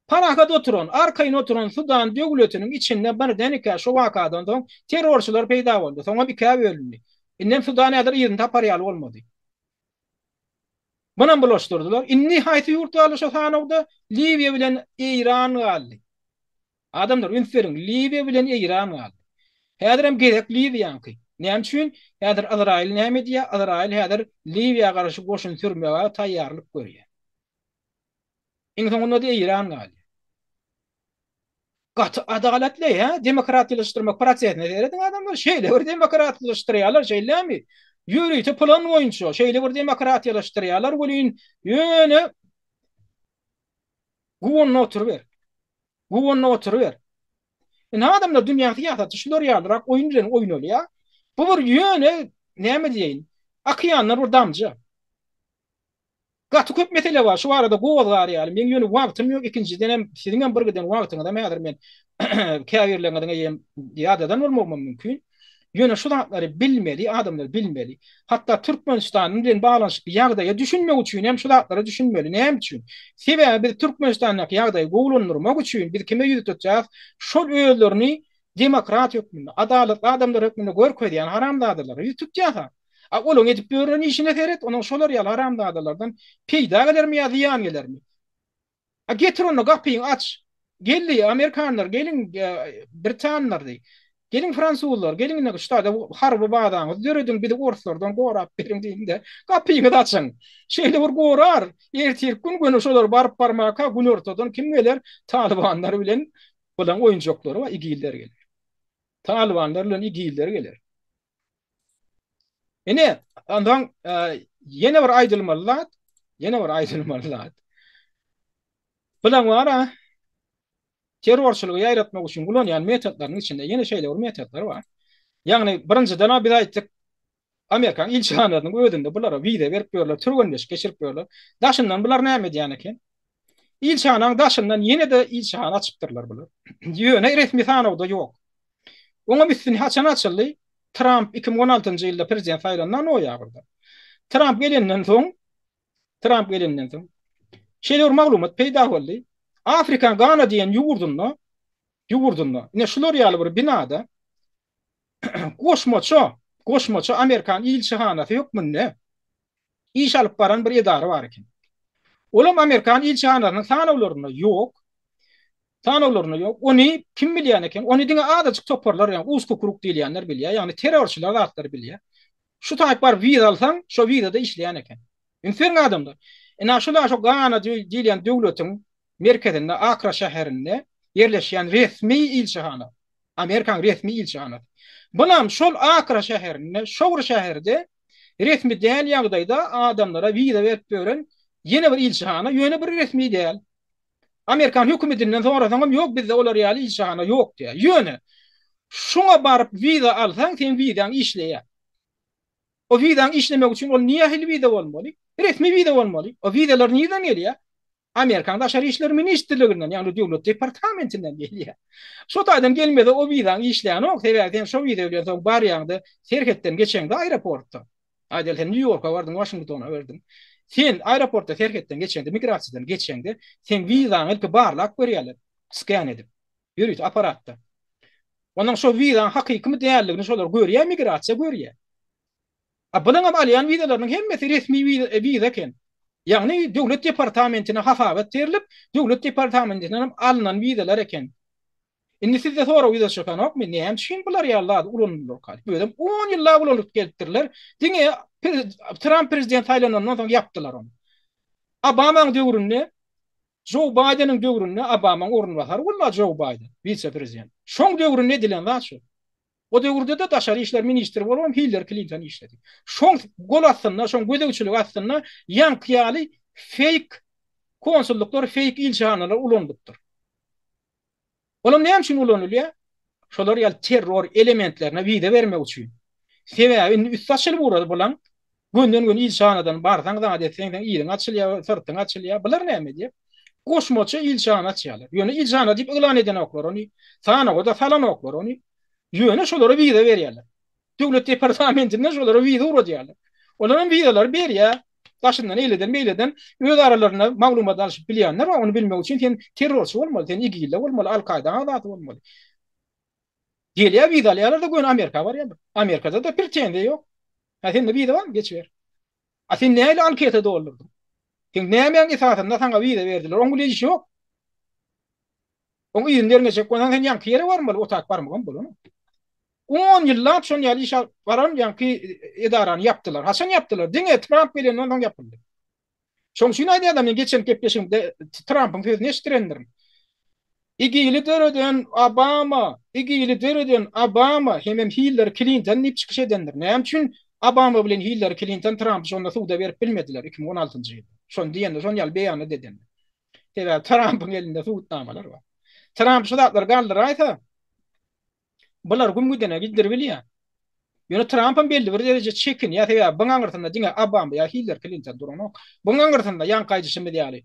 S1: Parakada oturan, arkaýyn oturan Sudan döwletiniň içinde bir denike şu wakadan soň terrorçylar peýda boldy. Soňra iki bölündi. Innem Sudan ýadyr ýerinde taparýaly bolmady. Munan bulaşdyrdylar. Inni haýty ýurtdaly şu sanawda Libiýa bilen İran galdy. Adamlar ünslerin Libiýa bilen İran galdy. Häzir hem gerek Libiýanky. Näme üçin? Häzir Izrail näme diýär? Izrail häzir Libiýa garşy goşun sürmäge taýýarlyk görýär. Iň soňunda da İran galdy. Gat adaletli ya, demokratlaşdyrmak prosesine derediň adamlar şeýle bir demokratlaşdyrýarlar, şeýlemi? Ýürüýte plan boýunça şeýle bir demokratlaşdyrýarlar, bolýan ýöne gowunna oturup ber. Adamlar dünýä tiýatry şular ýalyrak oýnalýar. Bu bir ýöne näme diýin? Akyanlar bir damja. Gatı köp mesele var. Şu arada gowazlar ýaly. Men ýöne wagtym ýok. Ikinciden hem siziň bir giden wagtyňyzda mädir men käbirlerine ýadadan bolmam mümkin. Ýöne şu zatlary bilmeli, adamlar bilmeli. Hatda Türkmenistanyň bilen baglanyşly ýagdaýy düşünmek üçin hem şu zatlary düşünmeli. Näme üçin? Sebäbi biz Türkmenistanyň ýagdaýy gowulandyrmak üçin biz kime ýüze tutjak? Şol öýlerini demokrat hökmünde, adaletli adamlar hökmünde görkezýän haramdadyrlar ýüze tutjak. Olaň edip görýän işine seret, onuň şolar ýaly haramdadyrlardan peýda gelermi ýa ziýan gelermi? Getir onu gapyny aç. Geldi Amerikanlar, gelin Britanlar diýip. Gelin Fransuzlar, gelin näme ştada harby bagdaňyz döredin bir de orslardan gorap beriň diýinde gapyny da açyň. Şeýle bir gorar, ertir gün şolar barıp barmaka gün ortadan kim geler? Talibanlar bilen bolan oýunçoklary we igiller gelir. Talibanlar bilen igiller gelir. Ene andan ýene bir aýdylmalar. Bilen wara terrorçylygy ýaratmak üçin gulanýan metodlaryň içinde ýene şeýle bir metodlar bar. Ýagny birinçiden biz aýtdyk, Amerikan ilçhanatynyň ödünde bulara wiza berip ýörler, türgenleş geçirip ýörler. Daşyndan bular näme diýän eken? İlçhanaň daşyndan ýene de ilçhana açypdyrlar bular. Ýöne resmi sanawda ýok. Oňa bitsin haçan açyldy? Trump 2016-njy ýylda prezident saýlandan o ýagyrda. Trump gelenden soň şeýle bir maglumat peýda boldy. Afrikan Gana diýen ýugurdunda, ine şular ýaly bir binada goşmaça Amerikan ilçihanasy hökmünde iş alyp baran bir edara bar eken. Olam Amerikan ilçihanasynyň sanawlaryna ýok. Ony kim bilýän eken? Ony diňe adajyk toparlar, ýani uskukuruk diýilýänler bilýär, ýani terrorçylar zatlar bilýär. Şu taýp bar wiza alsaň, şo wizada işleýän eken. Inferin adamlar. Şular şo Gana diýilýän döwletiň merkezinde Akra şäherinde yerleşýän resmi ilçihana. Amerikan resmi ilçihana. Bunam şol Akra şäherinde, şowr şäherde resmi däl ýagdaýda adamlara wiza berip beren ýene bir ilçihana, ýöne bir resmi däl. Amerikan hökümetinden soňra ýok bizde olar ýaly ilçihana ýok diýär. Ýöne şoňa baryp wiza alsaň, sen wizaň işleýär. O wizaň işlemek üçin ol niýe hil wiza bolmaly? Resmi wiza bolmaly. O wizalar niýeden gelýär? Amerikan Daşary işler ministrliginden, ýani döwlet departamentinden gelýär. Şo taýdan gelmede o wizaň işleýän ok, sebäbi şo wiza bilen soň barýandy serhetden geçeňde aeroportda. Aýdal sen New York'a bardın, Washington'a bardın. Sen aeroportda serhetden geçeňde, migrasiýadan geçeňde, sen wizaň ilki barlak berýärler, skan edip. Ýürüýt aparatda. Onuň şo wizaň hakykmy däldigini şolar görýär, migrasiýa görýär. Bulan alyan vizalarının hemmesi resmi viza eken. Yani devlet departamentine hafavet terilip, devlet departamentinden alınan vizalar eken. Indi sizde sonra viza şokan ok mi? Näme şin bular ýalladı ulandylar kal. Böyle 10 ýyllar ulanyp gelipdirler. Diňe Trump prezident saýlanandan soň yapdylar onu. Obama'nın döwründe, Joe Biden'ın döwründe Obama'nın ornbasary bolla Joe Biden, vice prezident. Şoň döwründe dilen zaşy. O döwürde de daşary işler ministri bolan Hillary Clinton işledi. Şoň gol atsyna, şoň gödegçilik atsyna ýankyýaly fake konsulluklar, fake ilçehanalar ulandypdyr. Olam näme üçin ulanylýar? Şolar ýal terror elementlerine vize vermek üçin. Sebäbi üstçylyk urady bolan gönden gün ilçehanadan barsaň da adetseň ýylyň açylýar, sırtyň açylýar. Bular näme diýip? Goşmaça ilçehana açýarlar. Ýöne ilçehana diýip elan eden oklar onu. Sana goda falan oklar onu. Ýöne şolara vize berýärler. Döwlet departamentinden şolara vize uradýarlar. Olaryň vizalar berýär. Daşyndan eýleden meýleden öz aralaryna maglumat alyşyp bilýänler we onu bilmek üçin sen terrorçy bolmaly, sen igille bolmaly, Al-Qaida adaty bolmaly. Gelýär vizalar da gön Amerika var ýa. Amerikada da pretende ýok. Ha sen de viza var, geç ber. A sen näle anketa doldurdun? Sen näme esasında saňa viza berdiler? Oňa iş ýok. Oňa ýerine çek konan sen ýanky ýere barmaly, otak barmagan bolany. 10 ýyllar şon ýaly iş baran ýanky edarany yapdylar. Haçan yapdylar? Diňe Trump bilen ondan yapyldy. Şoň şunu aýdy adam, men geçen kepleşimde Trump'ın sözüne eşitdirendirim. İgili döreden Obama, hemem Hillary Clinton nip çıkış edendir. Näme üçin Obama bilen Hillary Clinton Trump şonda suda berip bilmediler 2016-njy ýylda. Şon diýende şon ýaly beýan edenden. Sebäbi Trump'ın elinde suutnamalar bar. Trump şudatlar galdyraýsa, bular gümgüdene giddirip bilýär. Ýöne Trump'ın belli bir derece çekin ýa sebäbi buňa gyrtynda diňe Obama ýa Hillary Clinton duran ok. Buňa gyrtynda ýankaýjy ýaly.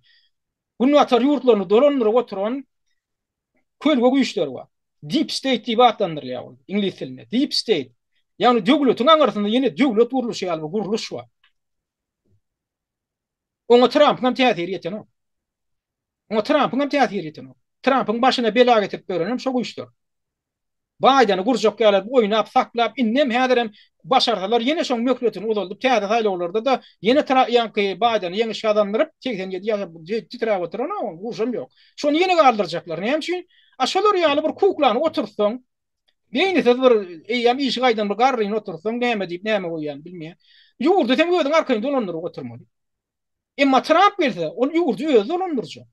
S1: Bunu atar ýurtlaryny dolandyryp oturan kölge güýçler bar. Deep state diýip atlandyrylýar ol ingliz dilinde. Deep state. Yani döwletiň aňartynda ýene döwlet guruluşy ýaly guruluş bar. Oňa Trump'yň täsiri ýeten ok. Oňa Trump'yň täsiri ýeten ok. Trump'yň başyna bela getirip berenem şo güýçler. Biden'ı gurjak ýaly oýnap saklap innem häzirem başarsalar ýene şoň mökletini uzaldyp täze saýlawlarda da ýene ýanky Biden'y ýeňi şadandyryp 87 ýaşa titrap oturan gurjam ýok. Şonu ýene galdyrjaklar. Näme üçin? Aşalar ýaly bir kuklany otursaň, beýni bir eýem iş gaýdan bir garryny otursaň, näme diýip näme goýýan bilmeýär. Ýurdu sen öýüň arkaňda dolandyryp oturmaly. Emma Trump bilse, ol ýurdu öz dolandyrjak.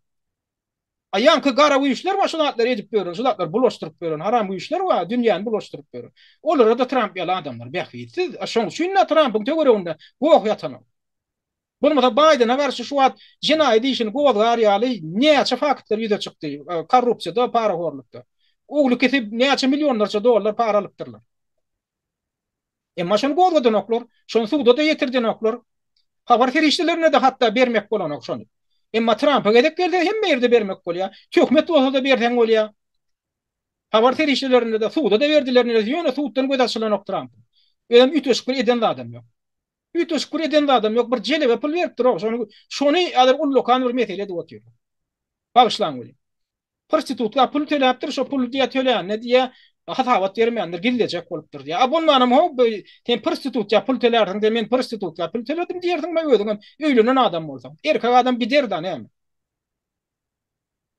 S1: Aýanky gara güýçler var, şulatlar edip beren, şulatlar bulaşdyryp beren, haram güýçler var, dünýäni bulaşdyryp beren. Olara da Trump ýaly adamlar bähsiz. Şoň üçin Trump'yň töwereginde gowy ýatanyp. Bolmasa Biden'a garşy şu wagt jinaýat işini gowar ýaly näçe faktlar ýüze çykdy. Korrupsiýada, para horlukda. Ogly kesip näçe milyonlarça dollar para alypdyrlar. Emma şonu gowdan oklar, şonu suwda da ýetirden oklar. Habar ferişdelerine de hatta bermek bolan ok şonu. Emma Trump'a gedip geldi hemme ýerde bermek bolýar. Tökmet bolsa da berden bolýar. Habar ferişdelerine de suwda da berdiler, ýöne suwdan gödaşylan ok Trump. Öňem üteşkur eden adam ýok. Üteşkur eden adam ýok, bir jele we pul beripdir ok. Şonu adar ullokan bir mesele de otýar. Bagyşlan bolýar. Prostitutka pul töläpdir, şo pul diýe töleýän, ne diýe hasawat bermeýändir, gillecek bolupdyr diýe. Abonmanam hop, sen prostitutka pul tölerdiň, de men prostitutka pul töledim diýerdiň, men özüňem öýlenen adam bolsam. Erkek adam gider da näme?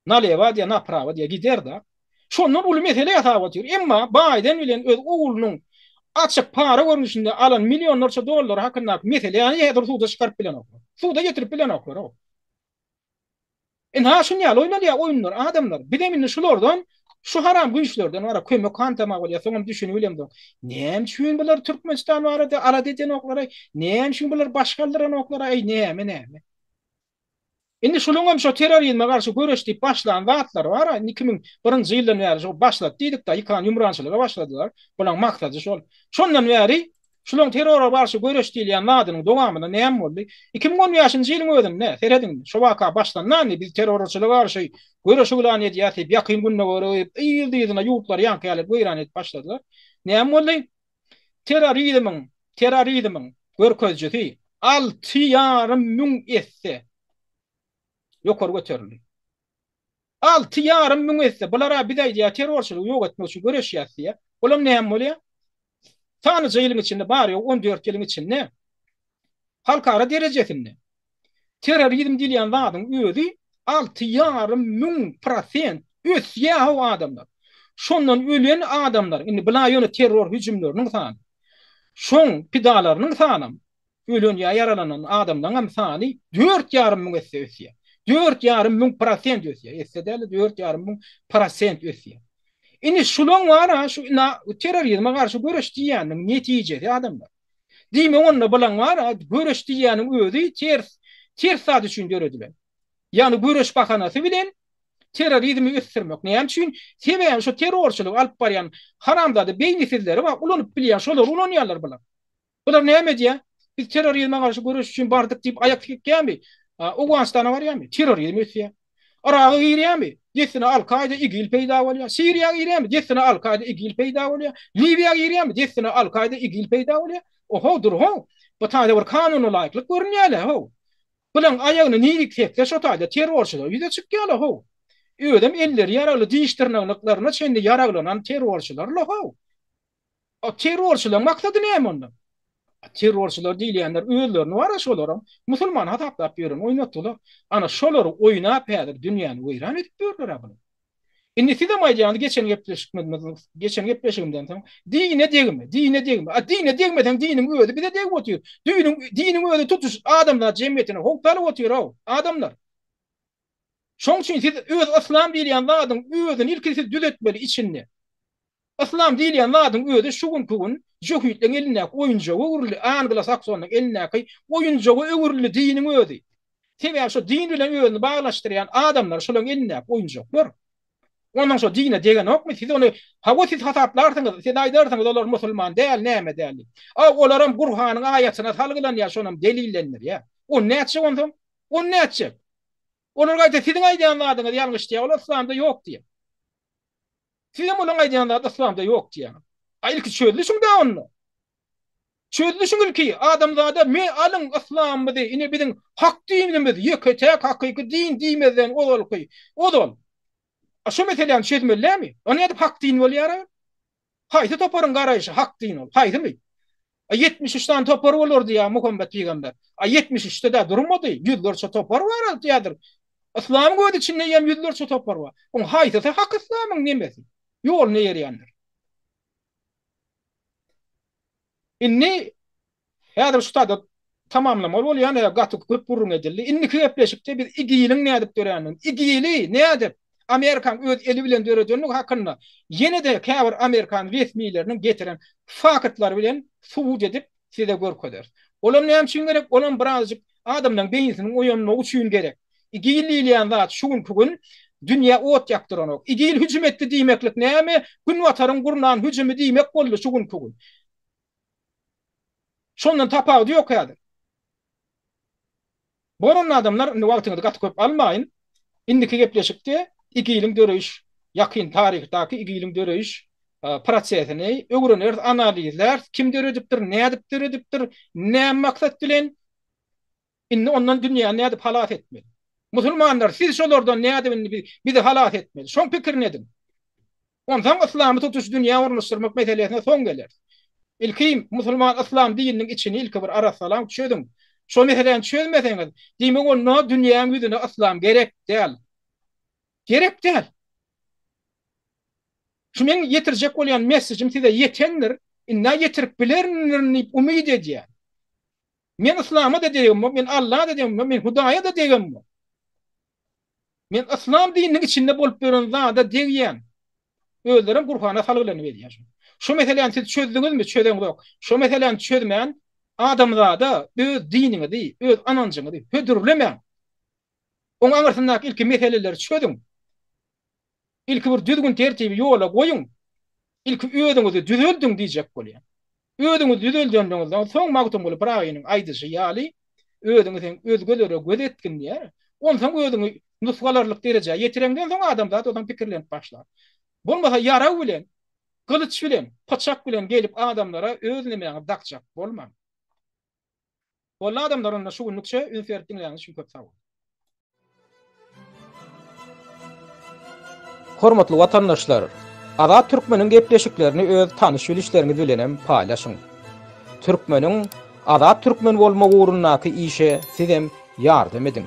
S1: Naleva diýe, naprava diýe gider da. Şondan ulu mesele hasawat ýer. Emma Biden bilen öz oglunyň açyk para görnüşinde alan milyonlarça dollar hakynda mesele ýani ýa-da suwda çykaryp bilen oklar. Suwda getirip bilen oklar ok. Ha şunu ýaly oýnalýar oýunlar, adamlar. Bilemin şulardan, şu haram güýçlerden wara kömek kantama bolýar, soňam düşünip bilemdim. Näme üçin bular Türkmenistan barada ala deden oklara, näme üçin bular başgalardan oklara, näme? Indi şulaňam şu terrorizme garşy göreş diýip başlan wagtlar bar, 2001-nji ýyldan bäri şu başlap diýdik da, ýykan ýumrançylyga başladylar. Bulan maksady şol. Şondan bäri şulaň terrora garşy göreş diýilýän wagtynyň dowamyna näme boldy? 2010-njy ýylyň özünde seredin. Şu waka başlandy, biz terrorçylyga garşy göreş ulan edýär, ýakyn günne görüp, ýyldyzyna ýurtlar ýanky alyp goýran edip başladylar. Näme boldy? Terrorizmiň görkezjisi 6,5 milyon esse ýokary göterildi. 6,5 milyon esse bulara bidaý diýär terrorçylyk ýok etmek üçin göreşýär diýär. Olam näme bolýar? Tanıca ýylyň içinde bary 14 ýylyň içinde halkara derejesinde terrorizm diýen zadyň özi 6,5% ösýär o adamlar. Şondan ölen adamlar, indi bular ýöne terror hüjümleriniň sany. Şoň pidalarynyň sany, ölen ýa yaralanan adamlaryň sany 4,5 ösýär. 4,5% ösýär. Essedäli 4,5% ösýär. Indi şulaň wara şu terrorizme garşy göreş diýäniň netijesi adamlar. Diýme onda bilen wara göreş diýäniň özi ters sady düşündirdiler. Ýani göreş bahanasy bilen terrorizmi ösürmek. Näme üçin? Sebäbi şu terrorçylyk alyp barýan haramzady beýnisizleri we ulanyp bilýän şolar ulanýarlar bular. Bular näme diýär? Biz terrorizme garşy göreş üçin bardyk diýip aýak çekýänmi? Owganistana barýarmy? Terrorizm ösýär. Araga girýärmi? Ýesine Al-Kaida IŞİD peýda bolýar. Siriýaga girýärmi? Ýesine Al-Kaida IŞİD peýda bolýar. Libiýaga girýärmi? Ýesine Al-Kaida IŞİD peýda bolýar. Ohodur ho. Bu taýda bir kanuny laýyklyk görünýärler ho. Bilen aýagyny niýlik sekse şo taýda terrorçylar ýüze çykýarlar ho. Ödem elleri yaragly diýişdirneklerini çende yaraglanan terrorçylarla ho. O terrorçylar maksady näme onda? Terrorçylar diýilýänler özlerini wara şolaram musulman hataplap ýören oýnatdylar. Ana şolary oýnap häzir dünýäni weýran edip berdiler bunu. Indi size maýdandy geçen gepleşigimden soň dine degme. Dine degmeden diniň özi bize degip otýar. Diniň özi tutuş adamlar jemgyýetine hokdalyp otýar o adamlar. Şoň üçin siz öz islam diýen zadyň özüni ilki siz düzeltmeli içinde. İslam diýen zadyň özi şu gün Johytleň eline oýunjagy öwürli, Anglo-Saksonyň eline oýunjagy öwürli diniň özi. Sebäbi şu din bilen özüni baglaşdyrýan adamlar şolaryň eline oýunjak. Ondan sonra dine degen okmy? Siz onu hawa siz hataplarsyňyz, siz aýdarsyňyz olar musulman däl, näme däl. Olaram Gurhanyň aýatyna salgylan ýa şonam delillenir ýa. O näçe ondan? O näçe? Olar gaýta siziň aýdýan zadyňyz ýalňyş diýär, olar İslamda ýok diýär. Sizin onuň aýdýan zady İslamda ýok diýär. Ilki çözülüşüň da onu. Çözülüşüň ilki adam zada me alyň İslamydy, ine biziň hak dinimiz, ýeke hakyky din diýmeden olalky. Odol. Şu meselen çözmelärmi? Onu ýadyp hak din bolýar. Haýsy toparyň garaýşy hak din ol. Haýsymy? 73 tane topar bolur diýär Muhammed peýgamber. 73'te de durmady. Ýüzlerçe topar bar diýerdir. İslam göwde içinde ýem ýüzlerçe topar bar. On haýsy hak İslamyň nemesi? Ýol näýerýändir? Inni häzir şu taýda tamamlamaly bolýan gaty köp burun edildi. Inni köpleşikde biz IŞİD'in nädip döränin? IŞİD'i nädip? Amerikan öz eli bilen döredönlük hakynda ýene de käbir Amerikan resmiýetleriniň getiren fakatlar bilen suwut edip size görkezler. Olam näme üçin gerek? Olam birazjyk adamlaryň beýnisiniň oýanyny üçin gerek. IŞİD diýilýän zat şu gün dünýä ot ýakdyran. IŞİD hüjüm etdi diýmeklik näme? Gün wataryň gurnan hüjümi diýmek boldy şu gün. Şondan tapagy ýok häzir. Boran adamlar wagtyňyzy gaty köp almaýyn. Indiki gepleşikde IŞİD'in döreş, ýakyn tarihdaky IŞİD'in döreş prosesini öwrenir, analizler, kim döredipdir, nädip döredipdir, näme maksat bilen indi ondan dünýä nädip halat etmeli. Musulmanlar siz şolardan nädip bizi halat etmeli. Şoň pikir nedim? Ondan İslamy tutuş dünýä ornaşdyrmak meselesine soň geler. İlki musulman İslam dininiň içini ilki bir arasalam çödüm. Şo meseleni çözmeseňiz, diýmek onda dünýäň ýüzüne İslam gerek däl. Gerek däl. Şu men ýetirjek bolýan mesajym size ýetendir, inna ýetirip bilerni umyt edýär. Men İslama da diýemmi, men Allah'a da diýemmi, men Hudaýa da diýemmi. Men İslam dininiň içinde bolup beren zada diýýän. Özlerim Gurhana salgylanyp edýär. Şu meseleni siz çözdüňizmi? Çözeňiz ýok. Şu meseleni çözmän adamzada öz dinini, öz anancyny hödürlemän. Oňa aňyrsyndaky ilki meseleleri çözüň. İlki bir düzgün tertibi ýola goýuň. İlki öýüňizi düzeldiň diýjek bolýar. Öýüňizi düzeldiňizden soň magtum bolup raýynyň aýdyşy ýaly öýüňiziň özgelere gözetkin diýär. Ondan öýüňi nusgalarlyk derejä ýetireňden soň adam zat odan pikirlenip başlar. Bolmasa ýara bilen, kılıç bilen, paçak bilen gelip adamlara özlemeýän dakjak bolmam. Bolla adamlar onda şu günlükçe ünferdiňlerini şu köp sag. Hormatly watandaşlar, Azat Türkmeniň gepleşiklerini öz tanyş bilişleriniz bilenem paýlaşyň. Türkmeniň azat türkmen bolmagy ugrundaky işe sizem ýardam edin.